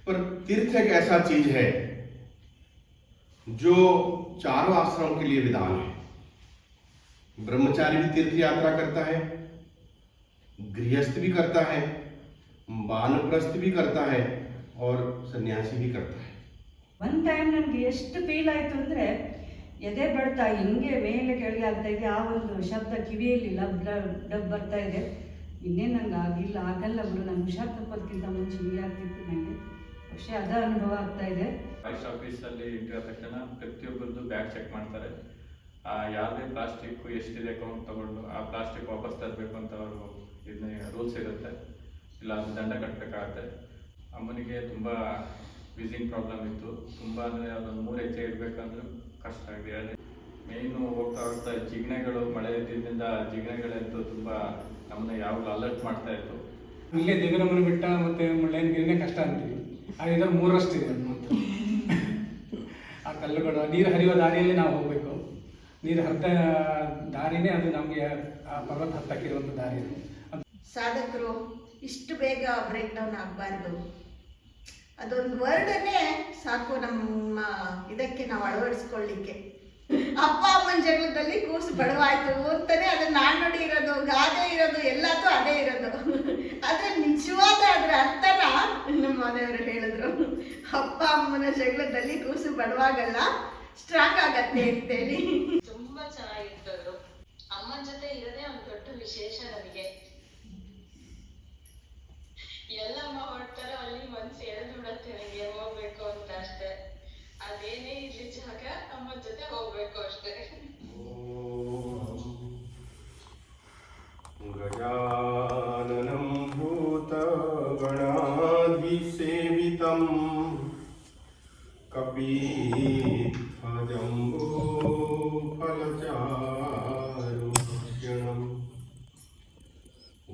पर तीर्थ एक ऐसा चीज है जो चारों आश्रमों के लिए विधान है। ब्रह्मचारी भी तीर्थ यात्रा करता है, गृहस्थ भी करता है, वानप्रस्थ भी करता है और सन्यासी भी करता है। ಒಂದು ಟೈಮ್ ನನಗೆ ಎಷ್ಟು ಫೀಲ್ ಆಯಿತು ಅಂದರೆ, ಎದೆ ಬಡ್ತಾ ಹಿಂಗೆ ಮೇಲೆ ಕೆಳಗೆ ಆಗ್ತಾ ಇದೆ. ಆ ಒಂದು ಶಬ್ದ ಕಿವಿಯಲ್ಲಿ ಡಬ್ ಬರ್ತಾ ಇದೆ. ಇನ್ನೇನು ನಂಗೆ ಆಗಲ್ಲ ಬಿಡು, ನಾನು ಹುಷಾರು ತಪ್ಪೋದಕ್ಕಿಂತ ಮುಂಚೆ ಹಿಂಗೆ ಆಗ್ತಿತ್ತು ನನಗೆ. പക്ഷേ ಅದ ಅನುಭವ ಆಗ್ತಾ ಇದೆ. ಪೋಸ್ಟ್ ಆಫೀಸಲ್ಲಿ ಇಟ್ಟಿರೋ ತಕ್ಷಣ ಪ್ರತಿಯೊಬ್ಬರದ್ದು ಬ್ಯಾಗ್ ಚೆಕ್ ಮಾಡ್ತಾರೆ. ಯಾವುದೇ ಪ್ಲಾಸ್ಟಿಕ್ ಎಷ್ಟಿದೆ ಕೌಂಟ್ ತಗೊಂಡು ಆ ಪ್ಲಾಸ್ಟಿಕ್ ವಾಪಸ್ ತರಬೇಕು ಅಂತ ಅವರು ಇದನ್ನ ರೂಲ್ಸ್ ಇರುತ್ತೆ, ಇಲ್ಲ ಅದು ದಂಡ ಕಟ್ಟಬೇಕಾಗತ್ತೆ. ಅಮ್ಮನಿಗೆ ತುಂಬ ವೀಸಿಂಗ್ ಪ್ರಾಬ್ಲಮ್ ಇತ್ತು. ತುಂಬ ಅಂದರೆ ಅದೊಂದು 3 ಹೆಜ್ಜೆ ಇಡಬೇಕಂದ್ರೂ ಕಷ್ಟ ಆಗಿದೆ. ಮೇಯ್ನು ಹೋಗ್ತಾ ಜಿಗಣೆಗಳು, ಮಳೆ ಇದ್ದಿದ್ದರಿಂದ ಜಿಗಣೆಗಳಂತೂ ತುಂಬ ನಮ್ಮನ್ನ ಯಾವಾಗಲೂ ಅಲರ್ಟ್ ಮಾಡ್ತಾ ಇತ್ತು. ಇಲ್ಲೇ ದೇವರಮ್ಮನ ಬೆಟ್ಟ ಮತ್ತು ಮುಳ್ಳಯ್ಯನಗಿರಿನೇ ಕಷ್ಟ ಅಂತೀವಿ, ಅದ್ರಿಂದ 3ರಷ್ಟಿದೆ ಅದು ಮಾತ್ರ. ಆ ಕಲ್ಲುಗಳು ನೀರು ಹರಿಯುವ ದಾರಿಯಲ್ಲಿ ನಾವು ಹೋಗಬೇಕು. ನೀರು ಹರಿದ ದಾರಿನೇ ಅದು ನಮಗೆ ಆ ಪರ್ವತ ಹತ್ತಕ್ಕಿರುವಂಥ ದಾರಿ. ಸಾಧಕರು ಇಷ್ಟು ಬೇಗ ಬ್ರೇಕ್ ಡೌನ್ ಆಗಬಾರ್ದು, ಅದೊಂದು ವರ್ಡನ್ನೇ ಸಾಕು ನಮ್ಮ ಇದಕ್ಕೆ ನಾವು ಅಳವಡಿಸ್ಕೊಳ್ಳಿಕ್ಕೆ. ಅಪ್ಪ ಅಮ್ಮನ ಜಗಳದಲ್ಲಿ ಕೂಸು ಬಡವಾಯ್ತು ಅಂತಾನೆ ಅದನ್ನ ನಾಣ್ಣುಡಿ ಇರೋದು, ಗಾದೆ ಇರೋದು, ಎಲ್ಲದೂ ಅದೇ ಇರೋದು. ಆದ್ರೆ ನಿಜವಾದ ಅದರ ಅರ್ಥನ ನಮ್ಮ ಮನೆಯವರು ಹೇಳಿದ್ರು, ಅಪ್ಪ ಅಮ್ಮನ ಜಗಳದಲ್ಲಿ ಕೂಸು ಬಡವಾಗಲ್ಲ, ಸ್ಟ್ರಾಂಗ್ ಆಗತ್ತೆ ಅಂತೇಳಿ. ತುಂಬಾ ಚೆನ್ನಾಗಿರ್ತದ್ರು. ಅಮ್ಮನ ಜೊತೆ ಇರೋದೇ ಒಂದು ದೊಡ್ಡ ವಿಶೇಷ ನಮಗೆ. ಎಲ್ಲಮ್ಮ ಹೊರಡ್ತಾರೋ ಅಲ್ಲಿ ಮನ್ಸು ಎಳೆದು ಬಿಡತ್ತೆ ನನಗೆ ಹೋಗ್ಬೇಕು ಅಂತ ಅಷ್ಟೇ. ಅದೇನೇ ಇರ್ಲಿ ಜಾಗ ಅಮ್ಮನ ಜೊತೆ ಹೋಗ್ಬೇಕು ಅಷ್ಟೇ. ಗಜಾನನಂ ಭೂತ ಗಣಾಧಿಸೇವಿತಂ ಕಪೀಧ್ವಜಂಬೋ ಫಲಚಾರುಭಕ್ಷಣಂ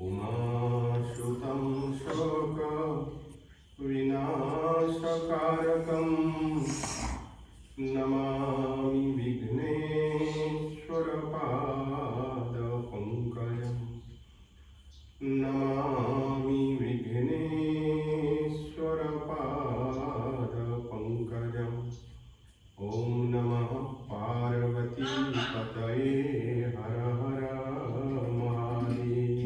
ಉಮಾಶ್ರುತಂ ಶೋಕ ವಿನಾಶಕಾರಕಂ ನಮಾಮಿ ವಿಘ್ನೇಶ್ವರ ಪಾದ ಪಂಕಜಂ. ನಮಾಮಿ ವಿಘ್ನೇಶ್ವರ ಪಾದ ಪಂಕಜಂ. ಓಂ ನಮಃ ಪಾರ್ವತಿ ಪತಯೇ ಹರ ಹರ ಮಹಾದೇವ.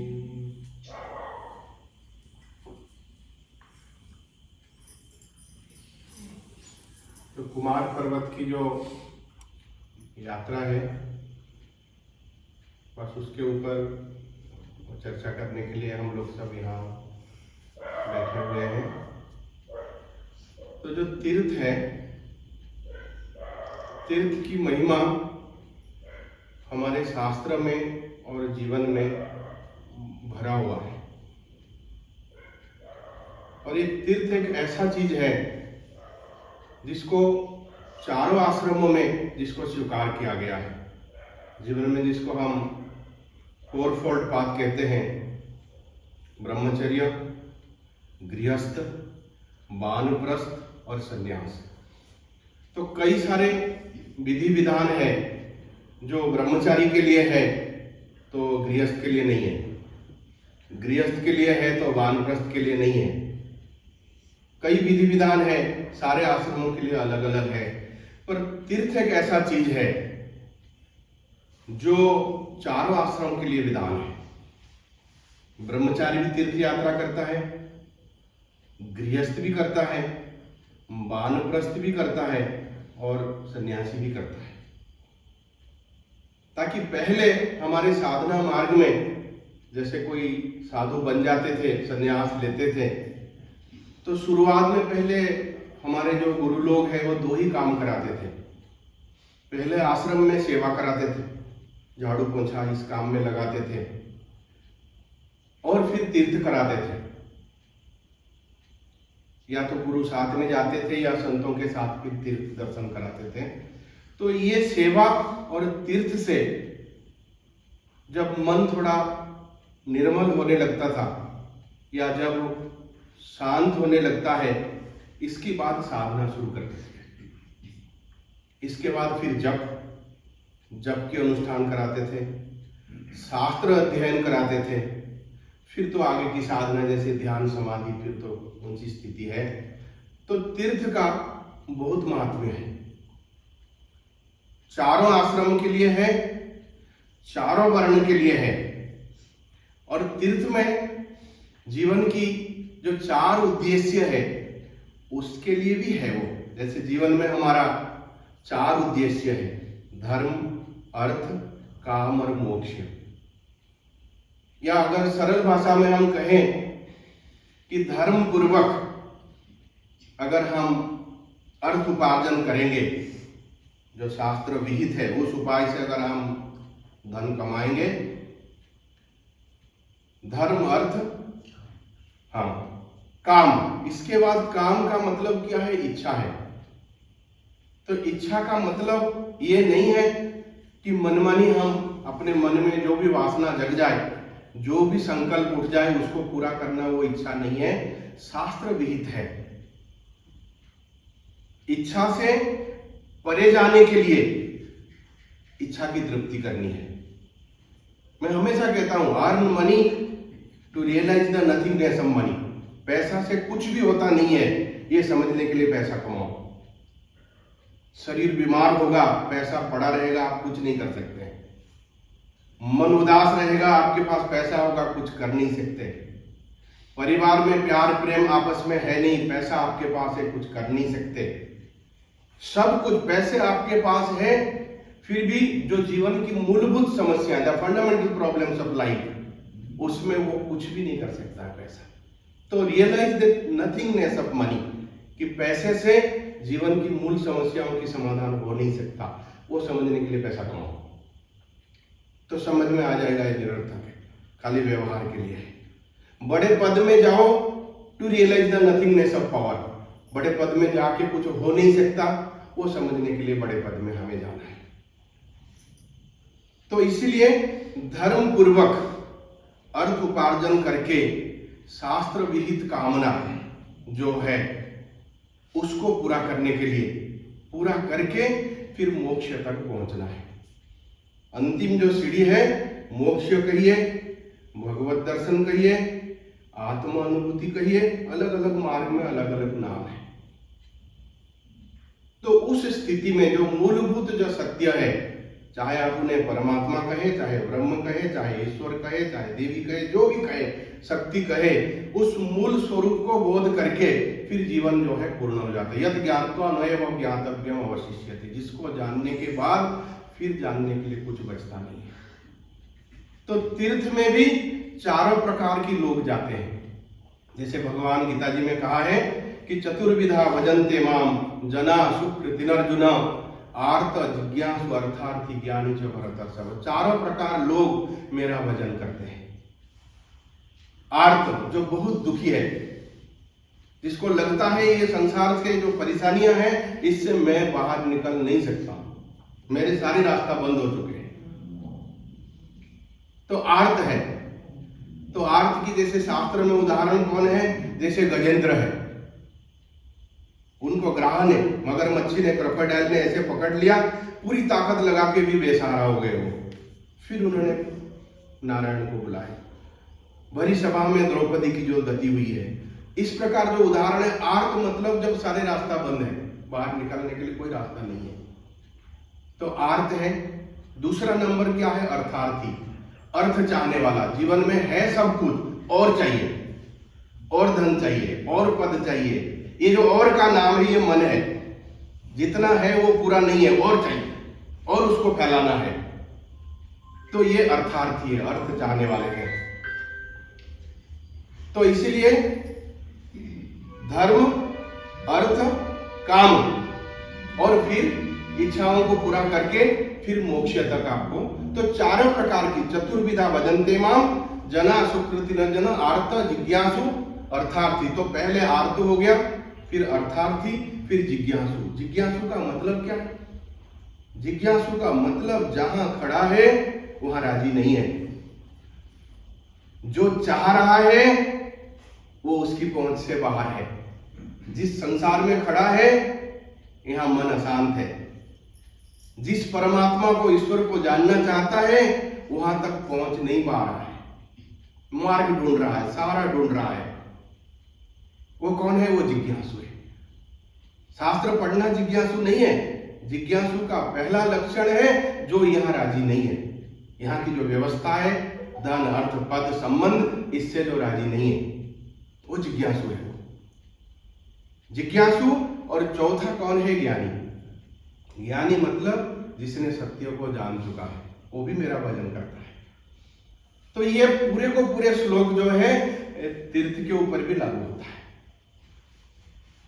तो कुमार पर्वत की जो यात्रा है, बस उसके ऊपर चर्चा करने के लिए हम लोग सब यहाँ बैठे हुए हैं। तो जो तीर्थ है, तीर्थ की महिमा हमारे शास्त्र में और जीवन में भरा हुआ है। और ये तीर्थ एक ऐसा चीज है जिसको चारों आश्रमों में जिसको स्वीकार किया गया है। जीवन में जिसको हम 4-fold पाथ कहते हैं, ब्रह्मचर्य, गृहस्थ, वानप्रस्थ और संन्यास। तो कई सारे विधि विधान है जो ब्रह्मचारी के लिए है तो गृहस्थ के लिए नहीं है, गृहस्थ के लिए है तो वानप्रस्थ के लिए नहीं है। कई विधि विधान है, सारे आश्रमों के लिए अलग अलग है। पर तीर्थ एक ऐसा चीज है जो चारों आश्रमों के लिए विधान है। ब्रह्मचारी भी तीर्थ यात्रा करता है, गृहस्थ भी करता है, वानप्रस्थ भी करता है और सन्यासी भी करता है। ताकि पहले हमारे साधना मार्ग में जैसे कोई साधु बन जाते थे, सन्यास लेते थे, तो शुरुआत में पहले हमारे जो गुरु लोग हैं वो 2 ही काम कराते थे। पहले आश्रम में सेवा कराते थे, झाड़ू पोंछा इस काम में लगाते थे, और फिर तीर्थ कराते थे। या तो गुरु साथ में जाते थे या संतों के साथ फिर तीर्थ दर्शन कराते थे। तो ये सेवा और तीर्थ से जब मन थोड़ा निर्मल होने लगता था या जब शांत होने लगता है, इसके बाद साधना शुरू करते थे। इसके बाद फिर जप के अनुष्ठान कराते थे, शास्त्र अध्ययन कराते थे, फिर तो आगे की साधना जैसे ध्यान समाधि फिर तो ऊंची स्थिति है। तो तीर्थ का बहुत महत्व है। चारों आश्रम के लिए है, चारों वर्ण के लिए है। और तीर्थ में जीवन की जो 4 उद्देश्य है उसके लिए भी है वो। जैसे जीवन में हमारा 4 उद्देश्य है, धर्म, अर्थ, काम और मोक्ष। या अगर सरल भाषा में हम कहें कि धर्म पूर्वक अगर हम अर्थ उपार्जन करेंगे, जो शास्त्र विहित है उस उपाय से अगर हम धन कमाएंगे, धर्म, अर्थ, हाँ, काम। इसके बाद काम का मतलब क्या है? इच्छा है। तो इच्छा का मतलब ये नहीं है कि मनमानी हम अपने मन में जो भी वासना जग जाए, जो भी संकल्प उठ जाए उसको पूरा करना, वो इच्छा नहीं है, शास्त्र विहित है। इच्छा से परे जाने के लिए इच्छा की तृप्ति करनी है। मैं हमेशा कहता हूं, earn money to realise the nothingness of money. पैसा से कुछ भी होता नहीं है ये समझने के लिए पैसा कमाओ। शरीर बीमार होगा, पैसा पड़ा रहेगा, आप कुछ नहीं कर सकते। मन उदास रहेगा, आपके पास पैसा होगा, कुछ कर नहीं सकते। परिवार में प्यार प्रेम आपस में है नहीं, पैसा आपके पास है, कुछ कर नहीं सकते। सब कुछ पैसे आपके पास है, फिर भी जो जीवन की मूलभूत समस्या, the fundamental problems of life, उसमें वो कुछ भी नहीं कर सकता है पैसा। तो realise the nothingness of money, कि पैसे से जीवन की मूल समस्याओं की समाधान हो नहीं सकता, वो समझने के लिए पैसा कमाओ। तो समझ में आ जाएगा ये निरर्थक है, खाली व्यवहार के लिए है। बड़े पद में जाओ to realise the nothingness of power. बड़े पद में जाके कुछ हो नहीं सकता, वो समझने के लिए बड़े पद में हमें जाना है। तो इसीलिए धर्म पूर्वक अर्थ उपार्जन करके शास्त्र विहित कामना जो है उसको पूरा करने के लिए, पूरा करके फिर मोक्ष तक पहुंचना है। अंतिम जो सीढ़ी है, मोक्ष कहिए, भगवत दर्शन कहिए, आत्मा अनुभूति कहिए, अलग अलग मार्ग में अलग अलग नाम है। तो उस स्थिति में जो मूलभूत जो सत्य है, चाहे आप उन्हें परमात्मा कहे, चाहे ब्रह्म कहे, चाहे ईश्वर कहे, चाहे देवी कहे, जो भी कहे, शक्ति कहे, उस मूल स्वरूप को बोध करके फिर जीवन जो है पूर्ण हो जाता है। यद ज्ञात्वा नैव ज्ञातव्यम अवशिष्यते। जिसको जानने के बाद फिर जानने के लिए कुछ बचता नहीं है। तो तीर्थ में भी चारों प्रकार की लोग जाते हैं। जैसे भगवान गीता जी में कहा है कि चतुर्विधा भजन्ते माम जना सुकृतिनर्जुन आर्त जिज्ञासु अर्थार्थी ज्ञानी च भरतर्षभ। चारों प्रकार लोग मेरा भजन करते हैं। आर्त, जो बहुत दुखी है, जिसको लगता है ये संसार से जो परेशानियां हैं इससे मैं बाहर निकल नहीं सकता, मेरे सारे रास्ता बंद हो चुके हैं, तो आर्त है। तो आर्त की जैसे शास्त्र में उदाहरण कौन है? जैसे गजेंद्र है, उनको ग्राह ने, मगरमच्छी ने, क्रोकोडाइल ने ऐसे पकड़ लिया, पूरी ताकत लगा के भी बेसहारा हो गए वो। फिर उन्होंने नारायण को बुलाया। भरी सभा में द्रौपदी की जो गति हुई है, इस प्रकार जो उदाहरण है। आर्त मतलब जब सारे रास्ता बंद है, बाहर निकलने के लिए कोई रास्ता नहीं है, तो आर्त है। दूसरा नंबर क्या है? अर्थार्थी, अर्थ चाहने वाला। जीवन में है सब कुछ, और चाहिए, और धन चाहिए, और पद चाहिए। ये जो और का नाम है ये मन है, जितना है वो पूरा नहीं है, और चाहिए, और उसको फैलाना है। तो ये अर्थार्थी है, अर्थ चाहने वाले हैं। तो इसीलिए धर्म, अर्थ, काम, और फिर इच्छाओं को पूरा करके फिर मोक्ष तक आपको। तो चारों प्रकार की चतुर्विधा भजन्ते माम जना सुकृतिनर्जुन आर्त जिज्ञासु अर्थार्थी। तो पहले आर्त हो गया, फिर अर्थार्थी, फिर जिज्ञासु। जिज्ञासु का मतलब क्या है? जिज्ञासु का मतलब जहां खड़ा है वहां राजी नहीं है, जो चाह रहा है वो उसकी पहुंच से बाहर है। जिस संसार में खड़ा है यहां मन अशांत है। जिस परमात्मा को, ईश्वर को जानना चाहता है वहां तक पहुंच नहीं पा रहा है, मार्ग ढूंढ रहा है, सहारा ढूंढ रहा है। वो कौन है? वो जिज्ञासु है। शास्त्र पढ़ना जिज्ञासु नहीं है। जिज्ञासु का पहला लक्षण है जो यहाँ राजी नहीं है। यहाँ की जो व्यवस्था है, धन अर्थ पद संबंध, इससे जो राजी नहीं है वो जिज्ञासु है। जिज्ञासु। और चौथा कौन है? ज्ञानी। ज्ञानी मतलब जिसने सत्य को जान चुका है, वो भी मेरा भजन करता है। तो ये पूरे को पूरे श्लोक जो है तीर्थ के ऊपर भी लागू होता है।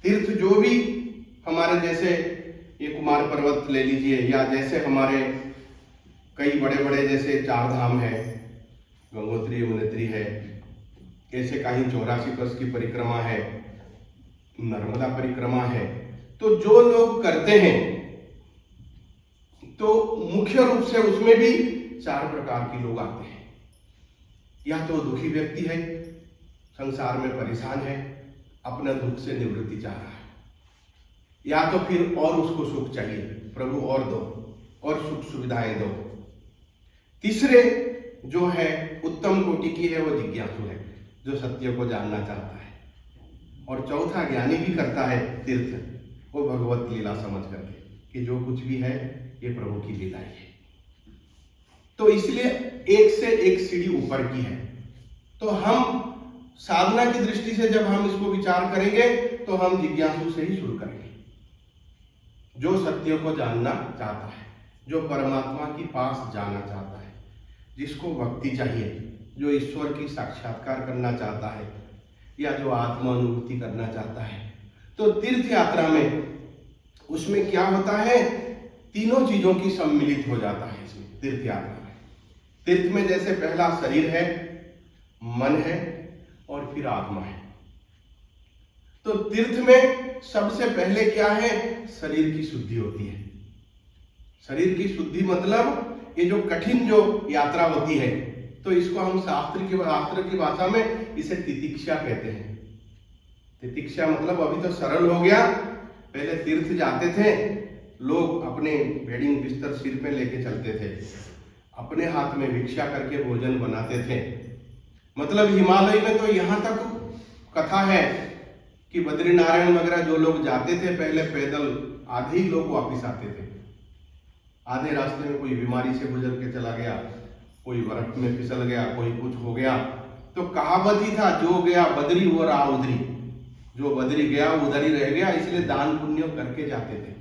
तीर्थ जो भी हमारे, जैसे ये कुमार पर्वत ले लीजिए, या जैसे हमारे कई बड़े बड़े जैसे 4 धाम है, गंगोत्री यमुनोत्री है, ऐसे कहीं 84 कोस की परिक्रमा है, नर्मदा परिक्रमा है। तो जो लोग करते हैं तो मुख्य रूप से उसमें भी 4 प्रकार के लोग आते हैं। या तो दुखी व्यक्ति है, संसार में परेशान है, अपना दुख से निवृत्ति चाह रहा है, या तो फिर और उसको सुख चाहिए, प्रभु और दो, और सुख सुविधाएं दो। तीसरे जो है उत्तम कोटि की है, वो जिज्ञासु है, जो सत्य को जानना चाहता है। और चौथा ज्ञानी भी करता है तीर्थ, वो भगवत लीला समझ करके कि जो कुछ भी है ये प्रभु की लीला है। तो इसलिए एक से एक सीढ़ी ऊपर की है। तो हम साधना की दृष्टि से जब हम इसको विचार करेंगे तो हम जिज्ञासु से ही शुरू करेंगे, जो सत्य को जानना चाहता है, जो परमात्मा के पास जाना चाहता है, जिसको भक्ति चाहिए, जो ईश्वर की साक्षात्कार करना चाहता है, या जो आत्मा अनुभूति करना चाहता है। तो तीर्थ यात्रा में उसमें क्या होता है? तीनों चीजों की सम्मिलित हो जाता है इसमें तीर्थ यात्रा में। तीर्थ में जैसे पहला शरीर है, मन है और फिर आत्मा है। तो तीर्थ में सबसे पहले क्या है? शरीर की शुद्धि होती है। शरीर की शुद्धि मतलब ये जो कठिन जो यात्रा होती है, तो इसको हम शास्त्र की भाषा में इसे तितिक्षा कहते हैं। तितिक्षा मतलब अभी तो सरल हो गया। पहले तीर्थ जाते थे लोग, अपने बेडिंग बिस्तर सिर पे लेके चलते थे, अपने हाथ में भिक्षा करके भोजन बनाते थे। मतलब हिमालय में तो यहाँ तक कथा है कि बद्रीनारायण वगैरह जो लोग जाते थे पहले पैदल, आधे ही लोग वापिस आते थे। आधे रास्ते में कोई बीमारी से गुजर के चला गया, कोई बर्फ में फिसल गया, कोई कुछ हो गया। तो कहावत ही था, जो गया बद्री वो रहा उधरी, जो बद्री गया उधर ही रह गया। इसलिए दान पुण्य करके जाते थे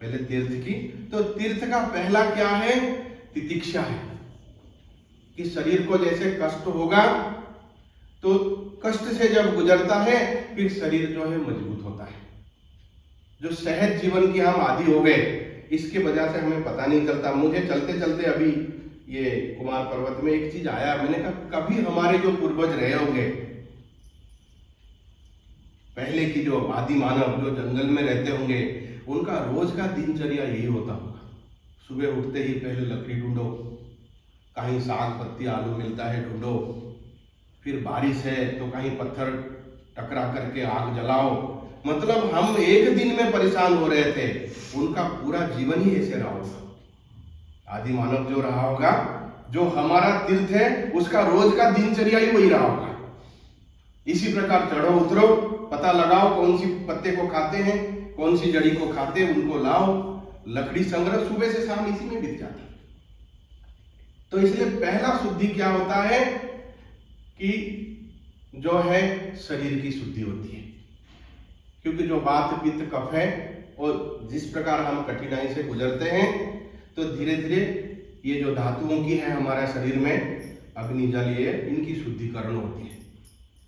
पहले तीर्थ की। तो तीर्थ का पहला क्या है? तितिक्षा है कि शरीर को जैसे कष्ट होगा तो कष्ट से जब गुजरता है फिर शरीर जो है मजबूत होता है। जो सहज जीवन की हम आदी हो गए, इसके वजह से हमें पता नहीं चलता। मुझे चलते चलते अभी ये कुमार पर्वत में एक चीज आया, मैंने कहा कभी हमारे जो पूर्वज रहे होंगे, पहले की जो आदि मानव जो जंगल में रहते होंगे, उनका रोज का दिनचर्या यही होता होगा। सुबह उठते ही पहले लकड़ी ढूंढो, कहीं साग पत्ती आलू मिलता है ढूंढो, फिर बारिश है तो कहीं पत्थर टकरा करके आग जलाओ। मतलब हम एक दिन में परेशान हो रहे थे, उनका पूरा जीवन ही ऐसे रहा होगा। आदि मानव जो रहा होगा, जो हमारा तीर्थ है उसका रोज का दिनचर्या ही वही रहा होगा। इसी प्रकार चढ़ो उतरो, पता लगाओ कौन सी पत्ते को खाते हैं, कौन सी जड़ी को खाते हैं, उनको लाओ, लकड़ी संग्रह सुबह से शाम इसी में बीत जाता। तो इसलिए पहला शुद्धि क्या होता है कि जो है शरीर की शुद्धि होती है। क्योंकि जो वात पित्त कफ है, और जिस प्रकार हम कठिनाई से गुजरते हैं तो धीरे धीरे ये जो धातुओं की है हमारे शरीर में, अग्नि जल, ये इनकी शुद्धिकरण होती है।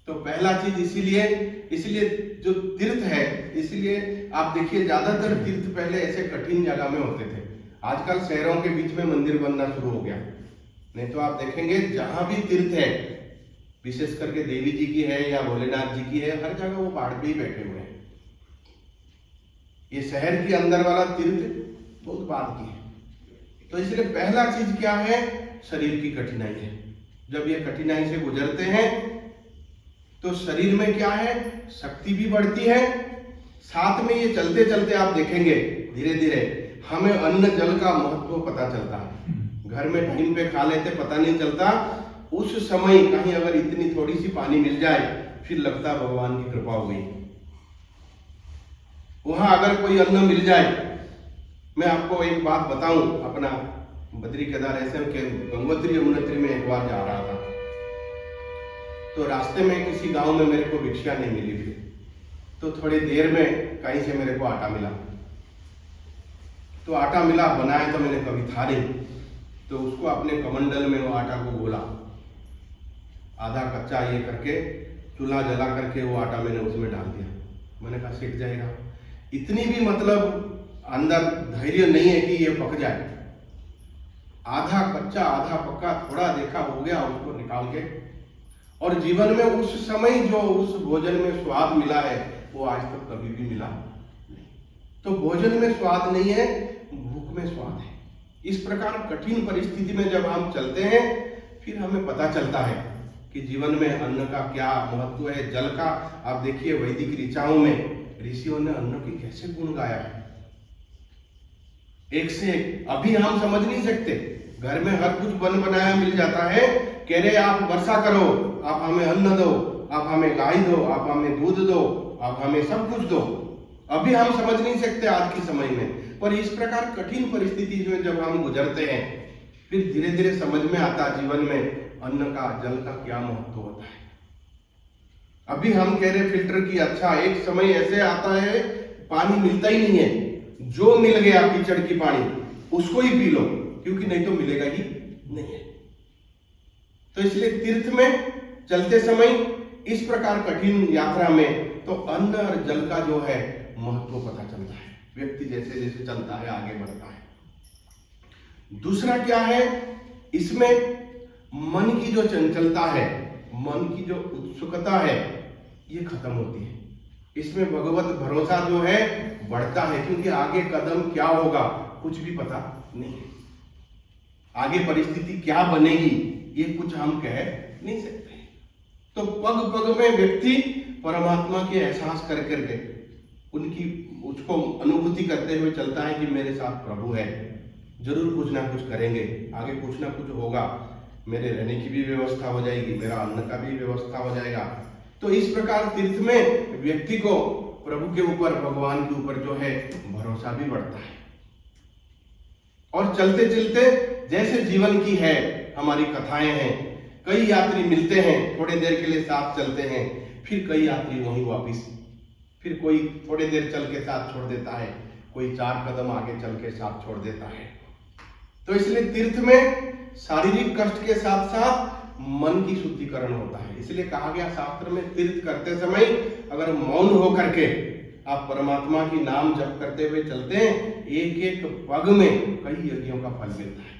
तो पहला चीज इसीलिए जो तीर्थ है, इसलिए आप देखिए ज्यादातर तीर्थ पहले ऐसे कठिन जगह में होते थे। आजकल शहरों के बीच में मंदिर बनना शुरू हो गया, नहीं तो आप देखेंगे जहां भी तीर्थ है, विशेष करके देवी जी की है या भोलेनाथ जी की है, हर जगह वो पहाड़ पे ही बैठे हुए हैं। ये शहर के अंदर वाला तीर्थ बहुत बाद की है। तो इसलिए पहला चीज क्या है? शरीर की कठिनाई है। जब ये कठिनाई से गुजरते हैं तो शरीर में क्या है? शक्ति भी बढ़ती है। साथ में ये चलते चलते आप देखेंगे धीरे धीरे हमें अन्न जल का महत्व पता चलता है। घर में टाइम पे खा लेते, पता नहीं चलता, उस समय कहीं अगर इतनी थोड़ी सी पानी मिल जाए फिर लगता भगवान की कृपा हुई। वहाँ अगर कोई अन्न मिल जाए, मैं आपको एक बात बताऊं, अपना बद्री केदार ऐसे के गंगोत्री यमुनोत्री में एक बार जा रहा था, तो रास्ते में किसी गांव में मेरे को भिक्षा नहीं मिली थी, तो थोड़ी देर में कहीं से मेरे को आटा मिला। तो आटा मिला, बनाया तो मैंने कभी था नहीं, तो उसको अपने कमंडल में वो आटा को गोला, आधा कच्चा ये करके चूल्हा जला करके वो आटा मैंने उसमें डाल दिया। मैंने कहा सीख जाएगा। इतनी भी मतलब अंदर धैर्य नहीं है कि ये पक जाए। आधा कच्चा आधा पक्का थोड़ा देखा हो गया, उसको निकाल के, और जीवन में उस समय जो उस भोजन में स्वाद मिला है वो आज तक कभी भी मिला नहीं। तो भोजन में स्वाद नहीं है, भूख में स्वाद है। इस प्रकार कठिन परिस्थिति में जब हम चलते हैं, फिर हमें पता चलता है कि जीवन में अन्न का क्या महत्व है, जल का। आप देखिए वैदिक ऋचाओं में ऋषियों ने अन्न की कैसे गुण गाया है, एक से एक। अभी हम समझ नहीं सकते, घर में हर कुछ बन बनाया मिल जाता है, कह रहे आप वर्षा करो, आप हमें अन्न दो, आप हमें गाय दो, आप हमें दूध दो, आप हमें सब कुछ दो। अभी हम समझ नहीं सकते आज के समय में, पर इस प्रकार कठिन परिस्थिति में जब हम गुजरते हैं, फिर धीरे धीरे समझ में आता जीवन में अन्न का, जल का क्या महत्व होता है। अभी हम कह रहे फिल्टर की, अच्छा एक समय ऐसे आता है पानी मिलता ही नहीं है, जो मिल गया कीचड़ की पानी उसको ही पी लो, क्योंकि नहीं तो मिलेगा ही नहीं है। तो इसलिए तीर्थ में चलते समय इस प्रकार कठिन यात्रा में तो अन्न और जल का जो है महत्व पता चलता है, व्यक्ति जैसे जैसे चलता है आगे बढ़ता है। दूसरा क्या है, इसमें मन की जो चंचलता है, मन की जो उत्सुकता है, ये खत्म होती है। इसमें भगवत भरोसा जो है बढ़ता है, क्योंकि आगे कदम क्या होगा कुछ भी पता नहीं है, आगे परिस्थिति क्या बनेगी ये कुछ हम कह नहीं सकते। तो पग पग में व्यक्ति परमात्मा के एहसास कर करके उनकी उसको अनुभूति करते हुए चलता है कि मेरे साथ प्रभु है, जरूर कुछ ना कुछ करेंगे, आगे कुछ ना कुछ होगा, मेरे रहने की भी व्यवस्था हो जाएगी, मेरा अन्न का भी व्यवस्था हो जाएगा। तो इस प्रकार तीर्थ में व्यक्ति को प्रभु के ऊपर, भगवान के ऊपर जो है भरोसा भी बढ़ता है। और चलते चलते जैसे जीवन की है हमारी कथाएं हैं, कई यात्री मिलते हैं, थोड़े देर के लिए साथ चलते हैं, फिर कई यात्री वहीं वापिस, फिर कोई थोड़ी देर चल के साथ छोड़ देता है, कोई 4 कदम आगे चल के साथ छोड़ देता है। तो इसलिए तीर्थ में शारीरिक कष्ट के साथ साथ मन की शुद्धिकरण होता है। इसलिए कहा गया शास्त्र में, तीर्थ करते समय अगर मौन होकर के आप परमात्मा की नाम जप करते हुए चलते हैं, एक एक पग में कई यज्ञों का फल मिलता है।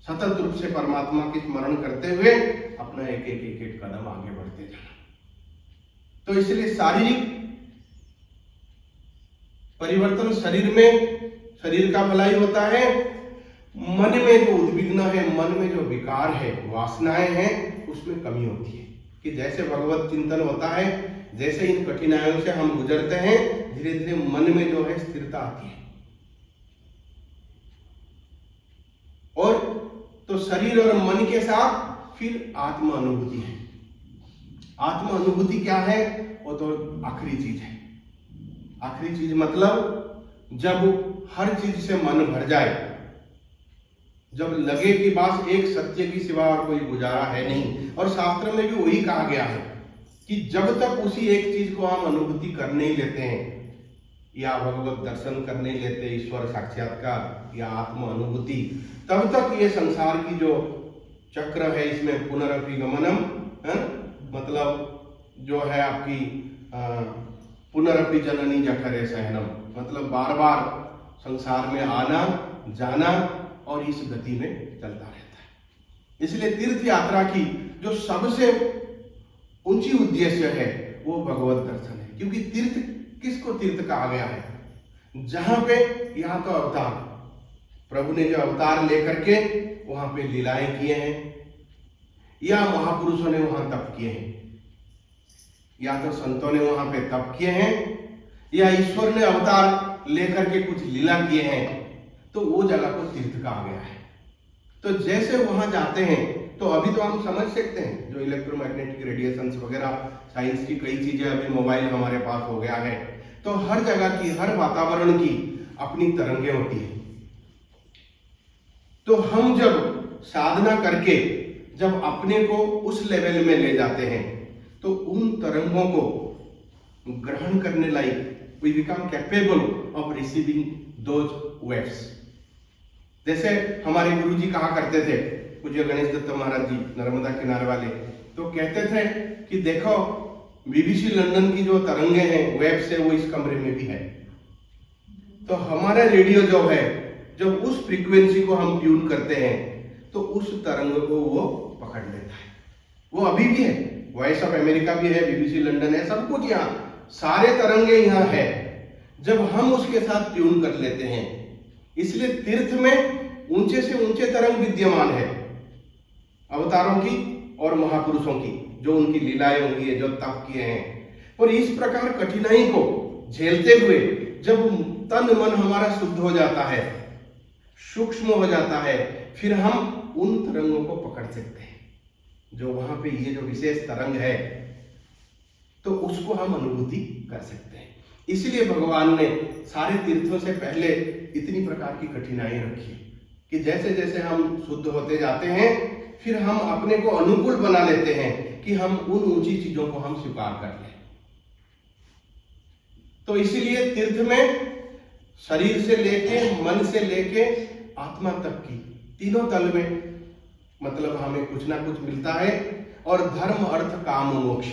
सतत रूप से परमात्मा की स्मरण करते हुए अपना एक एक कदम आगे बढ़ते जाना। तो इसलिए शारीरिक परिवर्तन शरीर में, शरीर का भलाई होता है। मन में जो उद्विग्न है, मन में जो विकार है, वासनाएं हैं, उसमें कमी होती है। कि जैसे भगवत चिंतन होता है, जैसे इन कठिनाइयों से हम गुजरते हैं, धीरे धीरे मन में जो है स्थिरता आती है। और तो शरीर और मन के साथ फिर आत्म अनुभूति है। आत्म अनुभूति क्या है, वो तो आखिरी चीज है। आखिरी चीज मतलब जब हर चीज से मन भर जाए, जब लगे कि बस एक सत्य की सिवा और कोई गुजारा है नहीं। और शास्त्र में भी वही कहा गया है कि जब तक उसी एक चीज को हम अनुभूति कर नहीं लेते हैं, या भगवत दर्शन कर नहीं लेते, ईश्वर साक्षात्कार या आत्म अनुभूति, तब तक ये संसार की जो चक्र है, इसमें पुनरपि गमनम है, मतलब जो है आपकी पुनरपि जननी जठरे सहनम, मतलब बार बार संसार में आना जाना और इस गति में चलता रहता है। इसलिए तीर्थ यात्रा की जो सबसे ऊंची उद्देश्य है वो भगवत दर्शन है। क्योंकि तीर्थ, किसको तीर्थ कहा गया है, जहां पे यहाँ तो अवतार, प्रभु ने जो अवतार लेकर के वहां पे लीलाएं किए हैं, या महापुरुषों ने वहां तप किए हैं, या तो संतों ने वहां पे तप किए हैं, या ईश्वर ने अवतार लेकर के कुछ लीला किए हैं, तो वो जगह को तीर्थ कहा गया है। तो जैसे वहां जाते हैं, तो अभी तो हम समझ सकते हैं जो इलेक्ट्रोमैग्नेटिक रेडिएशंस वगैरह, साइंस की कई चीजें, अभी मोबाइल हमारे पास हो गया है, तो हर जगह की, हर वातावरण की अपनी तरंगें होती है। तो हम जब साधना करके जब अपने को उस लेवल में ले जाते हैं तो उन तरंगों को ग्रहण करने लायक we become capable of receiving those waves. जैसे हमारे गुरुजी कहा करते थे, पूज्य गणेश दत्त महाराज जी नर्मदा किनारे वाले, तो कहते थे कि देखो बीबीसी लंदन की जो तरंगे हैं, वेव्स है, वो इस कमरे में भी है। तो हमारा रेडियो जो है, जब उस फ्रीक्वेंसी को हम ट्यून करते हैं तो उस तरंग को वो पकड़ लेता है। वो अभी भी है, वॉइस ऑफ अमेरिका भी है, बीबीसी लंदन है, सब कुछ यहाँ, सारे तरंगे यहाँ है, जब हम उसके साथ ट्यून कर लेते हैं। इसलिए तीर्थ में ऊंचे से ऊंचे तरंग विद्यमान है, अवतारों की और महापुरुषों की, जो उनकी लीलाएं हुई है, जो तप किए हैं। और इस प्रकार कठिनाई को झेलते हुए जब तन मन हमारा शुद्ध हो जाता है, सूक्ष्म हो जाता है, फिर हम उन तरंगों को पकड़ सकते हैं, जो वहां पे ये जो विशेष तरंग है, तो उसको हम अनुभूति कर सकते हैं। इसलिए भगवान ने सारे तीर्थों से पहले इतनी प्रकार की कठिनाई रखी कि जैसे जैसे हम शुद्ध होते जाते हैं, फिर हम अपने को अनुकूल बना लेते हैं कि हम उन ऊंची चीजों को हम स्वीकार कर लें। तो इसीलिए तीर्थ में शरीर से लेके, मन से लेके आत्मा तक की तीनों तल में मतलब हमें कुछ ना कुछ मिलता है। और धर्म, अर्थ, काम, मोक्ष,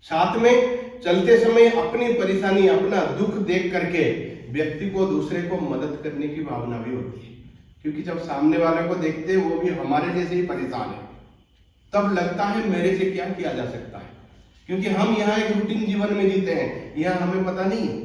साथ में चलते समय अपनी परेशानी, अपना दुख देख करके व्यक्ति को दूसरे को मदद करने की भावना भी होती है, क्योंकि जब सामने वाले को देखते हैं वो भी हमारे जैसे ही परेशान है, तब लगता है मेरे से क्या किया जा सकता है। क्योंकि हम यहाँ एक रूटीन जीवन में जीते हैं, यहाँ हमें पता नहीं है।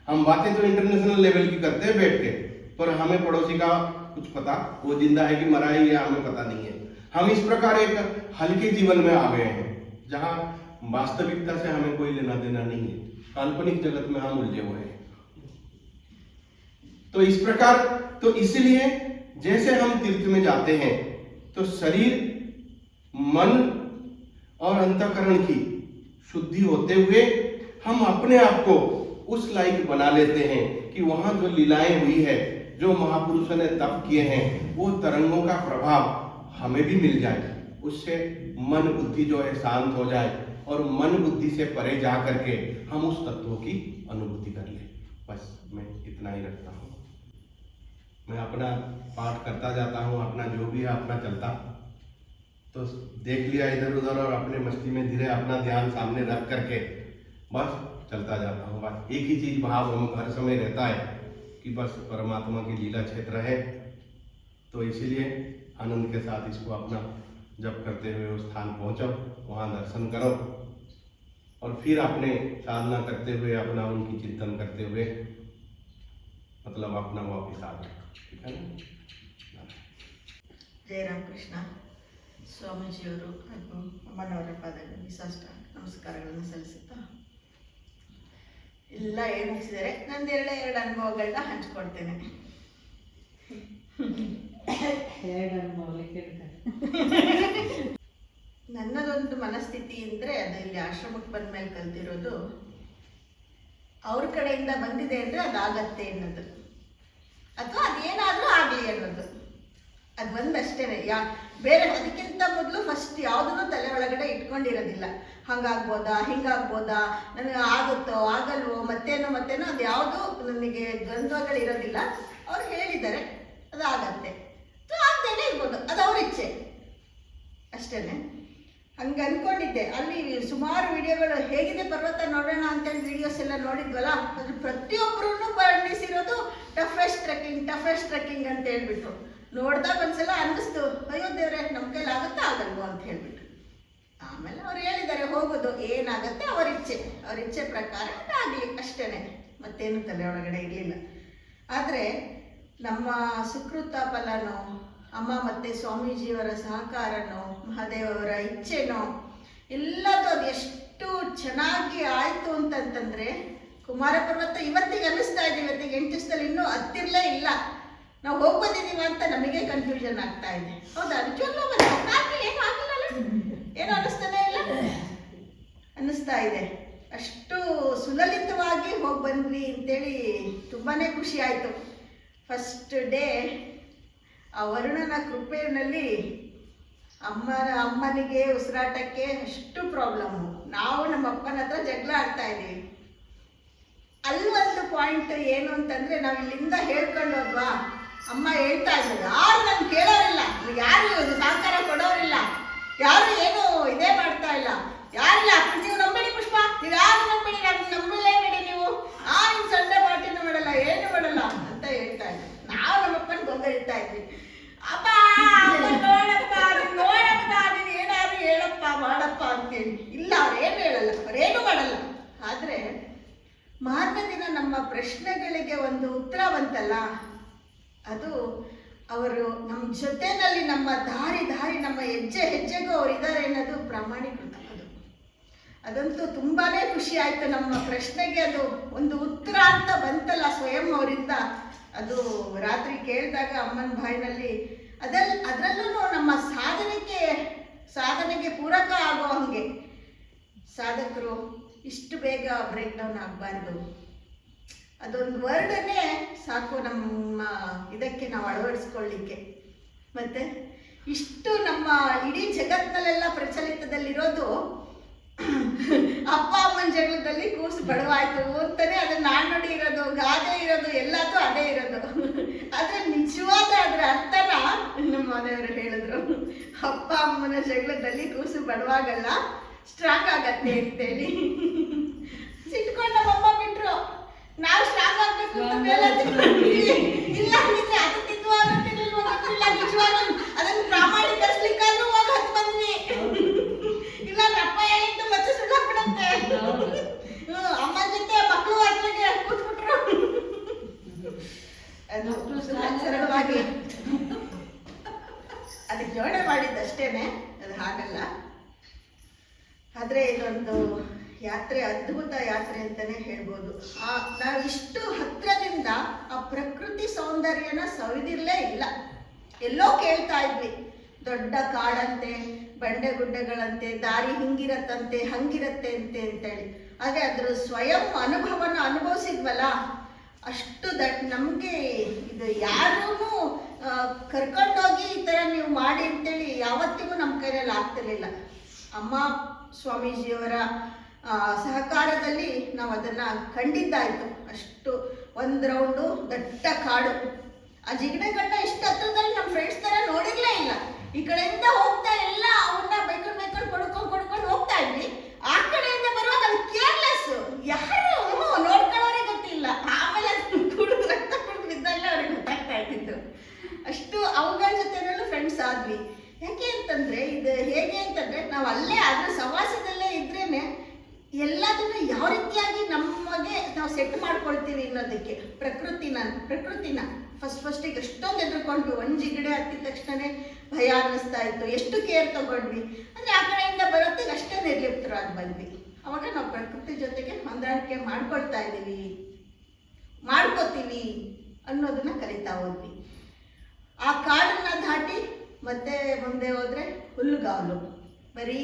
हम बातें तो इंटरनेशनल लेवल की करते हैं बैठ के, पर हमें पड़ोसी का कुछ पता, वो जिंदा है कि मरा है ये हमें पता नहीं है। हम इस प्रकार एक हल्के जीवन में आ गए हैं, जहाँ वास्तविकता से हमें कोई लेना देना नहीं है, काल्पनिक जगत में हम उलझे हुए हैं। तो इस प्रकार, तो इसलिए जैसे हम तीर्थ में जाते हैं तो शरीर, मन और अंतःकरण की शुद्धि होते हुए हम अपने आप को उस लायक बना लेते हैं कि वहां जो लीलाएं हुई है, जो महापुरुषों ने तप किए हैं, वो तरंगों का प्रभाव हमें भी मिल जाए। उससे मन बुद्धि जो है शांत हो जाए और मन बुद्धि से परे जा करके हम उस तत्वों की अनुभूति कर लें। बस मैं इतना ही रखता हूँ। मैं अपना पाठ करता जाता हूँ, अपना जो भी है अपना चलता, तो देख लिया इधर उधर और अपने मस्ती में धीरे अपना ध्यान सामने रख करके बस चलता जाता हूँ। बस एक ही चीज भाव हम हर समय रहता है कि बस परमात्मा की लीला क्षेत्र है। तो इसीलिए आनंद के साथ इसको अपना जप करते हुए उस स्थान पहुँचो, वहाँ दर्शन करो और फिर अपने साधना करते हुए, अपना उनकी चिंतन करते हुए मतलब अपना वापिस आ जाओ। ठीक है ना? ಜಯ ರಾಮಕೃಷ್ಣ ಸ್ವಾಮೀಜಿಯವರು ಹಾಗೂ ಅಮ್ಮನವರ ಪಾದಗಳಲ್ಲಿ ಸಾಷ್ಟಾಂಗ ನಮಸ್ಕಾರಗಳನ್ನು ಸಲ್ಲಿಸುತ್ತಾ ಎಲ್ಲ ಹೇಳಿ ಮುಗಿಸಿದ್ದಾರೆ. ನಂದು ಎರಡು ಅನುಭವಗಳನ್ನ ಹಂಚ್ಕೊಳ್ತೇನೆ. ನನ್ನದೊಂದು ಮನಸ್ಥಿತಿ ಅಂದರೆ, ಅದು ಇಲ್ಲಿ ಆಶ್ರಮಕ್ಕೆ ಬಂದ ಮೇಲೆ ಕಲ್ತಿರೋದು, ಅವ್ರ ಕಡೆಯಿಂದ ಬಂದಿದೆ ಅಂದರೆ ಅದಾಗತ್ತೆ ಅನ್ನೋದು, ಅಥವಾ ಅದೇನಾದರೂ ಆಗಲಿ ಅನ್ನೋದು, ಅದು ಒಂದಷ್ಟೇ. ಬೇರೆ ಅದಕ್ಕಿಂತ ಮೊದಲು ಫಸ್ಟ್ ಯಾವುದನ್ನು ತಲೆ ಒಳಗಡೆ ಇಟ್ಕೊಂಡಿರೋದಿಲ್ಲ. ಹಂಗಾಗ್ಬೋದಾ, ಹಿಂಗಾಗ್ಬೋದಾ, ನನಗೆ ಆಗುತ್ತೋ ಆಗಲ್ವೋ, ಮತ್ತೇನೋ ಅದು ಯಾವುದು ನನಗೆ ದ್ವಂದ್ವಗಳಿರೋದಿಲ್ಲ. ಅವ್ರು ಹೇಳಿದ್ದಾರೆ ಅದು ಆಗತ್ತೆ, ಆಗ್ದೇನೆ ಇರ್ಬೋದು, ಅದು ಅವ್ರ ಇಚ್ಛೆ ಅಷ್ಟೇ. ಹಂಗೆ ಅಂದ್ಕೊಂಡಿದ್ದೆ. ಅಲ್ಲಿ ಸುಮಾರು ವಿಡಿಯೋಗಳು, ಹೇಗಿದೆ ಪರ್ವತ ನೋಡೋಣ ಅಂತೇಳಿ ವಿಡಿಯೋಸ್ ಎಲ್ಲ ನೋಡಿದ್ವಲ್ಲ, ಅದ್ರ ಪ್ರತಿಯೊಬ್ಬರೂ ಬಣ್ಣಿಸಿರೋದು ಟಫೆಸ್ಟ್ ಟ್ರೆಕ್ಕಿಂಗ್ ಅಂತ ಹೇಳ್ಬಿಟ್ಟು ನೋಡಿದಾಗ ಒಂದ್ಸಲ ಅನ್ನಿಸ್ತು, ಅಯ್ಯೋ ದೇವ್ರೆ ನಮ್ಮ ಕೈಲಿ ಆಗುತ್ತಾ ಆಗಲ್ವೋ ಅಂತ ಹೇಳ್ಬಿಟ್ಟು. ಆಮೇಲೆ ಅವ್ರು ಹೇಳಿದ್ದಾರೆ ಹೋಗೋದು, ಏನಾಗತ್ತೆ ಅವ್ರ ಇಚ್ಛೆ ಪ್ರಕಾರ ಆಗಲಿ ಅಷ್ಟೇ, ಮತ್ತೇನು ತಲೆ ಒಳಗಡೆ ಇರಲಿಲ್ಲ. ಆದರೆ ನಮ್ಮ ಸುಕೃತ ಫಲನೋ, ಅಮ್ಮ ಮತ್ತು ಸ್ವಾಮೀಜಿಯವರ ಸಹಕಾರನೋ, ಮಹಾದೇವರ ಇಚ್ಛೆನೋ ಎಲ್ಲದೂ ಅದು ಎಷ್ಟು ಚೆನ್ನಾಗಿ ಆಯಿತು ಅಂತಂತಂದರೆ, ಕುಮಾರ ಪರ್ವತ ಇವತ್ತಿಗೆ ಅನ್ನಿಸ್ತಾ ಇದೆ, ಇವತ್ತಿಗೆ 8 ದಿವಸದಲ್ಲಿ ಇನ್ನೂ ಹತ್ತಿರಲೇ ಇಲ್ಲ, ನಾವು ಹೋಗಿ ಬಂದಿದ್ದೀವಿ ಅಂತ ನಮಗೆ ಕನ್ಫ್ಯೂಷನ್ ಆಗ್ತಾ ಇದೆ. ಹೌದಾ? ನಿಜವಾಗ್ಲೂ ಏನು ಆಗಿಲ್ಲ, ಏನು ಅನ್ನಿಸ್ತಾನೆ ಇಲ್ಲ ಅನ್ನಿಸ್ತಾ ಇದೆ. ಅಷ್ಟು ಸುಲಲಿತವಾಗಿ ಹೋಗಿ ಬಂದ್ವಿ ಅಂತೇಳಿ ತುಂಬಾ ಖುಷಿ ಆಯಿತು. ಫಸ್ಟ್ ಡೇ ಆ ವರುಣನ ಕೃಪೆಯಲ್ಲಿ ಅಮ್ಮನಿಗೆ ಉಸಿರಾಟಕ್ಕೆ ಅಷ್ಟು ಪ್ರಾಬ್ಲಮ್ಮು. ನಾವು ನಮ್ಮ ಅಪ್ಪನ ಹತ್ರ ಜಗಳ ಆಡ್ತಾ ಇದ್ದೀವಿ. ಅಲ್ಲಿ ಒಂದು ಪಾಯಿಂಟ್ ಏನು ಅಂತಂದರೆ, ನಾವು ಇಲ್ಲಿಂದ ಹೇಳ್ಕೊಂಡು ಹೋದ್ವಾ, ಅಮ್ಮ ಹೇಳ್ತಾ ಇದ್ರು, ಯಾರು ನಾನು ಕೇಳೋರಿಲ್ಲ, ಯಾರು ಸಹಕಾರ ಕೊಡೋರಿಲ್ಲ, ಯಾರು ಏನು ಇದೇ ಮಾಡ್ತಾ ಇಲ್ಲ, ಯಾರಿಲ್ಲ, ನೀವು ನಂಬೇಡಿ ಪುಷ್ಪ, ನೀವು ಯಾರು ನಂಬೇಡಿ, ನಾನು ನಂಬಲೇಬೇಡಿ ನೀವು, ನಿಮ್ಮ ಸಂಡೆ ಪಾರ್ಟಿನೂ ಮಾಡಲ್ಲ, ಏನು ಮಾಡಲ್ಲ ಅಂತ ಹೇಳ್ತಾ ಇದ್ವಿ. ನಾವು ನಮ್ಮಪ್ಪನ ಗೊಂದಲಿಸ್ತಾ ಇದ್ವಿ. ಅಪ್ಪ ನೋಡಪ್ಪ, ನೀನು ಏನಾದ್ರು ಹೇಳಪ್ಪ ಮಾಡಪ್ಪ ಅಂತೇಳಿ. ಇಲ್ಲ, ಅವ್ರೇನು ಹೇಳಲ್ಲ, ಅವ್ರೇನು ಮಾಡಲ್ಲ. ಆದರೆ ಮಾರನೇ ದಿನ ನಮ್ಮ ಪ್ರಶ್ನೆಗಳಿಗೆ ಒಂದು ಉತ್ತರ ಬಂತಲ್ಲ, ಅದು ಅವರು ನಮ್ಮ ಜೊತೆಯಲ್ಲಿ ನಮ್ಮ ದಾರಿ ನಮ್ಮ ಹೆಜ್ಜೆಗೂ ಅವ್ರು ಇದ್ದಾರೆ ಅನ್ನೋದು ಪ್ರಾಮಾಣಿಕೃತ. ಅದಂತೂ ತುಂಬಾ ಖುಷಿ ಆಯಿತು. ನಮ್ಮ ಪ್ರಶ್ನೆಗೆ ಅದು ಒಂದು ಉತ್ತರ ಅಂತ ಬಂತಲ್ಲ ಸ್ವಯಂ ಅವರಿಂದ, ಅದು ರಾತ್ರಿ ಕೇಳಿದಾಗ ಅಮ್ಮನ ಬಾಯಿನಲ್ಲಿ ಅದರಲ್ಲೂ ನಮ್ಮ ಸಾಧನೆಗೆ ಪೂರಕ ಆಗೋ ಹಾಗೆ, ಸಾಧಕರು ಇಷ್ಟು ಬೇಗ ಬ್ರೇಕ್ ಡೌನ್ ಆಗಬಾರ್ದು. ಅದೊಂದು ವರ್ಡನ್ನೇ ಸಾಕು ನಮ್ಮ ಇದಕ್ಕೆ ನಾವು ಅಳವಡಿಸ್ಕೊಳ್ಳಿಕ್ಕೆ. ಮತ್ತು ಇಷ್ಟು ನಮ್ಮ ಇಡೀ ಜಗತ್ತಿನಲ್ಲೆಲ್ಲ ಪ್ರಚಲಿತದಲ್ಲಿರೋದು ಅಪ್ಪ ಅಮ್ಮನ ಜಗಳದಲ್ಲಿ ಕೂಸು ಬಡವಾಯ್ತು ಅಂತಾನೆ ಅದನ್ನ ನಾಣ್ಣುಡಿ ಇರೋದು, ಗಾದೆ ಇರೋದು, ಎಲ್ಲದೂ ಅದೇ ಇರೋದು. ಆದರೆ ನಿಜವಾದ ಅದರ ಅರ್ಥನ ನಮ್ಮ ಮನೆಯವರು ಹೇಳಿದ್ರು, ಅಪ್ಪ ಅಮ್ಮನ ಜಗಳದಲ್ಲಿ ಕೂಸು ಬಡವಾಗಲ್ಲ, ಸ್ಟ್ರಾಂಗ್ ಆಗತ್ತೆ ಅಂತೇಳಿ. ಸಿಟ್ಕೊಂಡು ನಮ್ಮಮ್ಮ ಬಿಟ್ರು. ನಾವು ಸ್ಟ್ರಾಂಗ್ ಆಗ್ಬೇಕು ಅಂತ ಮೇಲೆ ಇಲ್ಲ ಅಂದ್ರೆ ಅದು ತಿದ್ದುವಾಗ ಗೊತ್ತಿಲ್ಲ, ನಿಜವಾಗ ಅದನ್ನು ಪ್ರಾಮಾಣೀಕರಿಸ್ಲಿಕ್ಕಾದ್ರೂ ಹೋಗಿ ಹತ್ತು ಬಂದ್ವಿ. ಇಲ್ಲ ಅಪ್ಪ ಹೇಳಿದ್ದು ಮತ್ತೆ ಸುಳ್ಳಾಗ್ಬಿಡತ್ತೆ. ಅಮ್ಮ ಜೊತೆ ಮಕ್ಕಳು ಅದ್ರಿಗೆ ಕೂತ್ಬಿಟ್ರು. ಅದು ಸರಳವಾಗಿ ಅದಕ್ಕೆ ಜೋಡಣೆ ಮಾಡಿದ್ದಷ್ಟೇನೆ, ಅದು ಹಾಗಲ್ಲ. ಆದರೆ ಇದೊಂದು ಯಾತ್ರೆ, ಅದ್ಭುತ ಯಾತ್ರೆ ಅಂತಾನೆ ಹೇಳ್ಬೋದು. ನಾವಿಷ್ಟು ಹತ್ರದಿಂದ ಆ ಪ್ರಕೃತಿ ಸೌಂದರ್ಯನ ಸವಿದಿರಲೇ ಇಲ್ಲ. ಎಲ್ಲೋ ಕೇಳ್ತಾ ಇದ್ವಿ, ದೊಡ್ಡ ಕಾಡಂತೆ, ಬಂಡೆ ಗುಡ್ಡಗಳಂತೆ, ದಾರಿ ಹಿಂಗಿರತ್ತಂತೆ, ಹಂಗಿರತ್ತೆ ಅಂತೇಳಿ. ಆದರೆ ಅದ್ರ ಸ್ವಯಂ ಅನುಭವನ ಅನುಭವಿಸಿದ್ವಲ್ಲ, ಅಷ್ಟು ನಮಗೆ ಇದು ಯಾರೂ ಕರ್ಕೊಂಡೋಗಿ ಈ ಥರ ನೀವು ಮಾಡಿ ಅಂತೇಳಿ ಯಾವತ್ತಿಗೂ ನಮ್ಮ ಕೈಯಲ್ಲಿ ಆಗ್ತಿರ್ಲಿಲ್ಲ. ಅಮ್ಮ ಸ್ವಾಮೀಜಿಯವರ ಸಹಕಾರದಲ್ಲಿ ನಾವು ಅದನ್ನು ಕಂಡಿದ್ದಾಯಿತು. ಅಷ್ಟು ಒಂದು ರೌಂಡು ದಟ್ಟ ಕಾಡು, ಆ ಜಿಗಣೆಗಳನ್ನ ಇಷ್ಟು ಹತ್ರದಲ್ಲಿ ನಮ್ಮ ಫ್ರೆಂಡ್ಸ್ ಥರ ನೋಡಿರಲೇ ಇಲ್ಲ. ಈ ಕಡೆಯಿಂದ ಹೋಗ್ತಾ ಎಲ್ಲ ಅವನ್ನ ಬೈಕೊಂಡು ಕೊಡ್ಕೊಂಡು ಹೋಗ್ತಾ ಇದ್ವಿ. ಆ ಕಡೆಯಿಂದ ಬರುವಾಗ ಅದು ಕೇರ್ಲೆಸ್, ಯಾರು ನೋಡ್ಕೊಳ್ಳೋರೇ ಗೊತ್ತಿಲ್ಲ. ಆಮೇಲೆ ಕುಡಿದು ರಕ್ತ ಕುಡಿದು ಬಿದ್ದಾಗಲೇ ಅವ್ರಿಗೆ ಗೊತ್ತಾಗ್ತಾ ಇದ್ದಿದ್ದು. ಅಷ್ಟು ಅವುಗಳ ಜೊತೆನಲ್ಲೂ ಫ್ರೆಂಡ್ಸ್ ಆದ್ವಿ. ಯಾಕೆ ಅಂತಂದರೆ, ಇದು ಹೇಗೆ ಅಂತಂದರೆ, ನಾವು ಅಲ್ಲೇ ಅದ್ರ ಸವಾಸದಲ್ಲೇ ಇದ್ರೇನೆ ಎಲ್ಲದನ್ನು ಯಾವ ರೀತಿಯಾಗಿ ನಮಗೆ ನಾವು ಸೆಟ್ ಮಾಡ್ಕೊಳ್ತೀವಿ ಅನ್ನೋದಕ್ಕೆ. ಪ್ರಕೃತಿನ ಫಸ್ಟಿಗೆ ಎಷ್ಟೊಂದು ಎದುರ್ಕೊಂಡ್ವಿ. ಒಂದು ಜಿಗಡೆ ಹತ್ತಿದ ತಕ್ಷಣವೇ ಭಯ ಅನ್ನಿಸ್ತಾ ಇತ್ತು, ಎಷ್ಟು ಕೇರ್ ತಗೊಂಡ್ವಿ. ಅಂದರೆ ಆ ಕಡೆಯಿಂದ ಬರೋತ್ತಿಗೆ ಅಷ್ಟೇ ನಿರ್ಲಿಪ್ತರಾಗಿ ಬಂದ್ವಿ. ಅವಾಗ ನಾವು ಪ್ರಕೃತಿ ಜೊತೆಗೆ ಹೊಂದಾಣಿಕೆ ಮಾಡ್ಕೋತೀವಿ ಅನ್ನೋದನ್ನ ಕಲಿತಾ ಹೋದ್ವಿ. ಆ ಕಾಡನ್ನ ದಾಟಿ ಮತ್ತೆ ಮುಂದೆ ಹೋದರೆ ಹುಲ್ಲುಗಾವಲು, ಬರೀ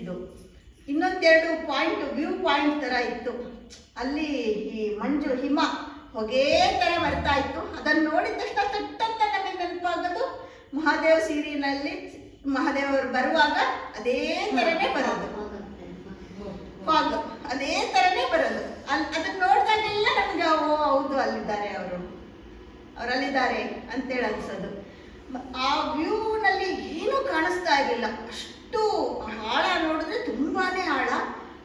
ಇದು. ಇನ್ನೊಂದೆರಡು ವ್ಯೂ ಪಾಯಿಂಟ್ ಥರ ಇತ್ತು. ಅಲ್ಲಿ ಈ ಮಂಜು ಹಿಮ ಹೊಗೆ ಥರ ಬರ್ತಾ ಇತ್ತು. ಅದನ್ನು ನೋಡಿದ ತಕ್ಷಣ ತಟ್ಟಂತ ನಮಗೆ ನೆನಪಾಗೋದು ಮಹಾದೇವ್ ಸೀರಿಯಲ್ನಲ್ಲಿ ಮಹಾದೇವರು ಬರುವಾಗ ಅದೇ ಥರನೇ ಬರೋದು, ಫಾಗ್ ಅದೇ ಥರನೇ ಬರೋದು. ಅದನ್ನು ನೋಡಿದಾಗೆಲ್ಲ ನಮ್ಗೆ ಹೌದು ಅಲ್ಲಿದ್ದಾರೆ ಅವರಲ್ಲಿದ್ದಾರೆ ಅಂತೇಳಿ ಅನ್ಸೋದು. ಆ ವ್ಯೂನಲ್ಲಿ ಏನೂ ಕಾಣಿಸ್ತಾ ಇರಲಿಲ್ಲ. ಅಷ್ಟು ಆಳ, ನೋಡಿದ್ರೆ ತುಂಬಾನೇ ಆಳ,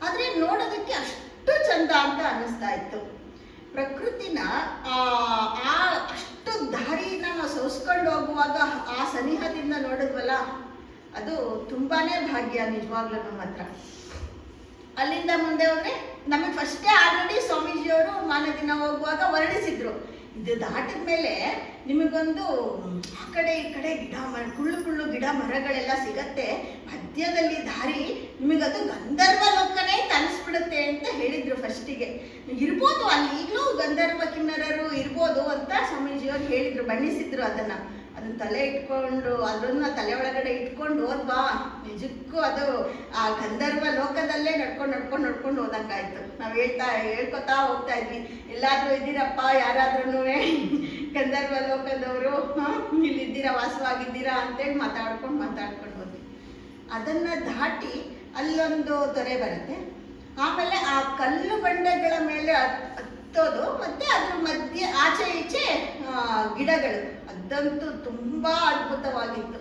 ಆದರೆ ನೋಡೋದಕ್ಕೆ ಅಷ್ಟು ಚಂದ ಅಂತ ಅನ್ನಿಸ್ತಾ ಇತ್ತು. ಪ್ರಕೃತಿನ ಅಷ್ಟು ದಾರಿನ ನಾವು ಸೋಸ್ಕೊಂಡು ಹೋಗುವಾಗ ಆ ಸನಿಹದಿಂದ ನೋಡಿದ್ವಲ್ಲ, ಅದು ತುಂಬಾನೇ ಭಾಗ್ಯ ನಿಜವಾಗ್ಲೂ ನಮ್ಮ ಹತ್ರ. ಅಲ್ಲಿಂದ ಮುಂದೆ ಹೋದರೆ ನಮಗೆ ಫಸ್ಟೇ ಆಲ್ರೆಡಿ ಸ್ವಾಮೀಜಿಯವರು ಮಾರನೇ ದಿನ ಹೋಗುವಾಗ ವರ್ಣಿಸಿದ್ರು, ಇದು ದಾಟಿದ ಮೇಲೆ ನಿಮಗೊಂದು ಆ ಕಡೆ ಈ ಕಡೆ ಕುಳ್ಳು ಗಿಡ ಮರಗಳೆಲ್ಲ ಸಿಗತ್ತೆ, ಮಧ್ಯದಲ್ಲಿ ದಾರಿ, ನಿಮಗದು ಗಂಧರ್ವ ಲೋಕನೇ ತನಿಸ್ಬಿಡುತ್ತೆ ಅಂತ ಹೇಳಿದ್ರು. ಫಸ್ಟಿಗೆ ಇರ್ಬೋದು, ಅಲ್ಲಿ ಈಗಲೂ ಗಂಧರ್ವ ಕಿನ್ನರರು ಇರ್ಬೋದು ಅಂತ ಸ್ವಾಮೀಜಿಯವರು ಹೇಳಿದ್ರು, ಬಣ್ಣಿಸಿದ್ರು ಅದನ್ನು. ಅದನ್ನ ತಲೆ ಇಟ್ಕೊಂಡು ಅದನ್ನ ತಲೆ ಒಳಗಡೆ ಇಟ್ಕೊಂಡು ಹೋದ್ವಾ, ನಿಜಕ್ಕೂ ಅದು ಆ ಗಂಧರ್ವ ಲೋಕದಲ್ಲೇ ನಡ್ಕೊಂಡು ಹೋದಂಗಾಯ್ತು. ನಾವು ಹೇಳ್ಕೊತಾ ಹೋಗ್ತಾ ಇದ್ವಿ, ಎಲ್ಲಾದ್ರೂ ಇದ್ದೀರಪ್ಪ ಯಾರಾದ್ರೂ ಗಂಧರ್ವ ಲೋಕದವರು, ಇಲ್ಲಿದ್ದೀರಾ, ವಾಸವಾಗಿದ್ದೀರಾ ಅಂತೇಳಿ ಮಾತಾಡ್ಕೊಂಡು ಹೋದ್ವಿ. ಅದನ್ನ ದಾಟಿ ಅಲ್ಲೊಂದು ತೊರೆ ಬರುತ್ತೆ. ಆಮೇಲೆ ಆ ಕಲ್ಲು ಬಂಡೆಗಳ ಮೇಲೆ ಹತ್ತೋದು, ಮತ್ತೆ ಅದ್ರ ಮಧ್ಯೆ ಆಚೆ ಈಚೆ ಗಿಡಗಳು. ಅದಂತೂ ತುಂಬಾ ಅದ್ಭುತವಾಗಿತ್ತು.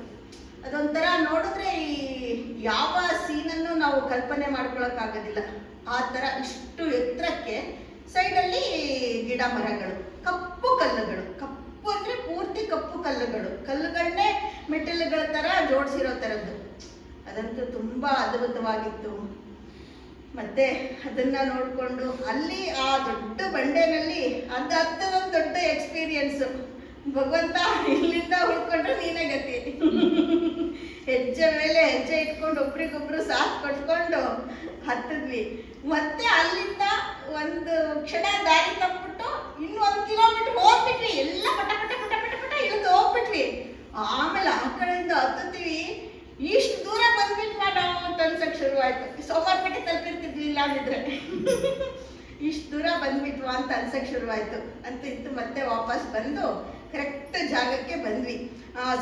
ಅದೊಂಥರ ನೋಡಿದ್ರೆ ಈ ಯಾವ ಸೀನನ್ನು ನಾವು ಕಲ್ಪನೆ ಮಾಡ್ಕೊಳಕ್ಕಾಗೋದಿಲ್ಲ. ಆ ಥರ ಇಷ್ಟು ಎತ್ತರಕ್ಕೆ ಸೈಡಲ್ಲಿ ಗಿಡ ಮರಗಳು, ಕಪ್ಪು ಕಲ್ಲುಗಳು, ಕಪ್ಪು ಅಂದರೆ ಪೂರ್ತಿ ಕಪ್ಪು ಕಲ್ಲುಗಳನ್ನೇ ಮೆಟಲ್ಗಳ ಥರ ಜೋಡಿಸಿರೋ ಥರದ್ದು. ಅದಂತೂ ತುಂಬ ಅದ್ಭುತವಾಗಿತ್ತು. ಮತ್ತೆ ಅದನ್ನ ನೋಡಿಕೊಂಡು ಅಲ್ಲಿ ಆ ದೊಡ್ಡ ಬಂಡೆನಲ್ಲಿ ಅದು ಹತ್ತದೊಂದು ದೊಡ್ಡ ಎಕ್ಸ್ಪೀರಿಯನ್ಸು. ಭಗವಂತ ಇಲ್ಲಿಂದ ಹುಡ್ಕೊಂಡ್ರೆ ನೀನೇ ಗತಿ. ಹೆಜ್ಜೆ ಮೇಲೆ ಹೆಜ್ಜೆ ಇಟ್ಕೊಂಡು ಒಬ್ರಿಗೊಬ್ರು ಸಾಥ್ ಕೊಟ್ಕೊಂಡು ಹತ್ತಿದ್ವಿ. ಮತ್ತೆ ಅಲ್ಲಿಂದ ಒಂದು ಕ್ಷಣ ದಾರಿ ತಪ್ಪಿಬಿಟ್ಟು ಇನ್ನು 1 ಕಿಲೋಮೀಟರ್ ಹೋಗ್ಬಿಟ್ವಿ. ಎಲ್ಲ ಪಟ ಇಳಿದು ಹೋಗ್ಬಿಟ್ವಿ. ಆಮೇಲೆ ಆ ಕಡೆಯಿಂದ ಹತ್ತುತ್ತೀವಿ, ಇಷ್ಟು ದೂರ ಬಂದ್ಬಿಟ್ವಾ ನಾವು ಅಂತ ಅನ್ಸಕ್ ಶುರುವಾಯ್ತು. ಸೋಮವಾರಪೇಟೆ ತಲುಪಿರ್ತಿದ್ವಿ ಇಲ್ಲ ಅಂದಿದ್ರೆ. ಇಷ್ಟು ದೂರ ಬಂದ್ಬಿಟ್ವಾ ಅಂತ ಅನ್ಸಕ್ ಶುರುವಾಯ್ತು. ಅಂತೂ ಇತ್ತು ಮತ್ತೆ ವಾಪಸ್ ಬಂದು ಕರೆಕ್ಟ್ ಜಾಗಕ್ಕೆ ಬಂದ್ವಿ.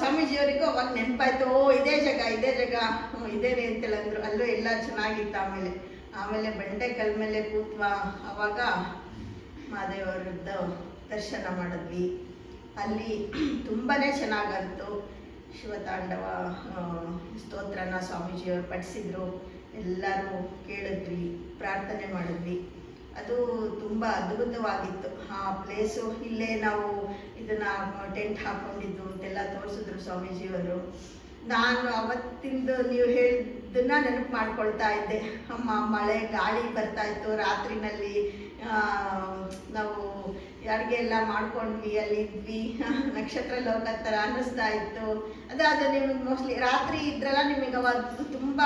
ಸ್ವಾಮೀಜಿಯವರಿಗೂ ಅವಾಗ ನೆನಪಾಯ್ತು, ಇದೇ ಜಾಗ ಇದೇನೆ ಅಂತೆಲ್ಲ ಅಂದ್ರು. ಅಲ್ಲೂ ಎಲ್ಲ ಚೆನ್ನಾಗಿತ್ತು. ಆಮೇಲೆ ಬಂಡೆ ಕಲ್ ಮೇಲೆ ಕೂತ್ವಾ. ಅವಾಗ ಮಹಾದೇವರದ್ದು ದರ್ಶನ ಮಾಡಿದ್ವಿ. ಅಲ್ಲಿ ತುಂಬಾನೇ ಚೆನ್ನಾಗಂತು. ಶಿವತಾಂಡವ ಸ್ತೋತ್ರನ ಸ್ವಾಮೀಜಿಯವರು ಪಠಿಸಿದ್ರು. ಎಲ್ಲರೂ ಕೇಳಿದ್ವಿ, ಪ್ರಾರ್ಥನೆ ಮಾಡಿದ್ವಿ. ಅದು ತುಂಬ ಅದ್ಭುತವಾಗಿತ್ತು ಆ ಪ್ಲೇಸು. ಇಲ್ಲೇ ನಾವು ಇದನ್ನ ಟೆಂಟ್ ಹಾಕೊಂಡಿದ್ದು ಅಂತೆಲ್ಲ ತೋರಿಸಿದ್ರು ಸ್ವಾಮೀಜಿಯವರು. ನಾನು ಅವತ್ತಿಂದು ನೀವು ಹೇಳಿದ್ದನ್ನ ನೆನಪು ಮಾಡ್ಕೊಳ್ತಾ ಇದ್ದೆ. ಮಳೆ ಗಾಳಿ ಬರ್ತಾ ಇತ್ತು ರಾತ್ರಿನಲ್ಲಿ. ನಾವು ಅಡುಗೆ ಎಲ್ಲ ಮಾಡ್ಕೊಂಡ್ವಿ, ಅಲ್ಲಿದ್ವಿ. ನಕ್ಷತ್ರ ಲೋಕ ಥರ ಅನ್ನಿಸ್ತಾ ಇತ್ತು. ಅದು ನಿಮ್ಗೆ ಮೋಸ್ಟ್ಲಿ ರಾತ್ರಿ ಇದ್ರಲ್ಲ, ನಿಮಗೆ ಅವಾಗ ತುಂಬ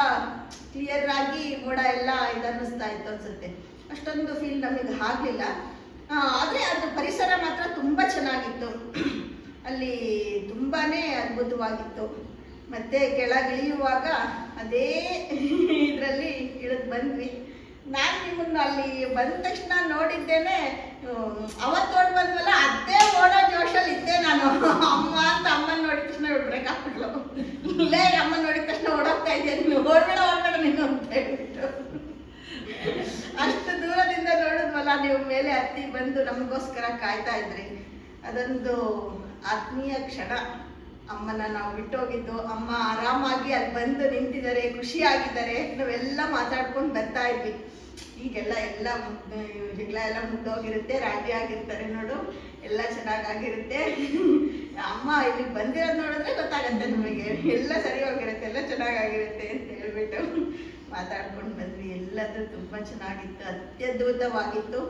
ಕ್ಲಿಯರ್ ಆಗಿ ಮೋಡ ಎಲ್ಲ ಅನ್ನಿಸ್ತಾ ಇತ್ತು ಅನ್ಸುತ್ತೆ. ಅಷ್ಟೊಂದು ಫೀಲ್ ನಮಗೆ ಆಗಲಿಲ್ಲ. ಆದರೆ ಅದು ಪರಿಸರ ಮಾತ್ರ ತುಂಬ ಚೆನ್ನಾಗಿತ್ತು. ಅಲ್ಲಿ ತುಂಬಾ ಅದ್ಭುತವಾಗಿತ್ತು. ಮತ್ತೆ ಕೆಳಗಿಳಿಯುವಾಗ ಅದೇ ಇದರಲ್ಲಿ ಇಳಿದು ಬಂದ್ವಿ. ನಾನು ನಿಮ್ಮನ್ನು ಅಲ್ಲಿ ಬಂದ ತಕ್ಷಣ ನೋಡಿದ್ದೇನೆ. ಅವತ್ತು ಓಡ್ ಬಂದ್ವಲ್ಲ, ಅದೇ ಓಡೋ ಜೋಶಲ್ಲಿ ಇದ್ದೆ ನಾನು. ಅಮ್ಮ ಅಂತ ಅಮ್ಮನ ನೋಡಿದ ತಕ್ಷಣ ಬ್ರೇಕ್ ಹಾಕ್ಬಿಟ್ಲು. ಇಲ್ಲೇ ಅಮ್ಮನ ನೋಡಿದ ತಕ್ಷಣ ಓಡೋಗ್ತಾ ಇದ್ದೆ, ನೀನು ಓಡ್ಬೇಡ ನೀನು ಅಂತ ಹೇಳ್ಬಿಟ್ಟು. ಅಷ್ಟು ದೂರದಿಂದ ನೋಡಿದ್ವಲ್ಲ, ನೀವು ಮೇಲೆ ಹತ್ತಿ ಬಂದು ನಮಗೋಸ್ಕರ ಕಾಯ್ತಾ ಇದ್ರಿ. ಅದೊಂದು ಆತ್ಮೀಯ ಕ್ಷಣ. ಅಮ್ಮನ ನಾವು ಬಿಟ್ಟೋಗಿದ್ದು, ಅಮ್ಮ ಆರಾಮಾಗಿ ಅಲ್ಲಿ ಬಂದು ನಿಂತಿದ್ದಾರೆ, ಖುಷಿಯಾಗಿದ್ದಾರೆ. ನಾವೆಲ್ಲ ಮಾತಾಡ್ಕೊಂಡು ಬರ್ತಾ ಇದ್ವಿ. ಈಗೆಲ್ಲ ಜಗಳ ಎಲ್ಲ ಮುಗ್ದೋಗಿರುತ್ತೆ, ರಾಜಿ ಆಗಿರ್ತಾರೆ ನೋಡು, ಎಲ್ಲ ಚೆನ್ನಾಗಾಗಿರುತ್ತೆ. ಅಮ್ಮ ಇಲ್ಲಿಗೆ ಬಂದಿರೋದು ನೋಡಿದ್ರೆ ಗೊತ್ತಾಗತ್ತೆ ನಮಗೆ, ಎಲ್ಲ ಸರಿ ಹೋಗಿರುತ್ತೆ, ಎಲ್ಲ ಚೆನ್ನಾಗಾಗಿರುತ್ತೆ ಅಂತ ಹೇಳ್ಬಿಟ್ಟು ಮಾತಾಡ್ಕೊಂಡು ಬಂದ್ವಿ. ಎಲ್ಲದೂ ತುಂಬ ಚೆನ್ನಾಗಿತ್ತು, ಅತ್ಯದ್ಭುತವಾಗಿತ್ತು.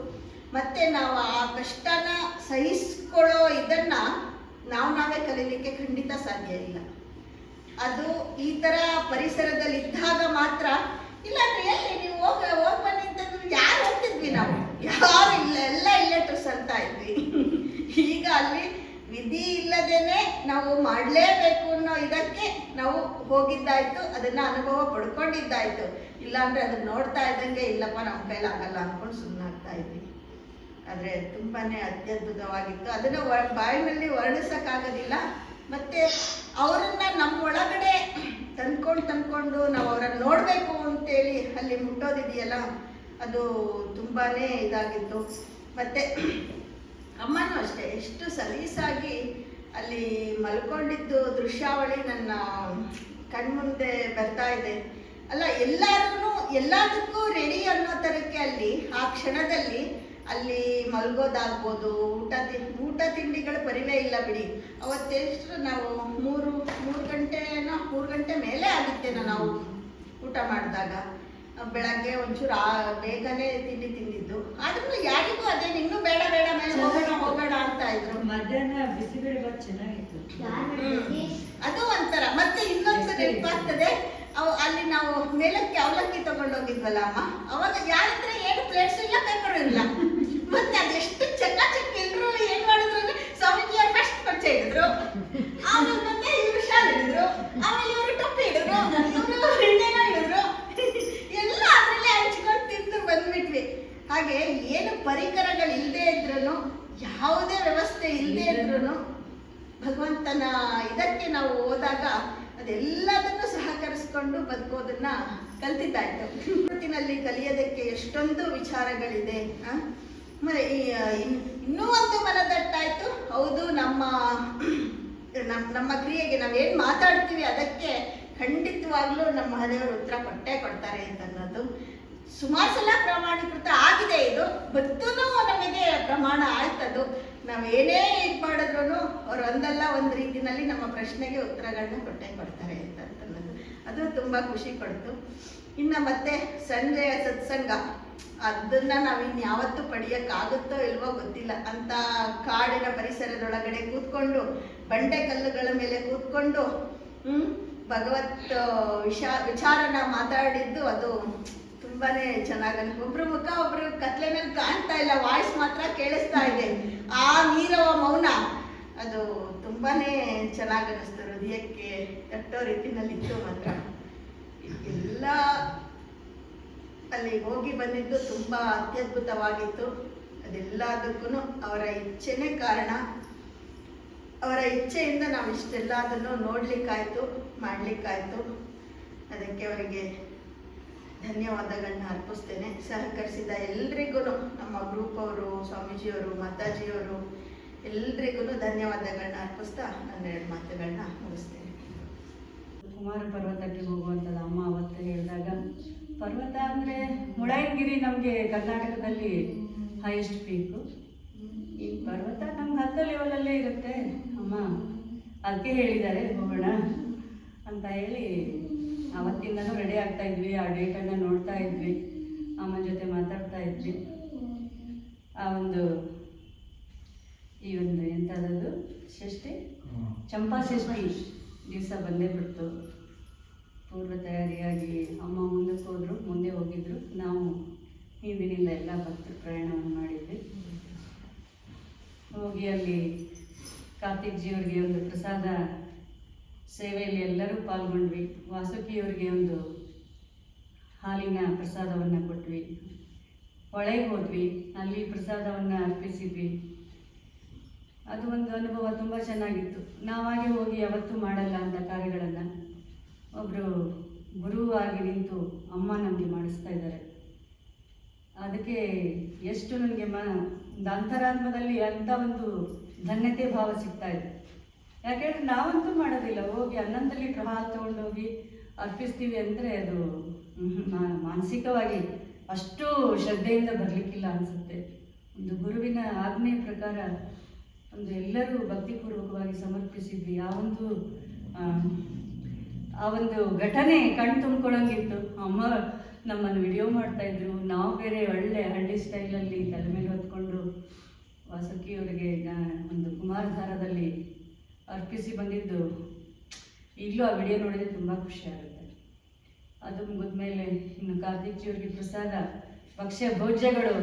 ಮತ್ತೆ ನಾವು ಆ ಕಷ್ಟನ ಸಹಿಸ್ಕೊಳ್ಳೋ ಇದನ್ನ ನಾವೇ ಕಲೀಲಿಕ್ಕೆ ಖಂಡಿತ ಸಾಧ್ಯ ಇಲ್ಲ. ಅದು ಈ ಥರ ಪರಿಸರದಲ್ಲಿ ಇದ್ದಾಗ ಮಾತ್ರ. ಇಲ್ಲಾಂದ್ರೆ ಎಲ್ಲಿ ನೀವು ಹೋಗಿ ಬನ್ನಿ ಅಂತಂದ್ರೆ ಯಾರು ಹೋಗ್ತಿದ್ವಿ ನಾವು? ಯಾರು ಇಲ್ಲ, ಎಲ್ಲ ಇಲ್ಲೇ ಟುಸಲ್ತಾ ಇದ್ವಿ. ಈಗ ಅಲ್ಲಿ ವಿಧಿ ಇಲ್ಲದೇನೆ ನಾವು ಮಾಡಲೇಬೇಕು ಅನ್ನೋ ಇದಕ್ಕೆ ನಾವು ಹೋಗಿದ್ದಾಯ್ತು, ಅದನ್ನ ಅನುಭವ ಪಡ್ಕೊಂಡಿದ್ದಾಯ್ತು. ಇಲ್ಲಾಂದ್ರೆ ಅದನ್ನ ನೋಡ್ತಾ ಇದ್ದಂಗೆ ಇಲ್ಲಪ್ಪ ನಮ್ಮ ಕೈಲಾಗಲ್ಲ ಅಂದ್ಕೊಂಡು ಸುಮ್ಮನಾಗ್ತಾ ಇದ್ವಿ. ಆದರೆ ತುಂಬಾನೇ ಅತ್ಯದ್ಭುತವಾಗಿತ್ತು. ಅದನ್ನು ಬಾಯಿನಲ್ಲಿ ವರ್ಣಿಸೋಕ್ಕಾಗೋದಿಲ್ಲ. ಮತ್ತೆ ಅವರನ್ನ ನಮ್ಮೊಳಗಡೆ ತಂದ್ಕೊಂಡು ನಾವು ಅವರನ್ನು ನೋಡಬೇಕು ಅಂತೇಳಿ ಅಲ್ಲಿ ಮುಟ್ಟೋದಿದೆಯಲ್ಲ, ಅದು ತುಂಬಾನೇ ಇದಾಗಿತ್ತು. ಮತ್ತೆ ಅಮ್ಮನೂ ಅಷ್ಟೇ, ಎಷ್ಟು ಸಲೀಸಾಗಿ ಅಲ್ಲಿ ಮಲ್ಕೊಂಡಿದ್ದು ದೃಶ್ಯಾವಳಿ ನನ್ನ ಕಣ್ಮುಂದೆ ಬರ್ತಾ ಇದೆ. ಅಲ್ಲ, ಎಲ್ಲದಕ್ಕೂ ರೆಡಿ ಅನ್ನೋ ಥರಕ್ಕೆ ಅಲ್ಲಿ ಆ ಕ್ಷಣದಲ್ಲಿ ಅಲ್ಲಿ ಮಲ್ಗೋದಾಗ್ಬೋದು, ಊಟ ತಿಂಡಿಗಳ ಪರಿವೇ ಇಲ್ಲ ಬಿಡಿ. ಅವತ್ತೆಷ್ಟು ನಾವು ಮೂರು ಗಂಟೆ ಮೇಲೆ ಆಗಿತ್ತೇನೋ ನಾವು ಊಟ ಮಾಡಿದಾಗ. ಬೆಳಗ್ಗೆ ಒಂಚೂರು ಬೇಗನೆ ತಿಂಡಿ ತಿಂದಿದ್ದು. ಆದ್ರೂ ಯಾರಿಗೂ ಅದೇನು ಇನ್ನೂ ಬೇಡ ಮೇಲೆ ಹೋಗೋಣ ಅಂತ ಇದ್ರು. ಮಧ್ಯಾಹ್ನ ಬಿಸಿಬೇಳೆ ಬಾತ್ ಚೆನ್ನಾಗಿತ್ತು. ಅದು ಒಂಥರ. ಮತ್ತೆ ಇನ್ನೊಂದು ನೆನಪಾಗ್ತದೆ, ಅಲ್ಲಿ ನಾವು ಮೇಲಕ್ಕೆ ಅವಲಕ್ಕಿ ತಗೊಂಡೋಗಿದ್ವಲ್ಲ ಅಮ್ಮ, ಅವಾಗ ಯಾರಿದ್ರೆ ಏನು ಪ್ಲೇಟ್ಸ್ ಇಲ್ಲ, ಪೇಪರ್ ಇಲ್ಲ. ಮತ್ತೆ ಅದೆಷ್ಟು ಚಕ್ಕ ಎಲ್ರು ಏನ್ ಮಾಡಿದ್ರು ಅಂದ್ರೆ ಸ್ವಾಮೀಜಿ ಅವ್ರು ಫಸ್ಟ್ ಪರಿಚಯ ಇದ್ರು. ಆಮೇಲೆ ಪರಿಕರಗಳಿಲ್ಲದೆ ಇದ್ರೂ, ಯಾವುದೇ ವ್ಯವಸ್ಥೆ ಇಲ್ಲದೆ ಇದ್ರೂ ಭಗವಂತನ ಇದಕ್ಕೆ ನಾವು ಹೋದಾಗ ಅದೆಲ್ಲದನ್ನು ಸಹಕರಿಸ್ಕೊಂಡು ಬದುಕೋದನ್ನ ಕಲ್ತಿದ್ದಾಯ್ತು. ಪ್ರಕೃತಿನಲ್ಲಿ ಕಲಿಯೋದಕ್ಕೆ ಎಷ್ಟೊಂದು ವಿಚಾರಗಳಿದೆ. ಆಮೇಲೆ ಇನ್ನೂ ಒಂದು ಮನದಟ್ಟಾಯ್ತು. ಹೌದು, ನಮ್ಮ ಕ್ರಿಯೆಗೆ ನಾವೇನು ಮಾತಾಡ್ತೀವಿ ಅದಕ್ಕೆ ಖಂಡಿತವಾಗ್ಲೂ ನಮ್ಮ ಮಹದೇವರು ಉತ್ತರ ಕೊಟ್ಟೇ ಕೊಡ್ತಾರೆ ಅಂತ ಅನ್ನೋದು ಸುಮಾರು ಸಲ ಪ್ರಮಾಣೀಕೃತ ಆಗಿದೆ. ಇದು ಬತ್ತೂ ನಮಗೆ ಪ್ರಮಾಣ ಆಯ್ತದು. ನಾವೇನೇ ಇದು ಮಾಡಿದ್ರು ಅವ್ರು ಒಂದಲ್ಲ ಒಂದು ರೀತಿಯಲ್ಲಿ ನಮ್ಮ ಪ್ರಶ್ನೆಗೆ ಉತ್ತರಗಳನ್ನ ಕೊಟ್ಟೇ ಕೊಡ್ತಾರೆ ಅಂತ ಅನ್ನೋದು ಅದು ತುಂಬ ಖುಷಿ ಕೊಡ್ತು. ಇನ್ನು ಮತ್ತೆ ಸಂಜೆಯ ಸತ್ಸಂಗ ಅದನ್ನ ನಾವಿನ್ಯಾವತ್ತೂ ಪಡೆಯೋಕ್ಕಾಗುತ್ತೋ ಇಲ್ವೋ ಗೊತ್ತಿಲ್ಲ. ಅಂತ ಕಾಡಿನ ಪರಿಸರದೊಳಗಡೆ ಕೂತ್ಕೊಂಡು ಬಂಡೆ ಕಲ್ಲುಗಳ ಮೇಲೆ ಕೂತ್ಕೊಂಡು ಭಗವತ್ ವಿಚಾರನ ಮಾತಾಡಿದ್ದು ಅದು ತುಂಬಾನೇ ಚೆನ್ನಾಗಿ ಒಬ್ರು ಮುಖ ಒಬ್ರು ಕತ್ಲೆನಲ್ಲಿ ಕಾಣ್ತಾ ಇಲ್ಲ, ವಾಯ್ಸ್ ಮಾತ್ರ ಕೇಳಿಸ್ತಾ ಇದೆ. ಆ ನೀರವ ಮೌನ ಅದು ತುಂಬಾನೇ ಚೆನ್ನಾಗಿ ಅನ್ನಿಸ್ತು, ಹೃದಯಕ್ಕೆ ತಟ್ಟೋ ರೀತಿನಲ್ಲಿತ್ತು. ಮಾತ್ರ ಎಲ್ಲ ಅಲ್ಲಿ ಹೋಗಿ ಬಂದಿದ್ದು ತುಂಬಾ ಅತ್ಯದ್ಭುತವಾಗಿತ್ತು. ಅದೆಲ್ಲದಕ್ಕೂ ಅವರ ಇಚ್ಛೆನೇ ಕಾರಣ. ಅವರ ಇಚ್ಛೆಯಿಂದ ನಾವು ಇಷ್ಟೆಲ್ಲದನ್ನು ನೋಡ್ಲಿಕ್ಕಾಯ್ತು, ಮಾಡ್ಲಿಕ್ಕಾಯ್ತು. ಅದಕ್ಕೆ ಅವರಿಗೆ ಧನ್ಯವಾದಗಳನ್ನ ಅರ್ಪಿಸ್ತೇನೆ. ಸಹಕರಿಸಿದ ಎಲ್ರಿಗೂ, ನಮ್ಮ ಗ್ರೂಪ್ ಅವರು, ಸ್ವಾಮೀಜಿಯವರು, ಮಾತಾಜಿಯವರು ಎಲ್ರಿಗೂ ಧನ್ಯವಾದಗಳನ್ನ ಅರ್ಪಿಸ್ತಾ ನನ್ನ 2 ಮಾತುಗಳನ್ನ ಮುಗಿಸ್ತೇನೆ. ಕುಮಾರ ಪರ್ವತಕ್ಕೆ ಹೋಗುವಂಥದ್ದು ಅಮ್ಮ ಅವತ್ತು ಹೇಳಿದಾಗ, ಪರ್ವತ ಅಂದರೆ ಮುಳ್ಳಯ್ಯನಗಿರಿ ನಮಗೆ ಕರ್ನಾಟಕದಲ್ಲಿ ಹೈಯೆಸ್ಟ್ ಪೀಕು. ಈ ಪರ್ವತ ನಮ್ಗೆ 10 ಲೆವೆಲಲ್ಲೇ ಇರುತ್ತೆ ಅಮ್ಮ, ಅದಕ್ಕೆ ಹೇಳಿದ್ದಾರೆ ಹೋಗೋಣ ಅಂತ ಹೇಳಿ ಅವತ್ತಿಂದನೂ ರೆಡಿ ಆಗ್ತಾ ಇದ್ವಿ. ಆ ಡೇಟನ್ನು ನೋಡ್ತಾ ಇದ್ವಿ, ಅಮ್ಮನ ಜೊತೆ ಮಾತಾಡ್ತಾ ಇದ್ವಿ. ಈ ಒಂದು ಎಂಥದ್ದು ಷಷ್ಠಿ, ಚಂಪಾ ಷಷ್ಠಿ ದಿವಸ ಬಂದೇ ಬಿಡ್ತು. ಪೂರ್ವ ತಯಾರಿಯಾಗಿ ಅಮ್ಮ ಮುಂದೆ ಹೋಗಿದ್ರು. ನಾವು ಹಿಂದಿನಿಂದ ಎಲ್ಲ ಭಕ್ತರು ಪ್ರಯಾಣವನ್ನು ಮಾಡಿದ್ವಿ. ಹೋಗಿ ಅಲ್ಲಿ ಕಾರ್ತಿಕ್ ಜಿಯವ್ರಿಗೆ ಒಂದು ಪ್ರಸಾದ ಸೇವೆಯಲ್ಲಿ ಎಲ್ಲರೂ ಪಾಲ್ಗೊಂಡ್ವಿ. ವಾಸುಕಿಯವರಿಗೆ ಒಂದು ಹಾಲಿನ ಪ್ರಸಾದವನ್ನು ಕೊಟ್ವಿ. ಹೊಳೆಗೆ ಹೋದ್ವಿ, ಅಲ್ಲಿ ಪ್ರಸಾದವನ್ನು ಅರ್ಪಿಸಿದ್ವಿ. ಅದು ಒಂದು ಅನುಭವ ತುಂಬ ಚೆನ್ನಾಗಿತ್ತು. ನಾವಾಗೆ ಹೋಗಿ ಯಾವತ್ತೂ ಮಾಡಲ್ಲ ಅಂತ ಕಾರ್ಯಗಳನ್ನು ಒಬ್ಬರು ಗುರುವಾಗಿ ನಿಂತು ಅಮ್ಮ ನಮಗೆ ಮಾಡಿಸ್ತಾ ಇದ್ದಾರೆ. ಅದಕ್ಕೆ ಎಷ್ಟು ನನಗೆ ಒಂದು ಅಂತರಾತ್ಮದಲ್ಲಿ ಅಂಥ ಒಂದು ಧನ್ಯತೆ ಭಾವ ಸಿಗ್ತಾ ಇದೆ. ಯಾಕೆಂದರೆ ನಾವಂತೂ ಮಾಡೋದಿಲ್ಲ, ಹೋಗಿ 11 ಲೀಟ್ರ್ ಹಾಲು ತೊಗೊಂಡೋಗಿ ಅರ್ಪಿಸ್ತೀವಿ ಅಂದರೆ ಅದು ಮಾನಸಿಕವಾಗಿ ಅಷ್ಟು ಶ್ರದ್ಧೆಯಿಂದ ಬರಲಿಕ್ಕಿಲ್ಲ ಅನಿಸುತ್ತೆ. ಒಂದು ಗುರುವಿನ ಆಜ್ಞೆ ಪ್ರಕಾರ ಒಂದು ಎಲ್ಲರೂ ಭಕ್ತಿಪೂರ್ವಕವಾಗಿ ಸಮರ್ಪಿಸಿದ್ವಿ. ಆ ಒಂದು ಘಟನೆ ಕಣ್ ತುಂಬ್ಕೊಳ್ಳೋಂಗಿತ್ತು. ಅಮ್ಮ ನಮ್ಮನ್ನು ವಿಡಿಯೋ ಮಾಡ್ತಾಯಿದ್ರು. ನಾವು ಬೇರೆ ಒಳ್ಳೆ ಹಳ್ಳಿ ಸ್ಟೈಲಲ್ಲಿ ತಲೆ ಮೇಲೆ ಹೊತ್ಕೊಂಡು ವಾಸುಕಿಯವರಿಗೆ ಒಂದು ಕುಮಾರಧಾರದಲ್ಲಿ ಅರ್ಪಿಸಿ ಬಂದಿದ್ದು ಈಗಲೂ ಆ ವಿಡಿಯೋ ನೋಡಿದರೆ ತುಂಬ ಖುಷಿ ಆಗುತ್ತೆ. ಅದು ಮುಗಿದ್ಮೇಲೆ ಇನ್ನು ಕಾರ್ತಿಕ್ಜಿಯವ್ರಿಗೆ ಪ್ರಸಾದ ಭಕ್ಷ್ಯ ಭೋಜ್ಯಗಳು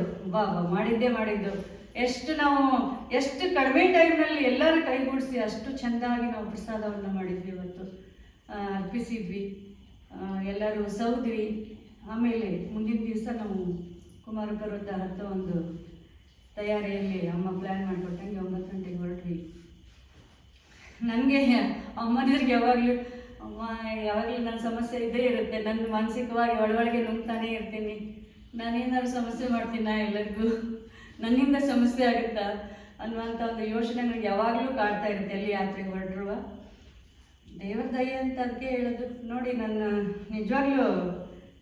ಮಾಡಿದ್ದು ಎಷ್ಟು ಕಡಿಮೆ ಟೈಮ್ನಲ್ಲಿ ಎಲ್ಲರೂ ಕೈಗೂಡಿಸಿ ಅಷ್ಟು ಚೆಂದಾಗಿ ನಾವು ಪ್ರಸಾದವನ್ನು ಮಾಡಿದ್ವಿ. ಇವತ್ತು ಅರ್ಪಿಸಿದ್ವಿ, ಎಲ್ಲರೂ ಸೌದ್ವಿ. ಆಮೇಲೆ ಮುಂದಿನ ದಿವಸ ನಾವು ಕುಮಾರ ಪರ್ವತ ಹತ್ತೋ ಒಂದು ತಯಾರಿಯಲ್ಲಿ ಅಮ್ಮ ಪ್ಲ್ಯಾನ್ ಮಾಡಿಕೊಟ್ಟಂಗೆ 9 ಗಂಟೆಗೆ ಹೊರಟ್ವಿ. ನನಗೆ ಅಮ್ಮನಿದ್ರಿಗೆ ಯಾವಾಗಲೂ ನನ್ನ ಸಮಸ್ಯೆ ಇದ್ದೇ ಇರುತ್ತೆ. ನನ್ನ ಮಾನಸಿಕವಾಗಿ ಒಳಗೆ ನುಗ್ತಾನೇ ಇರ್ತೀನಿ. ನಾನೇನಾದ್ರು ಸಮಸ್ಯೆ ಮಾಡ್ತೀನಾ, ಎಲ್ಲರಿಗೂ ನನ್ನಿಂದ ಸಮಸ್ಯೆ ಆಗುತ್ತಾ ಅನ್ನುವಂಥ ಒಂದು ಯೋಚನೆ ನನಗೆ ಯಾವಾಗಲೂ ಕಾಡ್ತಾ ಇರುತ್ತೆ. ಎಲ್ಲಿ ಯಾತ್ರೆಗೆ ಹೊರಡ್ರುವ ದೇವರ ದಯೆ ಅಂತ ಅದಕ್ಕೆ ಹೇಳೋದು. ನೋಡಿ, ನನ್ನ ನಿಜವಾಗ್ಲೂ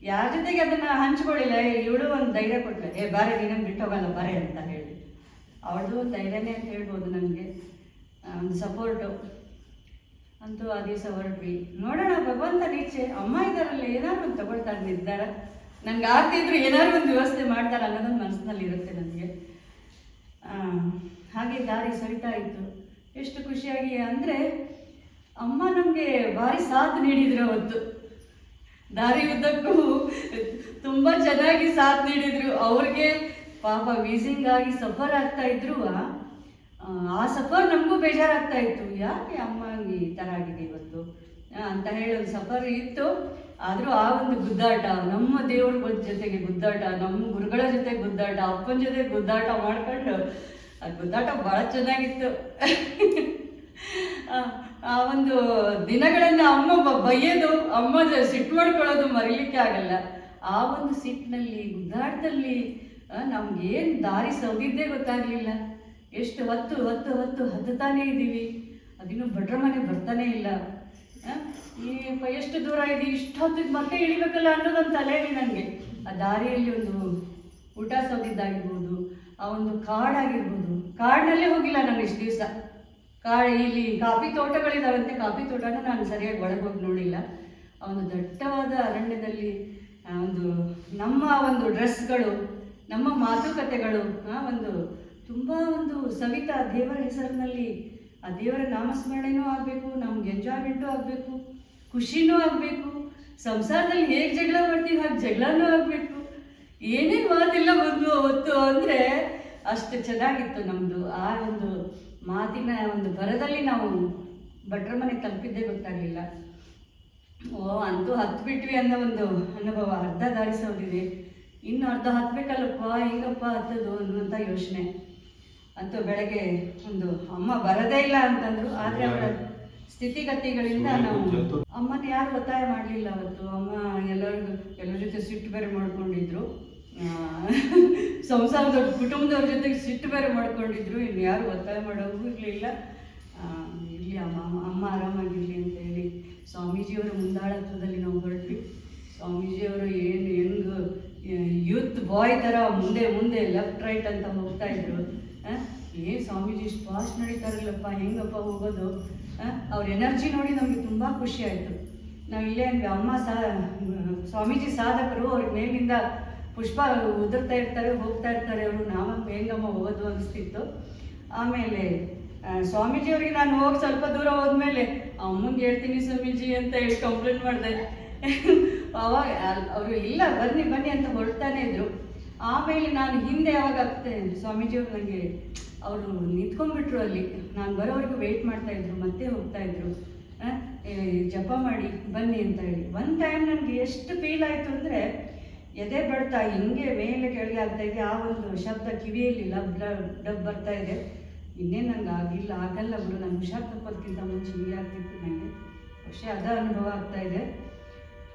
ಯಾರ ಜೊತೆಗೆ ಅದನ್ನು ಹಂಚ್ಕೊಳ್ಳಿಲ್ಲ. ಇವಳು ಒಂದು ಧೈರ್ಯ ಕೊಟ್ಟಳೆ, ಬಾರೆ ನೀನನ್ನು ಬಿಟ್ಟೋಗಲ್ಲ ಬಾರೆ ಅಂತ ಹೇಳಿ. ಅವಳದು ಒಂದು ಧೈರ್ಯನೇ ಅಂತ ಹೇಳ್ಬೋದು ನನಗೆ, ಒಂದು ಸಪೋರ್ಟು. ಅಂತೂ ಆ ದಿವಸ ಹೊರಟ್ವಿ. ನೋಡೋಣ, ಭಗವಂತನ ಇಚ್ಛೆ. ಅಮ್ಮ ಇದ್ದಾರಲ್ಲ, ಏನಾದ್ರು ಒಂದು ತಗೊಳ್ತಾರೆ ನಿರ್ಧಾರ. ನನಗೆ ಆಗ್ತಿದ್ರು ಏನಾದ್ರು ಒಂದು ವ್ಯವಸ್ಥೆ ಮಾಡ್ತಾರೆ ಅನ್ನೋದೊಂದು ಮನಸ್ಸಿನಲ್ಲಿ ಇರುತ್ತೆ ನನಗೆ. ಹಾಗೆ ದಾರಿ ಸವಿತಾ ಇತ್ತು. ಎಷ್ಟು ಖುಷಿಯಾಗಿ ಅಂದರೆ ಅಮ್ಮ ನಮಗೆ ಭಾರಿ ಸಾಥ್ ನೀಡಿದ್ರು. ಅವತ್ತು ದಾರಿ ಉದ್ದಕ್ಕೂ ತುಂಬ ಚೆನ್ನಾಗಿ ಸಾಥ್ ನೀಡಿದರು. ಅವ್ರಿಗೆ ಪಾಪ ವೀಸಿಂಗ್ ಆಗಿ ಸಫರ್ ಆಗ್ತಾ ಇದ್ರು. ಆ ಸಫರ್ ನಮಗೂ ಬೇಜಾರಾಗ್ತಾ ಇತ್ತು. ಯಾಕೆ ಅಮ್ಮ ಈ ಥರ ಆಗಿದೆ ಇವತ್ತು, ಅಂತ ಹೇಳಿ ಒಂದು ಸಫರ್ ಇತ್ತು. ಆದರೂ ಆ ಒಂದು ಗುದ್ದಾಟ, ನಮ್ಮ ದೇವ್ರ ಜೊತೆಗೆ ಗುದ್ದಾಟ, ನಮ್ಮ ಗುರುಗಳ ಜೊತೆ ಗುದ್ದಾಟ, ಅಪ್ಪನ ಜೊತೆ ಗುದ್ದಾಟ ಮಾಡ್ಕೊಂಡು ಆ ಗುದ್ದಾಟ ಭಾಳ ಚೆನ್ನಾಗಿತ್ತು. ಆ ಒಂದು ದಿನಗಳನ್ನು ಅಮ್ಮ ಬೈಯೋದು, ಅಮ್ಮ ಸಿಟ್ಟು ಮಾಡ್ಕೊಳ್ಳೋದು ಮರೀಲಿಕ್ಕೆ ಆಗಲ್ಲ. ಆ ಒಂದು ಸಿಟ್ಟಿನಲ್ಲಿ, ಗುದ್ದಾಟದಲ್ಲಿ ನಮ್ಗೇನು ದಾರಿ ಸೌದಿದ್ದೇ ಗೊತ್ತಾಗಲಿಲ್ಲ. ಎಷ್ಟು ಹತ್ತುತ್ತಾನೇ ಇದ್ದೀವಿ, ಅದಿನ್ನೂ ಭಟ್ರ ಮನೆ ಬರ್ತಾನೆ ಇಲ್ಲ. ಎಷ್ಟು ದೂರ ಇದೆ, ಇಷ್ಟು ಹೊತ್ತಿಗೆ ಮತ್ತೆ ಇಳಿಬೇಕಲ್ಲ ಅನ್ನೋದೊಂದು ತಲೆಯಲ್ಲಿ ನನಗೆ. ಆ ದಾರಿಯಲ್ಲಿ ಒಂದು ಊಟ ಸೌದಿದ್ದಾಗಿರ್ಬೋದು, ಆ ಒಂದು ಕಾಡಾಗಿರ್ಬೋದು. ಕಾಡಿನಲ್ಲೇ ಹೋಗಿಲ್ಲ ನಾನು ಇಷ್ಟು ದಿವಸ. ಇಲ್ಲಿ ಕಾಫಿ ತೋಟಗಳಿದಾವಂತೆ, ಕಾಫಿ ತೋಟನ ನಾನು ಸರಿಯಾಗಿ ಒಳಗೆ ಹೋಗಿ ನೋಡಿಲ್ಲ. ಆ ಒಂದು ದಟ್ಟವಾದ ಅರಣ್ಯದಲ್ಲಿ ಒಂದು ನಮ್ಮ ಒಂದು ಡ್ರೆಸ್ಗಳು, ನಮ್ಮ ಮಾತುಕತೆಗಳು, ಒಂದು ತುಂಬ ಒಂದು ಸವಿತಾ ದೇವರ ಹೆಸರಿನಲ್ಲಿ ಆ ದೇವರ ನಾಮಸ್ಮರಣೆನೂ ಆಗಬೇಕು, ನಮ್ಗೆ ಎಂಜಾಯ್ಮೆಂಟು ಆಗಬೇಕು, ಖುಷಿನೂ ಆಗಬೇಕು. ಸಂಸಾರದಲ್ಲಿ ಹೇಗೆ ಜಗಳ ಮಾಡ್ತೀವಿ ಹಾಗೆ ಜಗಳನೂ ಆಗಬೇಕು. ಏನೇನು ಮಾತಿಲ್ಲ ಬಂದು ಅವತ್ತು ಅಂದರೆ ಅಷ್ಟು ಚೆನ್ನಾಗಿತ್ತು ನಮ್ಮದು. ಆ ಒಂದು ಮಾತಿನ ಒಂದು ಬರದಲ್ಲಿ ನಾವು ಭಟ್ರ ಮನೆ ತಲುಪಿದ್ದೇ ಗೊತ್ತಾಗಲಿಲ್ಲ. ಅಂತೂ ಹತ್ಬಿಟ್ವಿ ಅನ್ನೋ ಒಂದು ಅನುಭವ. ಅರ್ಧ ದಾರಿ ಸೌದಿದೆ, ಇನ್ನು ಅರ್ಧ ಹತ್ಬೇಕಲ್ಲಪ್ಪ, ಹೆಂಗಪ್ಪ ಹತ್ತದು ಅನ್ನುವಂಥ ಯೋಚನೆ. ಅಂತೂ ಬೆಳಗ್ಗೆ ಒಂದು ಅಮ್ಮ ಬರದೇ ಇಲ್ಲ ಅಂತಂದ್ರು. ಆದರೆ ಅವರ ಸ್ಥಿತಿಗತಿಗಳಿಂದ ನಾವು ಅಮ್ಮನ ಯಾರು ಒತ್ತಾಯ ಮಾಡಲಿಲ್ಲ ಅವತ್ತು. ಅಮ್ಮ ಎಲ್ಲರ ಜೊತೆ ಸಿಟ್ಟು ಬೇರೆ ಮಾಡ್ಕೊಂಡಿದ್ರು, ಸಂಸಾರದವ್ರ ಕುಟುಂಬದವ್ರ ಜೊತೆಗೆ ಸಿಟ್ಟು ಬೇರೆ ಮಾಡ್ಕೊಂಡಿದ್ರು. ಇನ್ನು ಯಾರು ಒತ್ತಾಯ ಮಾಡೋದು ಇರಲಿಲ್ಲ. ಇರಲಿ ಅಮ್ಮ ಆರಾಮಾಗಿರಲಿ ಅಂತ ಹೇಳಿ ಸ್ವಾಮೀಜಿಯವರ ಮುಂದಾಳತ್ವದಲ್ಲಿ ನಾವು ಹೊರಟ್ವಿ. ಸ್ವಾಮೀಜಿಯವರು ಹೆಂಗೆ ಯೂತ್ ಬಾಯ್ ಥರ ಮುಂದೆ ಲೆಫ್ಟ್ ರೈಟ್ ಅಂತ ಹೋಗ್ತಾ ಇದ್ರು. ಸ್ವಾಮೀಜಿ ಇಷ್ಟು ಫಾಸ್ಟ್ ನಡೀತಾರಲ್ಲಪ್ಪ, ಹೆಂಗಪ್ಪ ಹೋಗೋದು. ಅವ್ರ ಎನರ್ಜಿ ನೋಡಿ ನಮಗೆ ತುಂಬ ಖುಷಿ ಆಯಿತು. ನಾವು ಇಲ್ಲೇ ಅಮ್ಮ ಸ್ವಾಮೀಜಿ ಸಾಧಕರು, ಅವ್ರಿಗೆ ಮೇಲಿಂದ ಪುಷ್ಪ ಉದುರ್ತಾ ಇರ್ತಾರೆ, ಹೋಗ್ತಾ ಇರ್ತಾರೆ ಅವರು. ನಾವು ಹೆಂಗಮ್ಮ ಹೋಗೋದು ಅನಿಸ್ತಿತ್ತು. ಆಮೇಲೆ ಸ್ವಾಮೀಜಿಯವ್ರಿಗೆ ನಾನು ಹೋಗಿ ಸ್ವಲ್ಪ ದೂರ ಹೋದ್ಮೇಲೆ ಅಮ್ಮಂಗೆ ಹೇಳ್ತೀನಿ ಸ್ವಾಮೀಜಿ ಅಂತ ಹೇಳಿ ಕಂಪ್ಲೇಂಟ್ ಮಾಡಿದೆ. ಅವಾಗ ಅವರು ಇಲ್ಲ ಬನ್ನಿ ಅಂತ ಹೊರಡ್ತಾನೆ ಇದ್ರು. ಆಮೇಲೆ ನಾನು ಹಿಂದೆ ಯಾವಾಗ ಆಗ್ತೆ ಸ್ವಾಮೀಜಿಯವ್ರು ನನಗೆ ಅವರು ನಿಂತ್ಕೊಂಡ್ಬಿಟ್ರು ಅಲ್ಲಿ. ನಾನು ಬರೋವರೆಗೂ ವೆಯ್ಟ್ ಮಾಡ್ತಾಯಿದ್ರು, ಮತ್ತೆ ಹೋಗ್ತಾಯಿದ್ರು. ಜಪ ಮಾಡಿ ಬನ್ನಿ ಅಂತ ಹೇಳಿ. ಒಂದು ಟೈಮ್ ನನಗೆ ಎಷ್ಟು ಫೀಲ್ ಆಯಿತು ಅಂದರೆ, ಎದೆ ಬಡ್ತ ಹಿಂಗೆ ಮೇಲೆ ಕೆಳಗೆ ಆಗ್ತಾಯಿದೆ. ಆ ಒಂದು ಶಬ್ದ ಕಿವಿಯಲ್ಲಿ ಡಬ್ ಬರ್ತಾ ಇದೆ. ಇನ್ನೇನು ನನಗೆ ಆಗಲ್ಲ ಗುರು, ನಾನು ಹುಷಾರು ತಪ್ಪೋದಕ್ಕಿಂತ ಮುಂಚೆ ಹಿಂಗೆ ಆಗ್ತಿತ್ತು ನನಗೆ. ಖುಷಿ ಅದ ಅನುಭವ ಆಗ್ತಾಯಿದೆ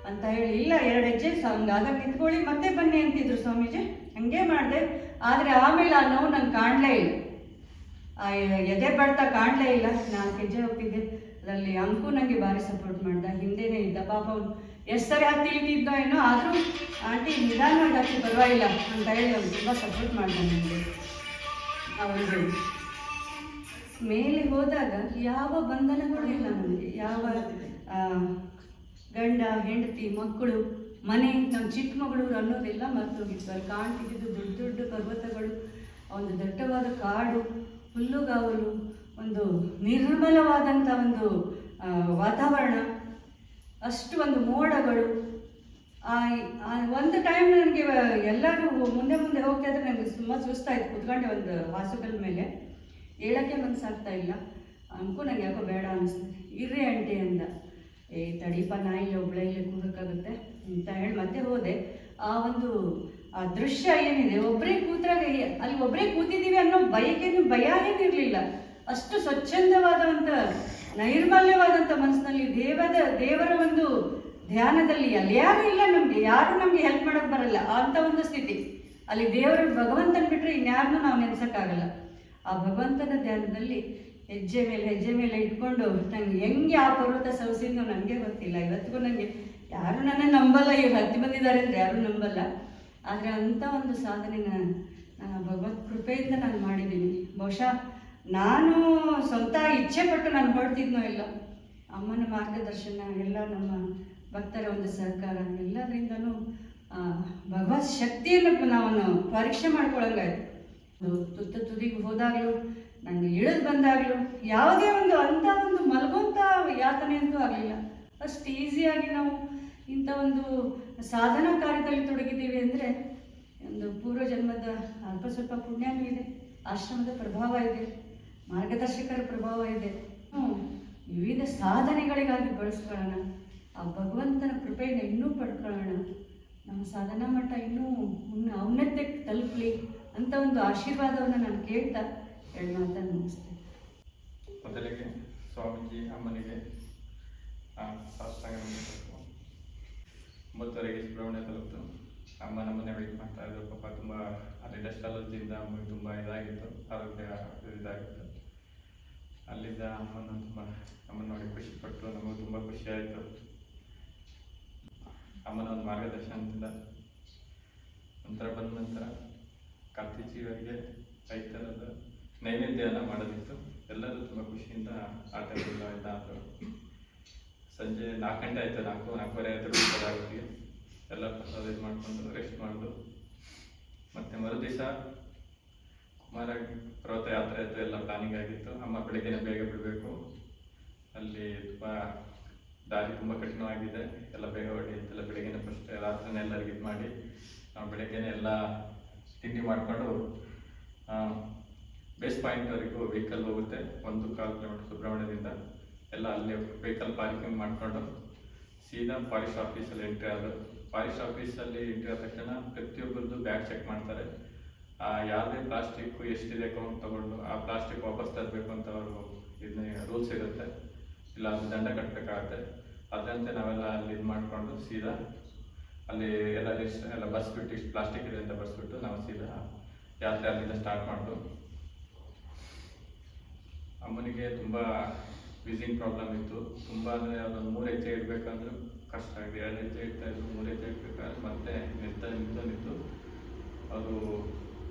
ಅಂತ ಹೇಳಿ, ಇಲ್ಲ 2 ಹೆಜ್ಜೆ ಹಂಗಾದಾಗ ನಿಂತ್ಕೊಳ್ಳಿ ಮತ್ತೆ ಬನ್ನಿ ಅಂತಿದ್ರು ಸ್ವಾಮೀಜಿ. ಹಂಗೆ ಮಾಡಿದೆ. ಆದರೆ ಆಮೇಲೆ ಆ ನೋವು ನಂಗೆ ಕಾಣಲೇ ಇಲ್ಲ, ಆ ಎದೆ ಬಡ್ತಾ ಕಾಣಲೇ ಇಲ್ಲ. 4 ಹೆಜ್ಜೆ ಹೋಗ್ತಿದ್ದೆ. ಅದರಲ್ಲಿ ಅಂಕು ನನಗೆ ಭಾರಿ ಸಪೋರ್ಟ್ ಮಾಡ್ದ, ಹಿಂದೆನೇ ಇದ್ದ. ಪಾಪ ಅವ್ನು ಎಷ್ಟು ಸರಿ ಹತ್ತಿಳಿತಿದ್ದೋ ಏನೋ, ಆದರೂ ಆಂಟಿ ನಿಧಾನವಾಗಿ ಹತ್ತಿ ಪರವಾಗಿಲ್ಲ ಅಂತ ಹೇಳಿ ಅವ್ನು ತುಂಬ ಸಪೋರ್ಟ್ ಮಾಡ್ದ ನನಗೆ. ಅವನಿಗೆ ಮೇಲೆ ಹೋದಾಗ ಯಾವ ಬಂಧನಗಳು ಇಲ್ಲ ನನಗೆ. ಯಾವ ಗಂಡ ಹೆಂಡತಿ ಮಕ್ಕಳು ಮನೆ ನಮ್ಮ ಚಿಕ್ಕಮಗಳೂರು ಅನ್ನೋದೆಲ್ಲ ಮರ್ತೋಗಿತ್ತು. ಅಲ್ಲಿ ಕಾಣ್ತಿದ್ದು ದೊಡ್ಡ ಪರ್ವತಗಳು, ಒಂದು ದಟ್ಟವಾದ ಕಾಡು, ಹುಲ್ಲುಗಾವಲು, ಒಂದು ನಿರ್ಮಲವಾದಂಥ ಒಂದು ವಾತಾವರಣ, ಅಷ್ಟು ಒಂದು ಮೋಡಗಳು. ಒಂದು ಟೈಮ್ ನನಗೆ ಎಲ್ಲರೂ ಮುಂದೆ ಹೋಗ್ತಾ ಇದ್ರೆ ನನಗೆ ತುಂಬ ಸುಸ್ತಾಯಿತು. ಕೂತ್ಕೊಂಡೆ ಒಂದು ಹಾಸುಕಲ್ ಮೇಲೆ, ಹೇಳೋಕ್ಕೆ ಮನಸ್ಸಾಗ್ತಾ ಇಲ್ಲ. ಅನ್ಕೋ ನನಗೆ ಯಾಕೋ ಬೇಡ ಅನಿಸ್ತು. ಇರ್ರಿ ಆಂಟಿ ಅಂದ. ತಡೀಪ ನಾ ಇಲ್ಲ ಒಬ್ಬಳೇ ಇಲ್ಲೇ ಕೂಗಕ್ಕಾಗುತ್ತೆ ಅಂತ ಹೇಳಿ ಮತ್ತೆ ಹೋದೆ. ಆ ಒಂದು ಆ ದೃಶ್ಯ ಏನಿದೆ, ಒಬ್ಬರೇ ಕೂತ್ರಾಗ ಅಲ್ಲಿ ಒಬ್ಬರೇ ಕೂತಿದ್ದೀವಿ ಅನ್ನೋ ಭಯ ಏನಿರಲಿಲ್ಲ. ಅಷ್ಟು ಸ್ವಚ್ಛಂದವಾದಂಥ ನೈರ್ಮಲ್ಯವಾದಂಥ ಮನಸ್ಸಿನಲ್ಲಿ ದೇವರ ಒಂದು ಧ್ಯಾನದಲ್ಲಿ ಅಲ್ಲಿ ಯಾರೂ ಇಲ್ಲ, ಯಾರು ನಮಗೆ ಹೆಲ್ಪ್ ಮಾಡೋಕ್ಕೆ ಬರಲ್ಲ ಅಂಥ ಒಂದು ಸ್ಥಿತಿ. ಅಲ್ಲಿ ಭಗವಂತನ ಬಿಟ್ಟರೆ ಇನ್ಯಾರನ್ನೂ ನಾವು ನೆನೆಸೋಕ್ಕಾಗಲ್ಲ. ಆ ಭಗವಂತನ ಧ್ಯಾನದಲ್ಲಿ ಹೆಜ್ಜೆ ಮೇಲೆ ಇಟ್ಕೊಂಡು ನಂಗೆ ಹೆಂಗೆ ಆ ಪರ್ವತ ಸವಸಿದ್ದು ನನಗೆ ಗೊತ್ತಿಲ್ಲ. ಇವತ್ತಿಗೂ ನನಗೆ ಯಾರು ನನ್ನ ನಂಬಲ್ಲ, ಇವ್ರು ಹತ್ತಿ ಬಂದಿದ್ದಾರೆ ಅಂದರೆ ಯಾರೂ ನಂಬಲ್ಲ. ಆದರೆ ಅಂಥ ಒಂದು ಸಾಧನೆನ ನಾನು ಭಗವತ್ ಕೃಪೆಯಿಂದ ನಾನು ಮಾಡಿದ್ದೀನಿ. ಬಹುಶಃ ನಾನು ಸ್ವಂತ ಇಚ್ಛೆ ಪಟ್ಟು ನಾನು ಹೊರಡ್ತಿದ್ನೋ ಇಲ್ಲ, ಅಮ್ಮನ ಮಾರ್ಗದರ್ಶನ, ಎಲ್ಲ ನಮ್ಮ ಭಕ್ತರ ಒಂದು ಸಹಕಾರ, ಎಲ್ಲದರಿಂದನೂ ಭಗವತ್ ಶಕ್ತಿಯನ್ನು ನಾವು ಪರೀಕ್ಷೆ ಮಾಡ್ಕೊಳ್ಳಂಗಾಯ್ತು. ತುದಿಗೆ ಹೋದಾಗಲೂ, ನನಗೆ ಇಳಿದು ಬಂದಾಗಲೂ ಯಾವುದೇ ಒಂದು ಅಂಥ ಒಂದು ಮಲಗುವಂಥ ಯಾತನೆ ಅಂತೂ ಆಗಲಿಲ್ಲ. ಅಷ್ಟು ಈಸಿಯಾಗಿ ನಾವು ಇಂಥ ಒಂದು ಸಾಧನಾ ಕಾರ್ಯದಲ್ಲಿ ತೊಡಗಿದ್ದೀವಿ ಅಂದರೆ ಒಂದು ಪೂರ್ವಜನ್ಮದ ಅಲ್ಪ ಸ್ವಲ್ಪ ಪುಣ್ಯನೂ ಇದೆ, ಆಶ್ರಮದ ಪ್ರಭಾವ ಇದೆ, ಮಾರ್ಗದರ್ಶಕರ ಪ್ರಭಾವ ಇದೆ. ವಿವಿಧ ಸಾಧನೆಗಳಿಗಾಗಿ ಬಳಸ್ಕೊಳ್ಳೋಣ. ಆ ಭಗವಂತನ ಕೃಪೆಯನ್ನು ಇನ್ನೂ ಪಡ್ಕೊಳ್ಳೋಣ. ನಮ್ಮ ಸಾಧನಾ ಮಟ್ಟ ಇನ್ನೂ ಔನ್ನತ್ಯಕ್ಕೆ ತಲುಪಲಿ ಅಂತ ಒಂದು ಆಶೀರ್ವಾದವನ್ನು ನಾನು ಕೇಳ್ತಾ ಎರಡು ಮಾತನ್ನು ಮುಗಿಸ್ತೇನೆ. ಮೊದಲಿಗೆ ಸ್ವಾಮೀಜಿ ಅಮ್ಮನಿಗೆ ಸಾಷ್ಟಾಂಗ ನಮಸ್ಕಾರ. 9:30ಗೆ ಸುಬ್ರಹ್ಮಣ್ಯ ತಲುಪ್ತು. ಅಮ್ಮ ನಮ್ಮನ್ನೇ ವೆಯ್ಟ್ ಮಾಡ್ತಾ ಇದ್ರು. ಪಾಪ ತುಂಬ ಅಲ್ಲಿ ಡಸ್ಟ್ ಅಲರ್ಜಿಯಿಂದ ಅಮ್ಮಗೆ ತುಂಬ ಇದಾಗಿತ್ತು, ಆರೋಗ್ಯ ಇದಾಗಿತ್ತು. ಅಲ್ಲಿಂದ ನಮ್ಮನ್ನು ನೋಡಿ ಖುಷಿಪಟ್ಟು ನಮಗೂ ತುಂಬ ಖುಷಿಯಾಯಿತು. ಅಮ್ಮನ ಒಂದು ಮಾರ್ಗದರ್ಶನದಿಂದ ನಂತರ ಬಂದ ನಂತರ ಕಾರ್ತಿಜಿಯವರಿಗೆ 5 ಥರದ ನೈವೇದ್ಯನ ಮಾಡೋದಿತ್ತು. ಎಲ್ಲರೂ ತುಂಬ ಖುಷಿಯಿಂದ ಆ ಟೈಮೆಲ್ಲ ಇದ್ದಾದರು. ಸಂಜೆ 4 ಗಂಟೆ ಆಯಿತು, 4:30 ಆಯಿತು. ಎಲ್ಲ ಪ್ರಸಾದ ಇದು ಮಾಡಿಕೊಂಡು ರೆಸ್ಟ್ ಮಾಡೋದು. ಮತ್ತು ಮರುದಿವಸ ಕುಮಾರ ಪರ್ವತ ಯಾತ್ರೆ ಆಯಿತು, ಎಲ್ಲ ಪ್ಲಾನಿಂಗ್ ಆಗಿತ್ತು. ಅಮ್ಮ ಬೆಳಗ್ಗೆನೇ ಬೇಗ ಬಿಡಬೇಕು, ಅಲ್ಲಿ ತುಂಬ ದಾರಿ ತುಂಬ ಕಠಿಣವಾಗಿದೆ, ಎಲ್ಲ ಬೇಗ ಹೊರಡಿ ಅಂತೆಲ್ಲ ಬೆಳಗ್ಗೆನೇ ಫಸ್ಟ್ ರಾತ್ರಿನೇ ಎಲ್ಲರಿಗೆ ಇದು ಮಾಡಿ ನಾವು ಬೆಳಗ್ಗೆನೇ ಎಲ್ಲ ತಿಂಡಿ ಮಾಡಿಕೊಂಡು ಬೇಸ್ ಪಾಯಿಂಟ್ವರೆಗೂ ವೆಹಿಕಲ್ ಹೋಗುತ್ತೆ. 1.25 ಕಿಲೋಮೀಟರ್ ಸುಬ್ರಹ್ಮಣ್ಯದಿಂದ. ಎಲ್ಲ ಅಲ್ಲಿ ವೆಹಿಕಲ್ ಪಾರ್ಕಿಂಗ್ ಮಾಡಿಕೊಂಡು ಸೀದಾ ಫಾರೆಸ್ಟ್ ಆಫೀಸಲ್ಲಿ ಎಂಟ್ರಿ ಆದರು. ಫಾರೆಸ್ಟ್ ಆಫೀಸಲ್ಲಿ ಎಂಟ್ರಿ ಆದ ತಕ್ಷಣ ಪ್ರತಿಯೊಬ್ಬರದ್ದು ಬ್ಯಾಗ್ ಚೆಕ್ ಮಾಡ್ತಾರೆ. ಯಾವುದೇ ಪ್ಲಾಸ್ಟಿಕ್ಕು ಎಷ್ಟಿದೆ ಕೌಂಟ್ ತೊಗೊಂಡು ಆ ಪ್ಲಾಸ್ಟಿಕ್ ವಾಪಸ್ ತರಬೇಕು ಅಂತ ಅವರು ಇದನ್ನ ರೂಲ್ಸ್ ಇರುತ್ತೆ, ಇಲ್ಲ ಅದು ದಂಡ ಕಟ್ಟಬೇಕಾಗತ್ತೆ. ಅದರಂತೆ ನಾವೆಲ್ಲ ಅಲ್ಲಿ ಇದು ಮಾಡಿಕೊಂಡು ಸೀದಾ ಅಲ್ಲಿ ಎಲ್ಲ ಬಸ್ ಬಿಟ್ಟು ಇಷ್ಟು ಪ್ಲಾಸ್ಟಿಕ್ ಇದೆ ಅಂತ ಬಸ್ಬಿಟ್ಟು ನಾವು ಸೀದಾ ಯಾತ್ರೆ ಅಲ್ಲಿಂದ ಸ್ಟಾರ್ಟ್ ಮಾಡೋದು. ಅಮ್ಮನಿಗೆ ತುಂಬ ವಿಸಿಂಗ್ ಪ್ರಾಬ್ಲಮ್ ಇತ್ತು. ತುಂಬ ಅಂದರೆ ಅದೊಂದು 3 ಹೆಜ್ಜೆ ಇಡಬೇಕಂದ್ರೂ ಕಷ್ಟ ಆಗಿದೆ. 2 ಹೆಜ್ಜೆ ಇಡ್ತಾ ಇದ್ರು, 3 ಹೆಜ್ಜೆ ಇಡಬೇಕಾದ್ರೆ ಮತ್ತೆ ನಿಂತು ಅದು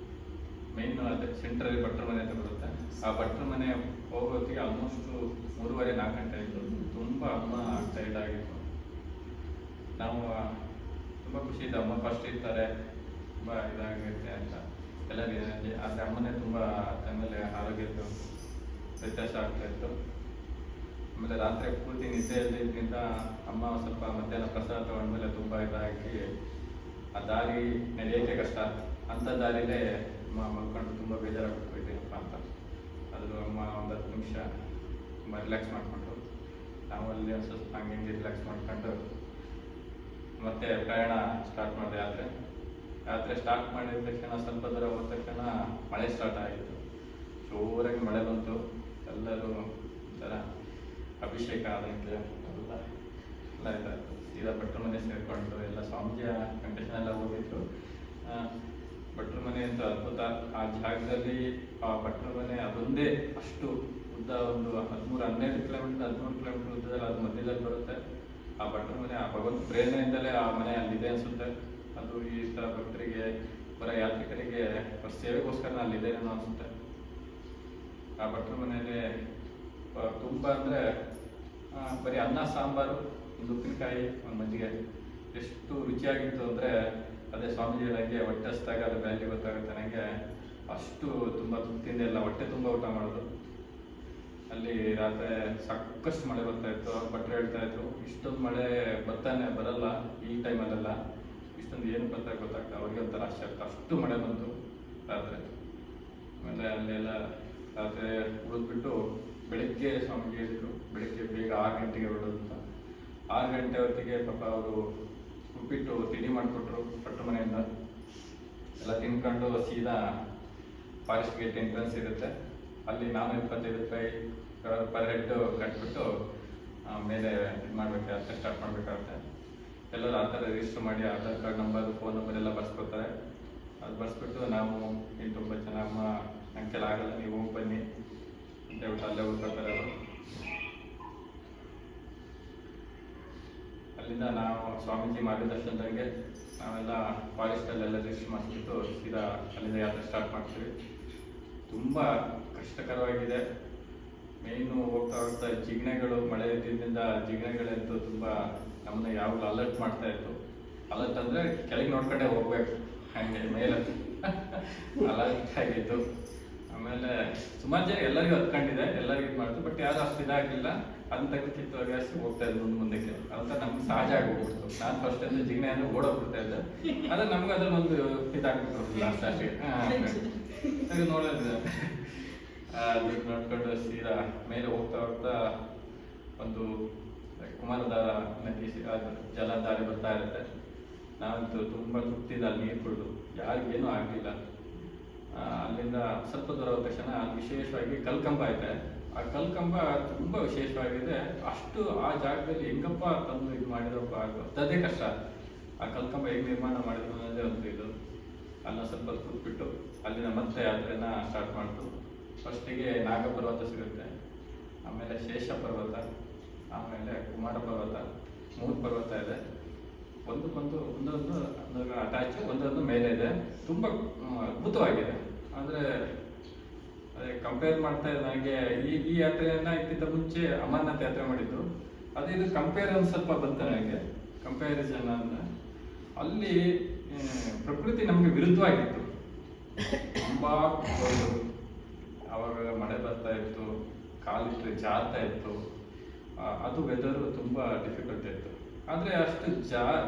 ಮೇನ್ ಅದೇ ಸೆಂಟ್ರಲ್ಲಿ ಭಟ್ರ ಮನೆ ಅಂತ ಬರುತ್ತೆ. ಆ ಭಟ್ರ ಮನೆ ಹೋಗೋತ್ತಿಗೆ ಆಲ್ಮೋಸ್ಟ್ 3:30-4 ಗಂಟೆ ಆಯಿತು. ತುಂಬ ಅಮ್ಮ ಟೈರ್ಡ್ ಆಗಿತ್ತು. ನಾವು ತುಂಬ ಖುಷಿ ಇತ್ತು, ಅಮ್ಮ ಫಸ್ಟ್ ಇರ್ತಾರೆ, ತುಂಬ ಇದಾಗಿರುತ್ತೆ ಅಂತ ಎಲ್ಲರಿಗೆ. ಆದರೆ ಅಮ್ಮನೇ ತುಂಬ ಟೈಮಲ್ಲಿ ಆರೋಗ್ಯದ್ದು ವ್ಯತ್ಯಾಸ ಆಗ್ತಾಯಿತ್ತು. ಆಮೇಲೆ ರಾತ್ರಿ ಪೂರ್ತಿ ನಿದ್ದೆಯಲ್ಲಿ ಇದರಿಂದ ಅಮ್ಮ ಸ್ವಲ್ಪ ಮಧ್ಯಾಹ್ನ ಪ್ರಸಾದ ತಗೊಂಡ್ಮೇಲೆ ತುಂಬ ಇದಾಗಿ ಆ ದಾರಿ ನಡೆಯೋಕ್ಕೆ ಕಷ್ಟ. ಅಂಥ ದಾರಿಲೇ ಅಮ್ಮ ಮಲ್ಕೊಂಡು ತುಂಬ ಬೇಜಾರಾಗ್ಬಿಟ್ಟಿದ್ದೀನಪ್ಪ ಅಂತ. ಅದು ಅಮ್ಮ ಒಂದು 10 ನಿಮಿಷ ತುಂಬ ರಿಲ್ಯಾಕ್ಸ್ ಮಾಡಿಕೊಂಡು ನಾವು ಅಲ್ಲಿ ಒಂದು ಸ್ವಲ್ಪ ಹಂಗೆ ರಿಲ್ಯಾಕ್ಸ್ ಮಾಡ್ಕೊಂಡು ಮತ್ತೆ ಪ್ರಯಾಣ ಸ್ಟಾರ್ಟ್ ಮಾಡಿದೆ. ಯಾತ್ರೆ ಸ್ಟಾರ್ಟ್ ಮಾಡಿದ ತಕ್ಷಣ ಸ್ವಲ್ಪ ದೂರ ಹೋದ ತಕ್ಷಣ ಮಳೆ ಸ್ಟಾರ್ಟ್ ಆಗಿತ್ತು. ಜೋರಾಗಿ ಮಳೆ ಬಂತು. ಎಲ್ಲರೂ ಒಂಥರ ಅಭಿಷೇಕ ಆದಂಗೆ ಎಲ್ಲ ಇದಾಯಿತು. ಸೀದಾ ಭಟ್ರ ಮನೆ ಸೇರಿಕೊಂಡು ಎಲ್ಲ ಸ್ವಾಮೀಜಿಯ ಕಂಡೀಷನ್ ಎಲ್ಲ ಹೋಗಿತ್ತು. ಭಟ್ರ ಮನೆ ಅಂತ ಅದ್ಭುತ. ಆ ಜಾಗದಲ್ಲಿ ಆ ಭಟ್ರ ಮನೆ ಅದೊಂದೇ ಅಷ್ಟು ಉದ್ದ, ಒಂದು 12 ಕಿಲೋಮೀಟರ್ 13 ಕಿಲೋಮೀಟರ್ ಉದ್ದದಲ್ಲಿ ಅದು ಮಧ್ಯದಲ್ಲಿ ಬರುತ್ತೆ. ಆ ಭಟ್ರ ಮನೆ ಆ ಭಗವಂತ ಪ್ರೇರಣೆಯಿಂದಲೇ ಆ ಮನೆ ಅಲ್ಲಿದೆ ಅನಿಸುತ್ತೆ. ಅದು ಈ ಥರ ಭಕ್ತರಿಗೆ ಬರ ಯಾತ್ರಿಕರಿಗೆ ಸೇವೆಗೋಸ್ಕರ ಅಲ್ಲಿದೆ ಅನ್ನೋ ಅನಿಸುತ್ತೆ. ಆ ಭಟ್ರ ಮನೆಯಲ್ಲಿ ತುಂಬ ಅಂದರೆ ಬರೀ ಅನ್ನ ಸಾಂಬಾರು, ಒಂದು ಉಪ್ಪಿನಕಾಯಿ, ಒಂದು ಮಜ್ಜಿಗೆ ಎಷ್ಟು ರುಚಿಯಾಗಿತ್ತು ಅಂದರೆ ಅದೇ ಸ್ವಾಮೀಜಿ ಹೇಳಂಗೆ ಹೊಟ್ಟೆ ಹಸ್ದಾಗ ಅದು ವ್ಯಾಲ್ಯೂ ಗೊತ್ತಾಗುತ್ತೆ ನನಗೆ. ಅಷ್ಟು ತುಂಬ ತೃಪ್ತಿಯಿಂದ ಎಲ್ಲ ಹೊಟ್ಟೆ ತುಂಬ ಊಟ ಮಾಡೋದು. ಅಲ್ಲಿ ರಾತ್ರಿ ಸಾಕಷ್ಟು ಮಳೆ ಬರ್ತಾಯಿತ್ತು. ಭಟ್ರು ಹೇಳ್ತಾಯಿದ್ರು, ಇಷ್ಟೊಂದು ಮಳೆ ಬರಲ್ಲ ಈ ಟೈಮಲ್ಲೆಲ್ಲ, ಇಷ್ಟೊಂದು ಏನು ಗೊತ್ತಾಗ್ತದೆ. ಅವ್ರಿಗೆ ಒಂಥರ ಆಶ್ಚರ್ಯ, ಅಷ್ಟು ಮಳೆ ಬಂತು ರಾತ್ರಿ. ಆಮೇಲೆ ಅಲ್ಲೆಲ್ಲ ರಾತ್ರಿ ಉಳಿದ್ಬಿಟ್ಟು ಬೆಳಗ್ಗೆ ಸ್ವಾಮೀಜಿ ಹೇಳಿದ್ರು ಬೆಳಗ್ಗೆ ಬೇಗ 6 ಗಂಟೆಗೆ ಹೊರಡೋದು ಅಂತ. 6 ಗಂಟೆ ಹೊತ್ತಿಗೆ ಪಾಪ ಅವರು ಉಪ್ಪಿಟ್ಟು ತಿಂಡಿ ಮಾಡಿಕೊಟ್ರು ಭಟ್ರ ಮನೆಯಿಂದ. ಎಲ್ಲ ತಿನ್ಕೊಂಡು ಸೀದಾ ಫಾರೆಸ್ಟ್ ಗೇಟ್ ಎಂಟ್ರೆನ್ಸ್ ಇರುತ್ತೆ, ಅಲ್ಲಿ 425 ರೂಪಾಯಿ ಪರ್ ಹೆಡ್ ಕಟ್ಬಿಟ್ಟು ಮೇಲೆ ಇದು ಮಾಡಬೇಕಾಗುತ್ತೆ, ಸ್ಟಾರ್ಟ್ ಮಾಡಬೇಕಾಗುತ್ತೆ. ಎಲ್ಲರೂ ಆ ಥರ ರಿಜಿಸ್ಟರ್ ಮಾಡಿ Aadhaar card number, phone number ಎಲ್ಲ ಬರ್ಸ್ಕೊತಾರೆ. ಅದು ಬರ್ಸ್ಬಿಟ್ಟು ನಾವು 8-9 ಜನ ಅಮ್ಮ ನಂಗೆಲ್ಲ ಆಗಲ್ಲ, ನೀವು ಹೋಗಿ ಬನ್ನಿ ಅಂತ ಹೇಳ್ಬಿಟ್ಟು ಅಲ್ಲೇ ಹೋಗ್ತಾರೆ ಅವರು. ಅಲ್ಲಿಂದ ನಾವು ಸ್ವಾಮೀಜಿ ಮಾರ್ಗದರ್ಶನದಂಗೆ ನಾವೆಲ್ಲ ಫಾರೆಸ್ಟಲ್ಲೆಲ್ಲ ರಿಜಿಸ್ಟರ್ ಮಾಡಿಸ್ಬಿಟ್ಟು ಸೀದಾ ಅಲ್ಲಿಂದ ಯಾತ್ರೆ ಸ್ಟಾರ್ಟ್ ಮಾಡ್ತೀವಿ. ತುಂಬ ಕಷ್ಟಕರವಾಗಿದೆ. ಮೇಯ್ನು ಹೋಗ್ತಾ ಜಿಗಣೆಗಳು, ಮಳೆ ಇದ್ದಿದ್ದರಿಂದ ಜಿಗಣೆಗಳಂತೂ ತುಂಬ ನಮ್ಮನ್ನ ಯಾವಾಗಲೂ ಅಲರ್ಟ್ ಮಾಡ್ತಾ ಇತ್ತು. ಅಲರ್ಟ್ ಅಂದರೆ ಕೆಳಗೆ ನೋಡ್ಕೊಂಡೇ ಹೋಗ್ಬೇಕು, ಹಾಗೆ ಮೇಲೆ ಅಲರ್ಟ್ ಆಗಿತ್ತು. ಆಮೇಲೆ ಸುಮಾರು ಜನ ಎಲ್ಲರಿಗೂ ಹತ್ಕೊಂಡಿದೆ, ಎಲ್ಲರಿಗೂ ಇದು ಮಾಡಿದ್ರು, ಬಟ್ ಯಾರು ಅಷ್ಟು ಇದಾಗಲಿಲ್ಲ. ಅದನ್ನ ತೆಗೆದು ಹೋಗ್ತಾ ಇದ್ದು ಮುಂದಕ್ಕೆ. ಅಂತ ನಮ್ಗೆ ಸಹಜ ಆಗೋಗ್ಬಿಡ್ತು. ನಾನು ಫಸ್ಟ್ ಅಂದ್ರೆ ಜಿಗಣೆ ಅಂದರೆ ಓಡೋಗ್ಬಿಡ್ತಾ ಇದ್ದೆ. ಆದರೆ ನಮ್ಗೆ ಅದ್ರಲ್ಲಿ ಒಂದು ಇದಾಗ್ಬಿಟ್ಟು ಲಾಸ್ಟ್ ಅಷ್ಟೇ ನೋಡೋದು. ಅದು ನೋಡ್ಕೊಂಡು ಸೀದಾ ಮೇಲೆ ಹೋಗ್ತಾ ಒಂದು ಕುಮಾರಧಾರ ನದಿ ಅದು ಜಲಧಾರೆ ಬರ್ತಾ ಇರುತ್ತೆ. ನಾವಂತೂ ತುಂಬ ತೃಪ್ತಿಯಿಂದ ಅಲ್ಲಿ ನೀರು ಕುಡಿದು ಯಾರಿಗೇನೂ ಆಗಲಿಲ್ಲ. ಅಲ್ಲಿಂದ ಸ್ವಲ್ಪ ದೂರ ಹೋದ ತಕ್ಷಣ ವಿಶೇಷವಾಗಿ ಕಲ್ಕಂಬ ಇದೆ. ಆ ಕಲ್ಕಂಬ ತುಂಬ ವಿಶೇಷವಾಗಿದೆ. ಅಷ್ಟು ಆ ಜಾಗದಲ್ಲಿ ಹೆಂಗಪ್ಪ ತಂದು ಇದು ಮಾಡಿದಪ್ಪ ಅದೇ ಕಷ್ಟ. ಆ ಕಲ್ಕಂಬ ಹೇಗೆ ನಿರ್ಮಾಣ ಮಾಡಿದ್ರು ಅನ್ನೋದೇ ಒಂದು ಇದು. ಅನ್ನ ಸ್ವಲ್ಪ ಕೂತ್ಬಿಟ್ಟು ಅಲ್ಲಿನ ಮತ್ತೆ ಯಾತ್ರೆನ ಸ್ಟಾರ್ಟ್ ಮಾಡ್ತು. ಫಸ್ಟಿಗೆ ನಾಗ ಪರ್ವತ ಸಿಗುತ್ತೆ, ಆಮೇಲೆ ಶೇಷ ಪರ್ವತ, ಆಮೇಲೆ ಕುಮಾರ ಪರ್ವತ, 3 ಪರ್ವತ ಇದೆ. ಒಂದೊಂದು ಅಟ್ಯಾಚ್, ಒಂದೊಂದು ಮೇಲೆ ಇದೆ. ತುಂಬ ಅದ್ಭುತವಾಗಿದೆ. ಅಂದರೆ ಅದೇ ಕಂಪೇರ್ ಮಾಡ್ತಾ ಇದ್ದ ನನಗೆ ಈ ಯಾತ್ರೆಯನ್ನು ಇದಕ್ಕಿಂತ ಮುಂಚೆ ಅಮರನಾಥ್ ಯಾತ್ರೆ ಮಾಡಿದ್ದು. ಅದು ಇದು ಕಂಪೇರ್ ಒಂದು ಸ್ವಲ್ಪ ಬಂತು ನನಗೆ, ಕಂಪ್ಯಾರಿಸನ್ ಅಂತ. ಅಲ್ಲಿ ಪ್ರಕೃತಿ ನಮಗೆ ವಿರುದ್ಧವಾಗಿತ್ತು. ತುಂಬ ಆವಾಗ ಮಳೆ ಬರ್ತಾ ಇತ್ತು, ಕಾಲಿಟ್ಟರೆ ಜಾರ್ತಾ ಇತ್ತು. ಅದು ವೆದರು ತುಂಬ ಡಿಫಿಕಲ್ಟ್ ಇತ್ತು. ಆದರೆ ಅಷ್ಟು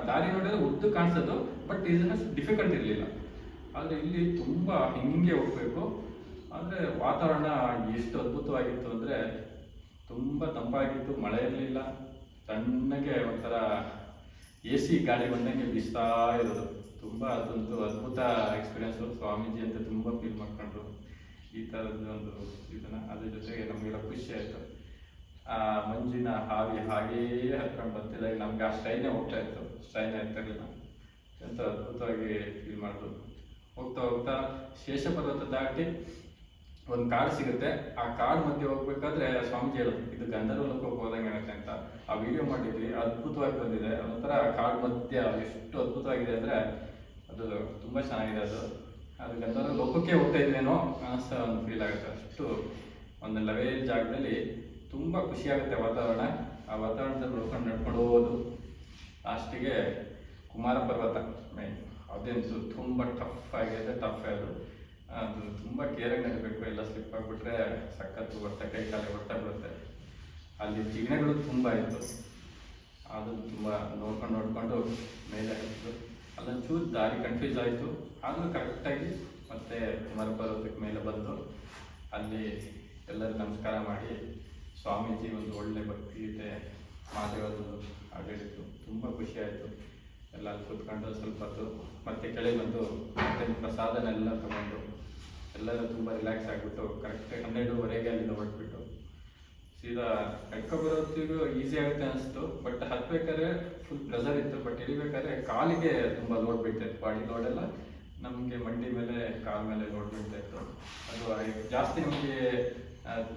ದಾರಿ ನೋಡಿದ್ರೆ ಉದ್ದು ಕಾಣಿಸೋದು, ಬಟ್ ಇದನ್ನು ಡಿಫಿಕಲ್ಟ್ ಇರಲಿಲ್ಲ. ಆದರೆ ಇಲ್ಲಿ ತುಂಬ ಹಿಂಗೆ ಹೋಗಬೇಕು. ಆದರೆ ವಾತಾವರಣ ಎಷ್ಟು ಅದ್ಭುತವಾಗಿತ್ತು ಅಂದರೆ ತುಂಬ ತಂಪಾಗಿತ್ತು, ಮಳೆ ಇರಲಿಲ್ಲ, ತಣ್ಣಗೆ ಒಂಥರ AC ಗಾಳಿ ಬಂದಂಗೆ ಬೀಸ್ತಾ ಇರೋದು. ತುಂಬ ಅದಂತೂ ಅದ್ಭುತ ಎಕ್ಸ್ಪೀರಿಯನ್ಸು. ಸ್ವಾಮೀಜಿ ಅಂತ ತುಂಬ ಫೀಲ್ ಮಾಡ್ಕೊಂಡ್ರು ಈ ಥರದ್ದು ಒಂದು ಇದನ್ನು. ಅದ್ರ ಜೊತೆಗೆ ನಮಗೆಲ್ಲ ಖುಷಿ ಆಯಿತು. ಆ ಮಂಜಿನ ಹಾಗೆ ಹಾಗೆಯೇ ಹತ್ಕೊಂಡು ಬರ್ತಿದ್ದಾಗ ನಮ್ಗೆ ಆ ಸ್ಟ್ರೈನೇ ಹೋಗ್ತಾ ಇತ್ತು, ಸ್ಟ್ರೈನೇ ಇರ್ತಿರ್ಲಿಲ್ಲ. ಎಂತ ಅದ್ಭುತವಾಗಿ ಫೀಲ್ ಮಾಡಿದ್ರು. ಹೋಗ್ತಾ ಹೋಗ್ತಾ ಶೇಷ ಪರ್ವತ ದಾಟಿ ಒಂದು ಕಾಡು ಸಿಗುತ್ತೆ. ಆ ಕಾಡು ಮಧ್ಯೆ ಹೋಗ್ಬೇಕಾದ್ರೆ ಸ್ವಾಮೀಜಿ ಹೇಳೋದು, ಇದು ಗಂಧರ್ವ ಲೋಕಕ್ಕೆ ಹೋದಂಗೆ ಆಗುತ್ತೆ ಅಂತ. ಆ ವಿಡಿಯೋ ಮಾಡಿದ್ವಿ, ಅದ್ಭುತವಾಗಿ ಬಂದಿದೆ. ಒಂಥರ ಕಾಡು ಮಧ್ಯ ಎಷ್ಟು ಅದ್ಭುತವಾಗಿದೆ ಅಂದರೆ ಅದು ತುಂಬ ಚೆನ್ನಾಗಿದೆ. ಅದು ಗಂಧರ್ವ ಲೋಕಕ್ಕೆ ಹೋಗ್ತಾ ಇದ್ವೇನೋ ಅನ್ನಿಸ್ತಾ ಒಂದು ಫೀಲ್ ಆಗುತ್ತೆ. ಅಷ್ಟು ಒಂದು ಲೆವೆಲ್ ಜಾಗದಲ್ಲಿ ತುಂಬ ಖುಷಿಯಾಗುತ್ತೆ ವಾತಾವರಣ. ಆ ವಾತಾವರಣದಲ್ಲಿ ನಡ್ಕೊಂಡು ಹೋಗೋದು. ಲಾಸ್ಟಿಗೆ ಕುಮಾರ ಪರ್ವತ ಮೇನ್, ಅದಂತೂ ತುಂಬ ಟಫ್ ಆಗಿದೆ. ಅದು ತುಂಬ ಕೇರಾಗಿ ನಡಿಬೇಕು. ಎಲ್ಲ ಸ್ಲಿಪ್ ಆಗಿಬಿಟ್ರೆ ಸಖತ್ತು ಕೈ ಕಾಲಿಗೆ ಬರುತ್ತೆ. ಅಲ್ಲಿ ಜಿಗಣೆಗಳು ತುಂಬ ಇತ್ತು. ಅದು ತುಂಬ ನೋಡ್ಕೊಂಡು ಮೇಲೆ ಹತ್ತಿತ್ತು. ಅಲ್ಲೊಂಚೂರು ದಾರಿ ಕನ್ಫ್ಯೂಸ್ ಆಯಿತು. ಆದರೂ ಕರೆಕ್ಟಾಗಿ ಮತ್ತೆ ಕುಮಾರ ಪರ್ವತಕ್ಕೆ ಮೇಲೆ ಬಂದು ಅಲ್ಲಿ ಎಲ್ಲರೂ ನಮಸ್ಕಾರ ಮಾಡಿ ಸ್ವಾಮೀಜಿ ಒಂದು ಒಳ್ಳೆ ಭಕ್ತಿಗೀತೆ ಮಹಾದೇವರದ್ದು ಹಾಡಿತ್ತು. ತುಂಬ ಖುಷಿ ಆಯಿತು. ಎಲ್ಲ ಅಲ್ಲಿ ಕೂತ್ಕೊಂಡು ಸ್ವಲ್ಪ ಹೊತ್ತು ಮತ್ತೆ ಕೆಳಗೆ ಬಂದು ಮತ್ತೆ ಪ್ರಸಾದನೆಲ್ಲ ತಗೊಂಡು ಎಲ್ಲರೂ ತುಂಬ ರಿಲ್ಯಾಕ್ಸ್ ಆಗಿಬಿಟ್ಟು ಕರೆಕ್ಟಾಗಿ 12:30 ಅಲ್ಲಿಂದ ಹೊರಟ್ಬಿಟ್ಟು ಸೀದಾ ಬರೋತ್ತಿಗೂ ಈಸಿ ಆಗುತ್ತೆ ಅನಿಸ್ತು. ಬಟ್ ಹತ್ಬೇಕಾದ್ರೆ ಫುಲ್ ಪ್ರೆಸರ್ ಇತ್ತು. ಬಟ್ ಇಳಿಬೇಕಾದ್ರೆ ಕಾಲಿಗೆ ತುಂಬ ಲೋಡ್ ಬೀಳ್ತಾಯಿತ್ತು. ಬಾಡಿ ಲೋಡೆಲ್ಲ ನಮಗೆ ಮಂಡಿ ಮೇಲೆ ಕಾಲ ಮೇಲೆ ಲೋಡ್ ಬೀಳ್ತಾಯಿತ್ತು. ಅದು ಜಾಸ್ತಿ ನಮಗೆ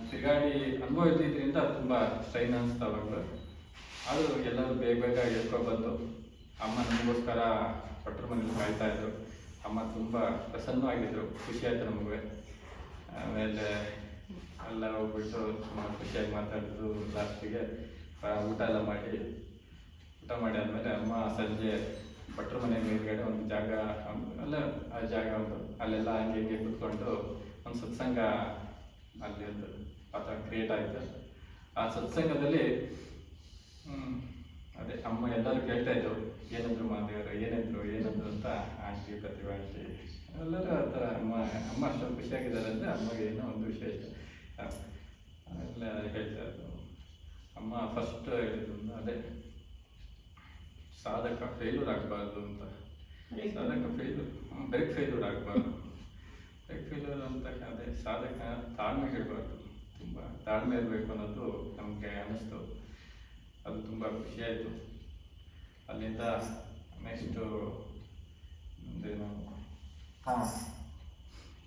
ತಿರುಗಾಡಿ ಅನುಭವ ಇದ್ದಿದ್ದರಿಂದ ತುಂಬ ಸ್ಟ್ರೈನ್ ಅನಿಸ್ತಾ ಅವಾಗಲೂ. ಆದರೂ ಎಲ್ಲರೂ ಬೇಗ ಎತ್ಕೊಬಂದು ಅಮ್ಮ ನಮಗೋಸ್ಕರ ಭಟ್ರ ಮನೇಲಿ ಕಾಯ್ತಾಯಿದ್ರು. ಅಮ್ಮ ತುಂಬ ಪ್ರಸನ್ನವಾಗಿದ್ದರು. ಖುಷಿ ಆಯಿತು ನಮಗೆ. ಆಮೇಲೆ ಎಲ್ಲ ಹೋಗ್ಬಿಟ್ಟು ಸುಮಾರು ಖುಷಿಯಾಗಿ ಮಾತಾಡಿದ್ರು. ಲಾಸ್ಟಿಗೆ ಊಟ ಮಾಡಿ ಆದಮೇಲೆ ಅಮ್ಮ ಸಂಜೆ ಭಟ್ರ ಮನೆ ಮೇಲ್ಗಡೆ ಒಂದು ಜಾಗ ಅಲ್ಲ, ಆ ಜಾಗ ಒಂದು ಅಲ್ಲೆಲ್ಲ ಹಂಗೆ ಕೂತ್ಕೊಂಡು ಒಂದು ಸತ್ಸಂಗ ಅಲ್ಲಿ ಒಂದು ವಾತಾವರಣ ಕ್ರಿಯೇಟ್ ಆಯಿತು. ಆ ಸತ್ಸಂಗದಲ್ಲಿ ಅದೇ ಅಮ್ಮ ಎಲ್ಲರೂ ಕೇಳ್ತಾ ಇದ್ರು, ಏನಂದ್ರು ಮಾದೇವರು, ಏನಂದ್ರು ಅಂತ. ಆಂಟಿ ಪ್ರತಿಭಾ ಆಂಟಿ ಎಲ್ಲರೂ ಆ ಥರ ಅಮ್ಮ ಅಷ್ಟೊಂದು ಖುಷಿಯಾಗಿದ್ದಾರೆ ಅಂದರೆ ಅಮ್ಮಗೆ ಏನೋ ಒಂದು ವಿಶೇಷ ಎಲ್ಲ ಹೇಳ್ತಾ ಇದ್ರು. ಅಮ್ಮ ಫಸ್ಟ್ ಹೇಳಿದ್ರು ಅದೇ ಸಾಧಕ ಫೇಲ್ಯೂರ್ ಆಗಬಾರ್ದು ಅಂತ. ಸಾಧಕ ಬ್ರೇಕ್ ಫೇಲ್ಯೂರ್ ಆಗಬಾರ್ದು. ಬ್ರೇಕ್ ಫೇಲ್ಯೂರ್ ಅಂತ ಅದೇ ಸಾಧಕ ತಾಳ್ಮೆ ಇರಬಾರ್ದು, ತುಂಬ ತಾಳ್ಮೆ ಇರಬೇಕು ಅನ್ನೋದು ನಮಗೆ ಅನ್ನಿಸ್ತು. ಅದು ತುಂಬ ಖುಷಿಯಾಯಿತು. ಅಲ್ಲಿಂದ ನೆಕ್ಸ್ಟು ಮುಂದೇನು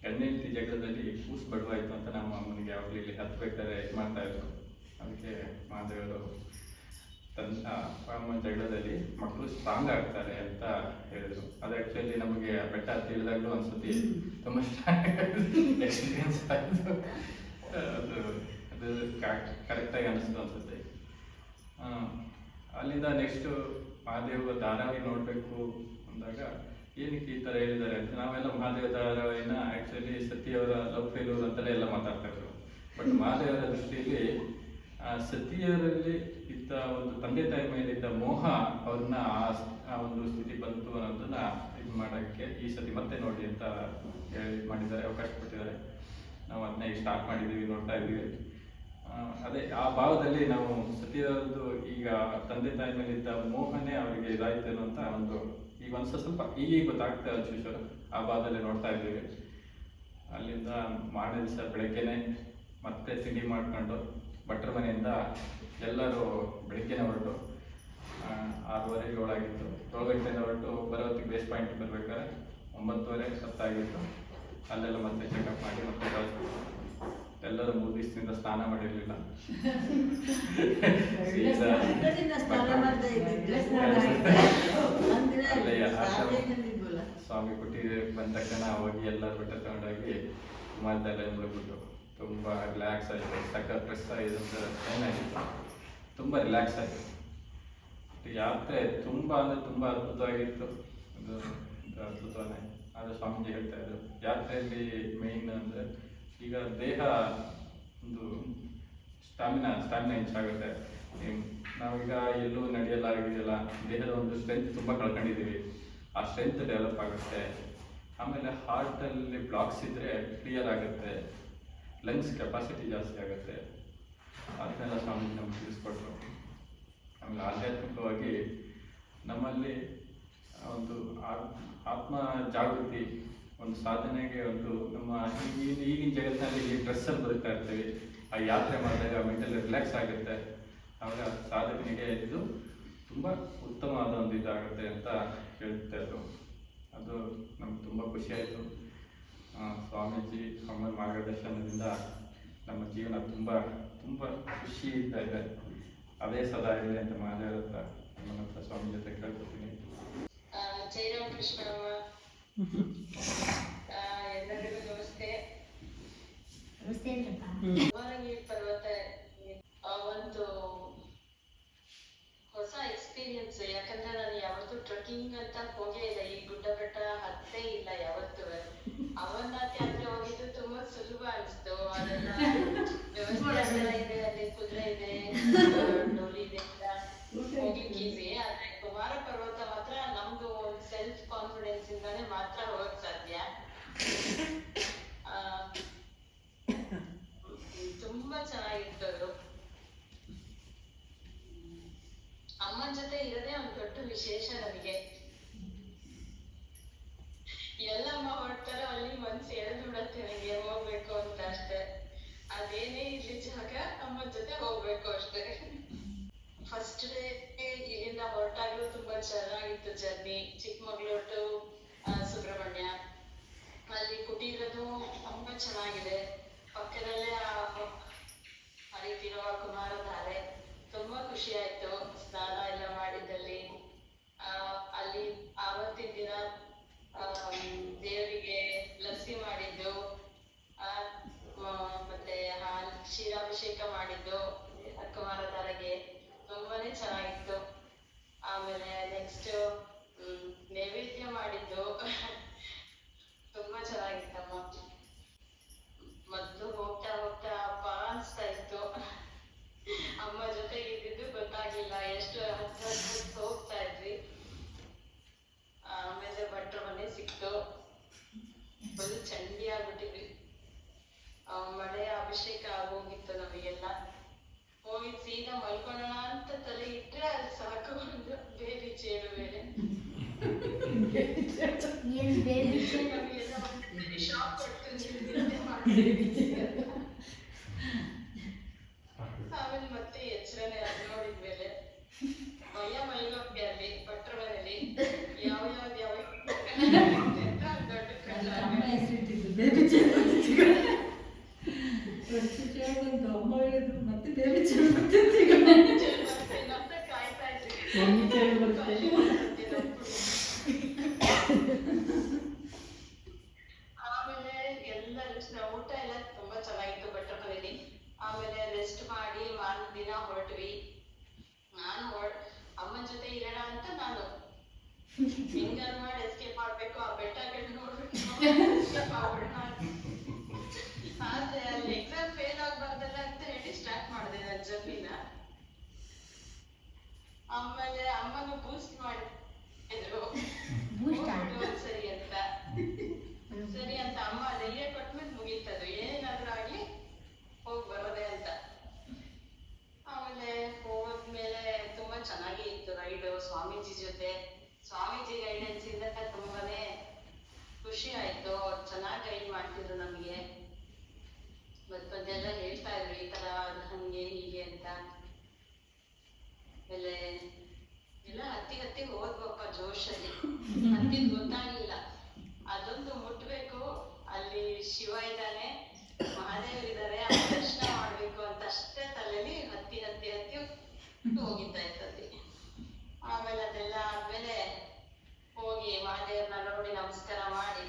ಹೆಣ್ಣೆಂಟಿ ಜಗಳದಲ್ಲಿ ಕೂಸು ಬಡವಾಯಿತು ಅಂತ ನಮ್ಮ ಅಮ್ಮನಿಗೆ ಯಾವಾಗಲೂ ಇಲ್ಲಿ ಹತ್ಬೇಕಾದ್ರೆ ಇದು ಮಾಡ್ತಾಯಿದ್ರು. ಅದಕ್ಕೆ ಮಹಾದೇವರು ಅಪ್ಪ ಅಮ್ಮನ ಜಗಳದಲ್ಲಿ ಮಕ್ಕಳು ಸ್ಟ್ರಾಂಗ್ ಆಗ್ತಾರೆ ಅಂತ ಹೇಳಿದರು. ಅದು ಆ್ಯಕ್ಚುಲಿ ನಮಗೆ ಬೆಟ್ಟ ತಿಳಿದಾಗಲೂ ಅನ್ಸುತ್ತೆ ತುಂಬ ಎಕ್ಸ್ಪೀರಿಯನ್ಸ್ ಆಯಿತು. ಅದು ಕರೆಕ್ಟಾಗಿ ಅನ್ನಿಸ್ತು ಅನ್ಸುತ್ತೆ. ಅಲ್ಲಿಂದ ನೆಕ್ಸ್ಟು ಮಹಾದೇವ ಧಾರಾವಾಹಿ ನೋಡಬೇಕು ಅಂದಾಗ ಏನಕ್ಕೆ ಈ ಥರ ಹೇಳಿದ್ದಾರೆ ಅಂತ ನಾವೆಲ್ಲ ಮಹಾದೇವ ಧಾರಾವಾಹಿನ ಆ್ಯಕ್ಚುಲಿ ಸತಿಯವರ ಲವ್ ಫೇಲ್ಯೂರ್ ಅಂತಲೇ ಎಲ್ಲ ಮಾತಾಡ್ತಾ ಇದ್ರು. ಬಟ್ ಮಹಾದೇವರ ದೃಷ್ಟಿಯಲ್ಲಿ ಸತಿಯವರಲ್ಲಿ ಇದ್ದ ಒಂದು ತಂದೆ ತಾಯಿ ಮೇಲಿದ್ದ ಮೋಹ ಅವ್ರನ್ನ ಆ ಒಂದು ಸ್ಥಿತಿ ಬಂತು ಅನ್ನೋದನ್ನ ಇದು ಮಾಡೋಕ್ಕೆ ಈ ಸತಿ ಮತ್ತೆ ನೋಡಿ ಅಂತ ಹೇಳಿ ಮಾಡಿದ್ದಾರೆ, ಅವಕಾಶ ಕೊಟ್ಟಿದ್ದಾರೆ. ನಾವು ಅದನ್ನ ಈಗ ಸ್ಟಾರ್ಟ್ ಮಾಡಿದ್ದೀವಿ, ನೋಡ್ತಾ ಇದ್ದೀವಿ. ಅದೇ ಆ ಭಾವದಲ್ಲಿ ನಾವು ಸತ್ಯದ್ದು ಈಗ ತಂದೆ ತಾಯಿ ಮೇಲೆ ಇದ್ದ ಮೋಹನೇ ಅವರಿಗೆ ಇದಾಯ್ತೇನೋ ಅಂತ ಈಗ ಸ್ವಲ್ಪ ಈಗ ಗೊತ್ತಾಗ್ತಾ ಅಚ್ಚುಶ್ವರ ಆ ಭಾವದಲ್ಲಿ ನೋಡ್ತಾ ಇದ್ದೀವಿ. ಅಲ್ಲಿಂದ ಮಾರನೇ ದಿವಸ ಬೆಳಗ್ಗೆನೆ ಮತ್ತೆ ತಿಂಡಿ ಮಾಡ್ಕೊಂಡು ಭಟ್ರ ಮನೆಯಿಂದ ಎಲ್ಲರೂ ಬೆಳಗ್ಗೆನೆ ಹೊರಟು 6:30 7 ಆಗಿತ್ತು. 7 ಗಂಟೆಯಿಂದ ಹೊರಟು ಬರೋತ್ತಿಗೆ ಬೇಸ್ ಪಾಯಿಂಟ್ ಬರ್ಬೇಕಾದ್ರೆ 9:30 10 ಆಗಿತ್ತು. ಅಲ್ಲೆಲ್ಲ ಮತ್ತೆ ಚೆಕಪ್ ಮಾಡಿ ಮತ್ತೆ ಕಳಿಸ್ಬಿಟ್ಟು ಎಲ್ಲರೂ 3 ದಿವಸದಿಂದ ಸ್ನಾನ ಮಾಡಿರಲಿಲ್ಲ. ಸ್ವಾಮಿ ಕೊಟ್ಟಿಗೆ ಬಂದ ತಕ್ಷಣ ಹೋಗಿ ಎಲ್ಲರೂ ಬಟ್ಟೆ ತಗೊಂಡೋಗಿ ಕುಮಾರದಲ್ಲೇ ಮುಳುಗ್ಬಿಟ್ಟು ತುಂಬ ರಿಲ್ಯಾಕ್ಸ್ ಆಯಿತು. ಸಖತ್ ಸ್ಟ್ರೆಸ್ ಆಗಿದ್ದು ಏನಾಗಿತ್ತು, ತುಂಬ ರಿಲ್ಯಾಕ್ಸ್ ಆಯಿತು. ಯಾತ್ರೆ ತುಂಬ ಅಂದರೆ ತುಂಬ ಅದ್ಭುತವಾಗಿತ್ತು. ಇದು ಅದ್ಭುತವೇ. ಆದರೆ ಸ್ವಾಮೀಜಿ ಹೇಳ್ತಾ ಇದ್ರು ಯಾತ್ರೆಯಲ್ಲಿ ಮೇಯ್ನ್ ಅಂದರೆ ಈಗ ದೇಹ ಒಂದು ಸ್ಟಾಮಿನಾ ಹೆಚ್ಚಾಗುತ್ತೆ. ನಾವೀಗ ಎಲ್ಲೂ ನಡೆಯಲ್ಲ ದೇಹದ ಒಂದು ಸ್ಟ್ರೆಂತ್ ತುಂಬ ಕಳ್ಕೊಂಡಿದ್ದೀವಿ. ಆ ಸ್ಟ್ರೆಂತ್ ಡೆವಲಪ್ ಆಗುತ್ತೆ. ಆಮೇಲೆ ಹಾರ್ಟಲ್ಲಿ ಬ್ಲಾಕ್ಸ್ ಇದ್ದರೆ ಕ್ಲಿಯರ್ ಆಗುತ್ತೆ. ಲಂಗ್ಸ್ ಕೆಪಾಸಿಟಿ ಜಾಸ್ತಿ ಆಗುತ್ತೆ. ಅದನ್ನೆಲ್ಲ ಸ್ವಾಮೀಜಿ ನಮ್ಗೆ ತಿಳಿಸ್ಕೊಟ್ರು. ಆಮೇಲೆ ಆಧ್ಯಾತ್ಮಿಕವಾಗಿ ನಮ್ಮಲ್ಲಿ ಒಂದು ಆತ್ಮ ಜಾಗೃತಿ, ಒಂದು ಸಾಧನೆಗೆ ಒಂದು ನಮ್ಮ ಈಗಿನ ಜಗತ್ತಿನಲ್ಲಿ ಡ್ರೆಸ್ಸಲ್ಲಿ ಬದುಕ್ತಾ ಇರ್ತೀವಿ. ಆ ಯಾತ್ರೆ ಮಾಡಿದಾಗ ಮೆಂಟಲಿ ರಿಲ್ಯಾಕ್ಸ್ ಆಗುತ್ತೆ. ಆವಾಗ ಸಾಧನೆಗೆ ಇದು ತುಂಬ ಉತ್ತಮವಾದ ಒಂದು ಇದಾಗುತ್ತೆ ಅಂತ ಹೇಳ್ತಾ ಇದ್ರು. ಅದು ನಮ್ಗೆ ತುಂಬ ಖುಷಿಯಾಯಿತು. ಸ್ವಾಮೀಜಿ ಅಮ್ಮನ ಮಾರ್ಗದರ್ಶನದಿಂದ ನಮ್ಮ ಜೀವನ ತುಂಬ ತುಂಬ ಖುಷಿಯಿಂದ ಇದೆ. ಅದೇ ಸದಾ ಇರಲಿ ಅಂತ ಮಹಾದೇವರ ಹತ್ರ ನಮ್ಮ ಹತ್ರ ಸ್ವಾಮಿ ಜೊತೆ ಕೇಳ್ಕೊತೀನಿ. ಜೈರಾಮ್ ಕೃಷ್ಣ ಎಲ್ಲರಿಗೂ ನಮಸ್ತೆ. ಕುಮಾರಗಿರಿ ಪರ್ವತ ಒಂದು ಹೊಸ ಎಕ್ಸ್ಪೀರಿಯನ್ಸ್. ಯಾಕಂದ್ರೆ ನಾನು ಯಾವತ್ತೂ ಟ್ರೆಕ್ಕಿಂಗ್ ಅಂತ ಹೋಗೇ ಇಲ್ಲ, ಈ ಗುಡ್ಡ ಬೆಟ್ಟ ಹತ್ತೇ ಇಲ್ಲ ಯಾವತ್ತೂ. ಅಮರನಾಥ್ ಯಾತ್ರೆ ಹೋಗಿದ್ದು ತುಂಬಾ ಸುಲಭ ಅನಿಸ್ತು. ಅದೆಲ್ಲ ವ್ಯವಸ್ಥೆ ಇದೆ, ಅಲ್ಲಿ ಕುದುರೆ ಇದೆ, ಡೋಲಿ ಇದೆ, ಹೋಗ್ಲಿಕ್ಕೆ ಈಸಿ. ಆದ್ರೆ ಕುಮಾರ ಪರ್ವತ ಮಾತ್ರ ನಮ್ದು ಒಂದು ಸೆಲ್ಫ್ ಕಾನ್ಫಿಡೆನ್ಸ್ ಇಂದಾನೆ ಮಾತ್ರ ಹೋಗಕ್ ಸಾಧ್ಯ. ತುಂಬಾ ಚೆನ್ನಾಗಿತ್ತು ಅದು. ಅಮ್ಮನ ಜೊತೆ ಇರೋದೇ ಒಂದು ದೊಡ್ಡ ವಿಶೇಷ ನನಗೆ. ಎಲ್ಲಮ್ಮ ಹೊರಡ್ತಾರೋ ಅಲ್ಲಿ ಮನ್ಸು ಎಳೆದು ಬಿಡತ್ತೆ ನನಗೆ ಹೋಗ್ಬೇಕು ಅಂತ ಅಷ್ಟೇ. ಅದೇನೇ ಇರ್ಲಿ ಜಾಗ ಅಮ್ಮನ ಜೊತೆ ಹೋಗ್ಬೇಕು ಅಷ್ಟೇ. ಫಸ್ಟ್ ಡೇ ಇಲ್ಲಿಂದ ಹೊರಟಾಗ್ಲೂ ತುಂಬಾ ಚೆನ್ನಾಗಿತ್ತು ಜರ್ನಿ. ಚಿಕ್ಕಮಗಳೂರು ಟು ಸುಬ್ರಹ್ಮಣ್ಯ. ಅಲ್ಲಿ ಕುಟೀರದು ತುಂಬಾ ಚೆನ್ನಾಗಿದೆ. ಪಕ್ಕದಲ್ಲೇ ಹರಿತಿರುವ ಕುಮಾರಧಾರೆ. ತುಂಬಾ ಖುಷಿ ಆಯ್ತು ಸ್ನಾನ ಎಲ್ಲ ಮಾಡಿದ್ದಲ್ಲಿ. ಅಲ್ಲಿ ಆವತ್ತಿನ ದಿನ ದೇವರಿಗೆ ಲಸ್ಸಿ ಮಾಡಿದ್ದು, ಮತ್ತೆ ಕ್ಷೀರಾಭಿಷೇಕ ಮಾಡಿದ್ದು ಕುಮಾರಧಾರೆಗೆ ತುಂಬಾನೇ ಚೆನ್ನಾಗಿತ್ತು. ಆಮೇಲೆ ನೆಕ್ಸ್ಟ್ ನೈವೇದ್ಯ ಮಾಡಿದ್ದು ತುಂಬಾ ಚೆನ್ನಾಗಿತ್ತಮ್ಮ. ಮತ್ತು ಹೋಗ್ತಾ ಹೋಗ್ತಾ ಹಬ್ಬ ಅನಿಸ್ತಾ ಇತ್ತು. ಅಮ್ಮ ಜೊತೆಗೆ ಇದ್ದಿದ್ದು ಗೊತ್ತಾಗ್ಲಿಲ್ಲ, ಎಷ್ಟು ಹತ್ತು ಹೋಗ್ತಾ ಇದ್ವಿ. ಆಮೇಲೆ ಭಟ್ರ ಮನೆ ಸಿಕ್ತು. ಫುಲ್ ಚಂಡಿ ಆಗ್ಬಿಟ್ಟಿದ್ವಿ. ಮಳೆ ಅಭಿಷೇಕ ಆಗೋಗಿತ್ತು ನಮಗೆಲ್ಲ. ಹೋಗಿ ಸೀದಾ ಮಲ್ಕೊಳ್ಳೋಣ ಅಂತ ತಲೆ ಇಟ್ರೆ ಅಲ್ಲಿ ಸಾಕು ಒಂದು ಬೇಬಿ ಚೇಳು ಬೇರೆ. ಶಾಕ್ ಆಮೇಲೆ ಮತ್ತೆ ಎಚ್ಚರನೆ ಅದು ನೋಡಿದ್ಮೇಲೆ ಮೈಯ ಮಲ್ಗೋಕೆ ಅಲ್ಲಿ ಭಟ್ರ ಮನೇಲಿ ಯಾವ್ಯಾವ್ದು ಯಾವ ದೊಡ್ಡ ಕಳ್ಳ ಅಮ್ಮ ಹೇಳಿದ್ರು ಮತ್ತೆ ಬೇರೆ ಚೇಳು ಮತ್ತೆ ಕಾಯ್ತಾ ಇದ್ವಿ. ಆಮೇಲೆ ಎಲ್ಲ ಊಟ ಎಲ್ಲ ತುಂಬಾ ಚೆನ್ನಾಗಿತ್ತು ಭಟ್ರ ಮನೇಲಿ. ಆಮೇಲೆ ರೆಸ್ಟ್ ಮಾಡಿ ಮಾರನೇ ದಿನ ಹೊರಟ್ವಿ. ನಾನು ಅಮ್ಮನ ಜೊತೆ ಇರೋಣ ಅಂತ ನಾನು ಹೆಂಗಾರು ಮಾಡಿ ಎಸ್ಕೇಪ್ ಮಾಡ್ಬೇಕು, ಆ ಬೆಟ್ಟಗಳು ನೋಡ್ಬಿಟ್ಟು ಆದ್ರೆ ಅಲ್ಲಿ ಎಕ್ಸಾಮ್ ಫೇಲ್ ಆಗ್ಬಾರ್ದಲ್ಲ ಅಂತ ಹೇಳಿ ಸ್ಟಾರ್ಟ್ ಮಾಡಿದೆ ನನ್ನ ಜರ್ನಿನ. ಆಮೇಲೆ ಅಮ್ಮನು ಬೂಸ್ಟ್ ಮಾಡಿದ್ರು ಸರಿ ಅಂತ. ಸರಿ ಅಂತ ಅಮ್ಮ ಧೈರ್ಯ ಕೊಟ್ಮೇಲೆ ಮುಗೀತದು, ಏನಾದ್ರೂ ಆಗ್ಲಿ ಹೋಗಿ ಬರೋದೆ ಅಂತ. ಜೋಶಲ್ಲಿ ಹತ್ತಿದ್ ಗೊತ್ತಾಗ್ಲಿಲ್ಲ. ಅದೊಂದು ಮುಟ್ಬೇಕು, ಅಲ್ಲಿ ಶಿವ ಇದ್ದಾನೆ, ಮಹಾದೇವರು ಇದ್ದಾರೆ, ದರ್ಶನ ಮಾಡ್ಬೇಕು ಅಂತ ಅಷ್ಟೇ ತಲೆಯಲ್ಲಿ ಹತ್ತಿ ಹತ್ತಿ ಹತ್ತಿ ಹೋಗಿದ್ದ ಇರ್ತದೆ. ಆಮೇಲೆ ಅದೆಲ್ಲ ಆದ್ಮೇಲೆ ಹೋಗಿ ಮಹಾದೇವ್ರನ್ನ ನೋಡಿ ನಮಸ್ಕಾರ ಮಾಡಿ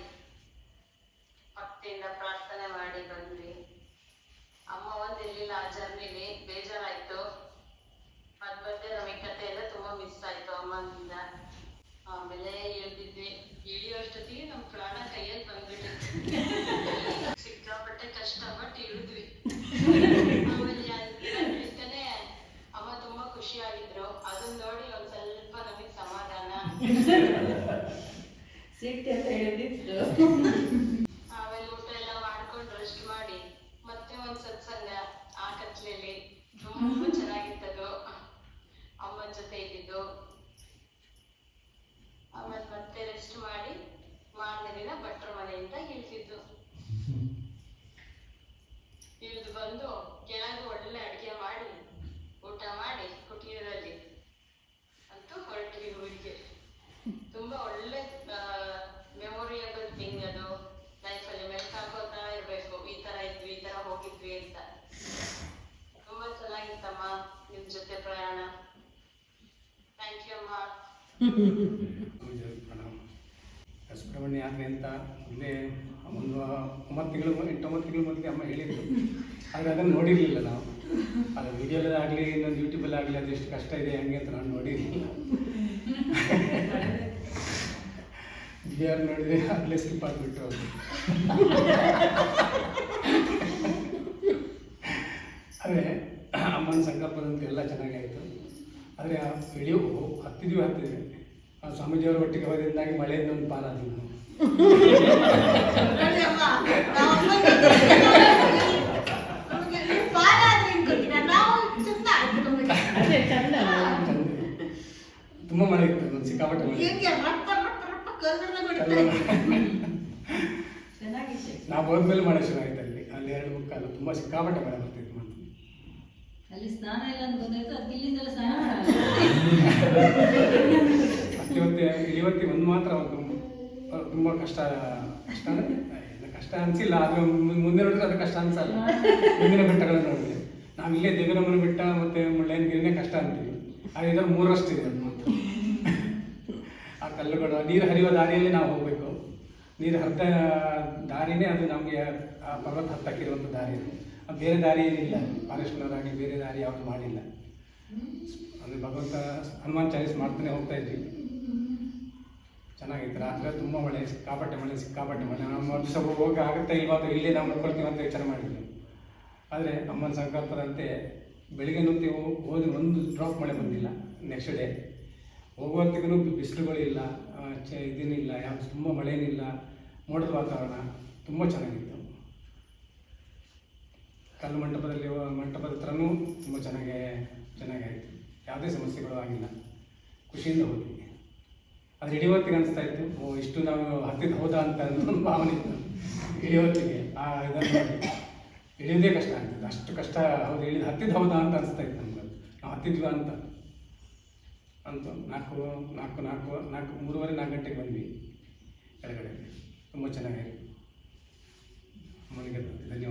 ಭಕ್ತಿಯಿಂದ ಪ್ರಾರ್ಥನೆ ಮಾಡಿ ಬಂದ್ವಿ. ಅಮ್ಮ ಒಂದಿರ್ಲಿಲ್ಲ ಆ ಜರ್ನಿಲಿ, ಬೇಜಾರಾಯ್ತು. ಮಧ್ಯ ನಮಗೆ ಕತೆ ಎಲ್ಲ ತುಂಬಾ ಮಿಸ್ ಆಯ್ತು ಅಮ್ಮನಿಂದ. ಆಮೇಲೆ ಇಳಿದಿದ್ವಿ, ಇಳಿಯೋಷ್ಟೊತ್ತಿಗೆ ನಮ್ ಪ್ರಾಣ ಕೈಯಲ್ಲಿ ಬಂದ್ಬಿಟ್ಟಿತ್ತು. ಸಿಕ್ಕಾಪಟ್ಟೆ ಕಷ್ಟ, ಬಟ್ ಇಳಿದ್ವಿ. ಆಮೇಲೆ ಇಳಿತಾನೆ ಅಮ್ಮ ತುಂಬಾ ಖುಷಿ ಆಗಿದ್ರು. ಅದನ್ನ ನೋಡಿ ಒಂದ್ ಸ್ವಲ್ಪ ನಮಗ್ ಸಮಾಧಾನ. ಸಿಕ್ತೆಲ್ಲ ಹೇಳಿದ್ದು. ಆಮೇಲೆ ಊಟ ಎಲ್ಲ ಮಾಡ್ಕೊಂಡು ರೆಸ್ಟ್ ಮಾಡಿ ಮತ್ತೆ ಒಂದ್ ಸತ್ಸಂಗ ಆ ಕತ್ಲೆಯಲ್ಲಿ ತುಂಬಾ ಚೆನ್ನಾಗಿತ್ತದು, ಅಮ್ಮನ ಜೊತೆ ಇದ್ದಿದ್ದು. ಆಮೇಲೆ ಮತ್ತೆ ರೆಸ್ಟ್ ಮಾಡಿ ಮಾರನೇ ದಿನ ಭಟ್ರ ಮನೆಯಿಂದ ಇಳಿದಿದ್ದು. ಇಳಿದು ಬಂದು ಕೆಳಗೆ ಒಳ್ಳೆ ಅಡಿಗೆ ಮಾಡಿ ಊಟ ಮಾಡಿ ಕುಟೀರದಲ್ಲಿ ಅಂತೂ ಹೊರಟ್ವಿ ಊರಿಗೆ. ತುಂಬಾ ಒಳ್ಳೆ ಮೆಮೊರಿಯಬಲ್ ಥಿಂಗ್ ಅದು. ಲೈಫಲ್ಲಿ ಮೆಲ್ಕಾಕೋತಾ ಇರ್ಬೇಕು, ಈ ತರ ಇದ್ವಿ, ಈ ತರ ಹೋಗಿದ್ವಿ ಅಂತ. ತುಂಬಾ ಚೆನ್ನಾಗಿತ್ತಮ್ಮ ನಿಮ್ ಜೊತೆ ಪ್ರಯಾಣ. ಥ್ಯಾಂಕ್ ಯು ಅಮ್ಮ. ಸುಬ್ರಹ್ಮಣ್ಯ ಯಾತ್ರೆ ಅಂತ ಮುಂದೆ ಒಂದು 9 ತಿಂಗಳು ಮೊದಲಿಗೆ ಅಮ್ಮ ಹೇಳಿದ್ರು. ಆದರೆ ಅದನ್ನು ನೋಡಿರಲಿಲ್ಲ ನಾವು. ಅದು ವಿಡಿಯೋದಲ್ಲಾಗಲಿ ಇನ್ನೊಂದು ಯೂಟ್ಯೂಬಲ್ಲಾಗಲಿ ಅದು ಎಷ್ಟು ಕಷ್ಟ ಇದೆ ಹಂಗೆ ಅಂತ ನಾನು ನೋಡಿರಲಿಲ್ಲ. ವಿಡಿಯೋ ನೋಡಿದರೆ ಅಲ್ಲೇ ಸ್ಕಿಪ್ ಆಗಿಬಿಟ್ಟು ಅವರು. ಆದರೆ ಅಮ್ಮನ ಸಂಕಲ್ಪದಂತೂ ಎಲ್ಲ ಚೆನ್ನಾಗಾಯಿತು. ಆದರೆ ಆ ಇಳಿಯೋ ಹತ್ತಿದ್ವಿ ಆ ಸ್ವಾಮೀಜಿಯವರ ಒಟ್ಟಿಗೆ ಹೋದ್ರಿಂದಾಗಿ ಮಳೆಯಿಂದ ಒಂದು ಪಾರಾದ್ವಿ ನಾವು. ತುಂಬ ಮಳೆ ಇತ್ತು, ಒಂದು ಸಿಕ್ಕಾಪಟ್ಟೆ ಮಳೆ. ನಾವು ಹೋದ್ಮೇಲೆ ಮಳೆ ಶುರು ಆಯ್ತು ಅಲ್ಲಿ 2-3 ಕಾಲ ತುಂಬ ಸಿಕ್ಕಾಪಟ್ಟೆ ಮಳೆ ಬರ್ತಿತ್ತು. ಅಲ್ಲಿ ಸ್ನಾನ ಇಲ್ಲ ಅಂತ ಗೊತ್ತಾಯ್ತು, ಅದು ಇಲ್ಲಿಂದಲೇ ಸ್ನಾನ ಮತ್ತೆ ಇವತ್ತಿಗೆ ಒಂದು ಮಾತ್ರ ಒಂದು ತುಂಬ ಕಷ್ಟ ಅಂದರೆ ಕಷ್ಟ ಅನಿಸಿಲ್ಲ. ಅದು ಮುಂದೆ ನೋಡಿದ್ರೆ ಅದು ಕಷ್ಟ ಅನಿಸಲ್ಲ. ಮುಂದಿನ ಬೆಟ್ಟಗಳನ್ನು ನೋಡಿದ್ರೆ ನಾವು ಇಲ್ಲೇ ದೇವಿರಮ್ಮನ ಬೆಟ್ಟ ಮತ್ತು ಮುಳ್ಳಯ್ಯನಗಿರಿನೇ ಕಷ್ಟ ಅಂತೀವಿ. ಆದರೆ ಇದರಲ್ಲಿ 3ರಷ್ಟಿದೆ ಅದು ಮಾತ್ರ. ಆ ಕಲ್ಲುಗಳು, ನೀರು ಹರಿಯುವ ದಾರಿಯಲ್ಲಿ ನಾವು ಹೋಗಬೇಕು. ನೀರು ಹರಿದ ದಾರಿನೇ ಅದು ನಮಗೆ ಆ ಪರ್ವತ ಹತ್ತಕ್ಕಿರುವಂಥ ದಾರಿ. ಬೇರೆ ದಾರಿ ಏನಿಲ್ಲ, ಫಾರೆಸ್ಟ್ನವರಾಗಿ ಬೇರೆ ದಾರಿ ಯಾವುದು ಮಾಡಿಲ್ಲ. ಅಂದರೆ ಭಗವಂತ ಹನುಮಾನ್ ಚಾಲೀಸ್ ಮಾಡ್ತಾನೆ ಹೋಗ್ತಾ ಇದ್ವಿ. ಚೆನ್ನಾಗಿತ್ತು. ರಾತ್ರಿ ತುಂಬ ಮಳೆ, ಸಿಕ್ಕಾಪಟ್ಟೆ ಮಳೆ. ನಮ್ಮ ದಿವಸ ಹೋಗಿ ಆಗುತ್ತೆ ಇಲ್ವಾ ಅಥವಾ ಇಲ್ಲೇ ನಾವು ನೋಡ್ಕೊಳ್ತೀವಿ ಅಂತ ವಿಚಾರ ಮಾಡಿದ್ವಿ. ಆದರೆ ಅಮ್ಮನ ಸಂಕಲ್ಪದಂತೆ ಬೆಳಿಗ್ಗೆ ನುಗ್ತೀವಿ, ಹೋಗಿ ಒಂದು ಡ್ರಾಪ್ ಮಳೆ ಬಂದಿಲ್ಲ. ನೆಕ್ಸ್ಟ್ ಡೇ ಹೋಗುವಂತಿಗೂ ಬಿಸಿಲುಗಳಿಲ್ಲ, ಇದೇನಿಲ್ಲ, ಯಾವುದು ತುಂಬ ಮಳೆಯೇನಿಲ್ಲ, ಮೋಡದ ವಾತಾವರಣ ತುಂಬ ಚೆನ್ನಾಗಿತ್ತು. ಕಲ್ಲು ಮಂಟಪದ ಹತ್ರನೂ ತುಂಬ ಚೆನ್ನಾಗಾಯಿತು. ಯಾವುದೇ ಸಮಸ್ಯೆಗಳು ಆಗಿಲ್ಲ, ಖುಷಿಯಿಂದ ಹೋದ್ವಿ. ಅದು ಇಳಿಯೋತ್ತಿಗೆ ಅನಿಸ್ತಾ ಇತ್ತು, ಇಷ್ಟು ನಾವು ಹತ್ತಿದ್ದು ಹೌದಾ ಅಂತ ಒಂದು ಭಾವನೆ ಇತ್ತು ಇಳಿಯೋತ್ತಿಗೆ. ಇದನ್ನು ಇಳಿಯೋದೇ ಕಷ್ಟ ಆಗ್ತದೆ, ಅಷ್ಟು ಕಷ್ಟ. ಹೌದು, ಹತ್ತಿದ್ದು ಹೌದಾ ಅಂತ ಅನಿಸ್ತಾ ಇತ್ತು ನಮ್ಗೆ. ನಾವು ಹತ್ತಿದ್ವಿ ಅಂತ 3:30-4 ಗಂಟೆಗೆ ಬಂದ್ವಿ ಕೆಳಗಡೆ. ತುಂಬ ಚೆನ್ನಾಗಾಯಿತು. ಅಮ್ಮನಿಗೆ ಧನ್ಯವಾದ.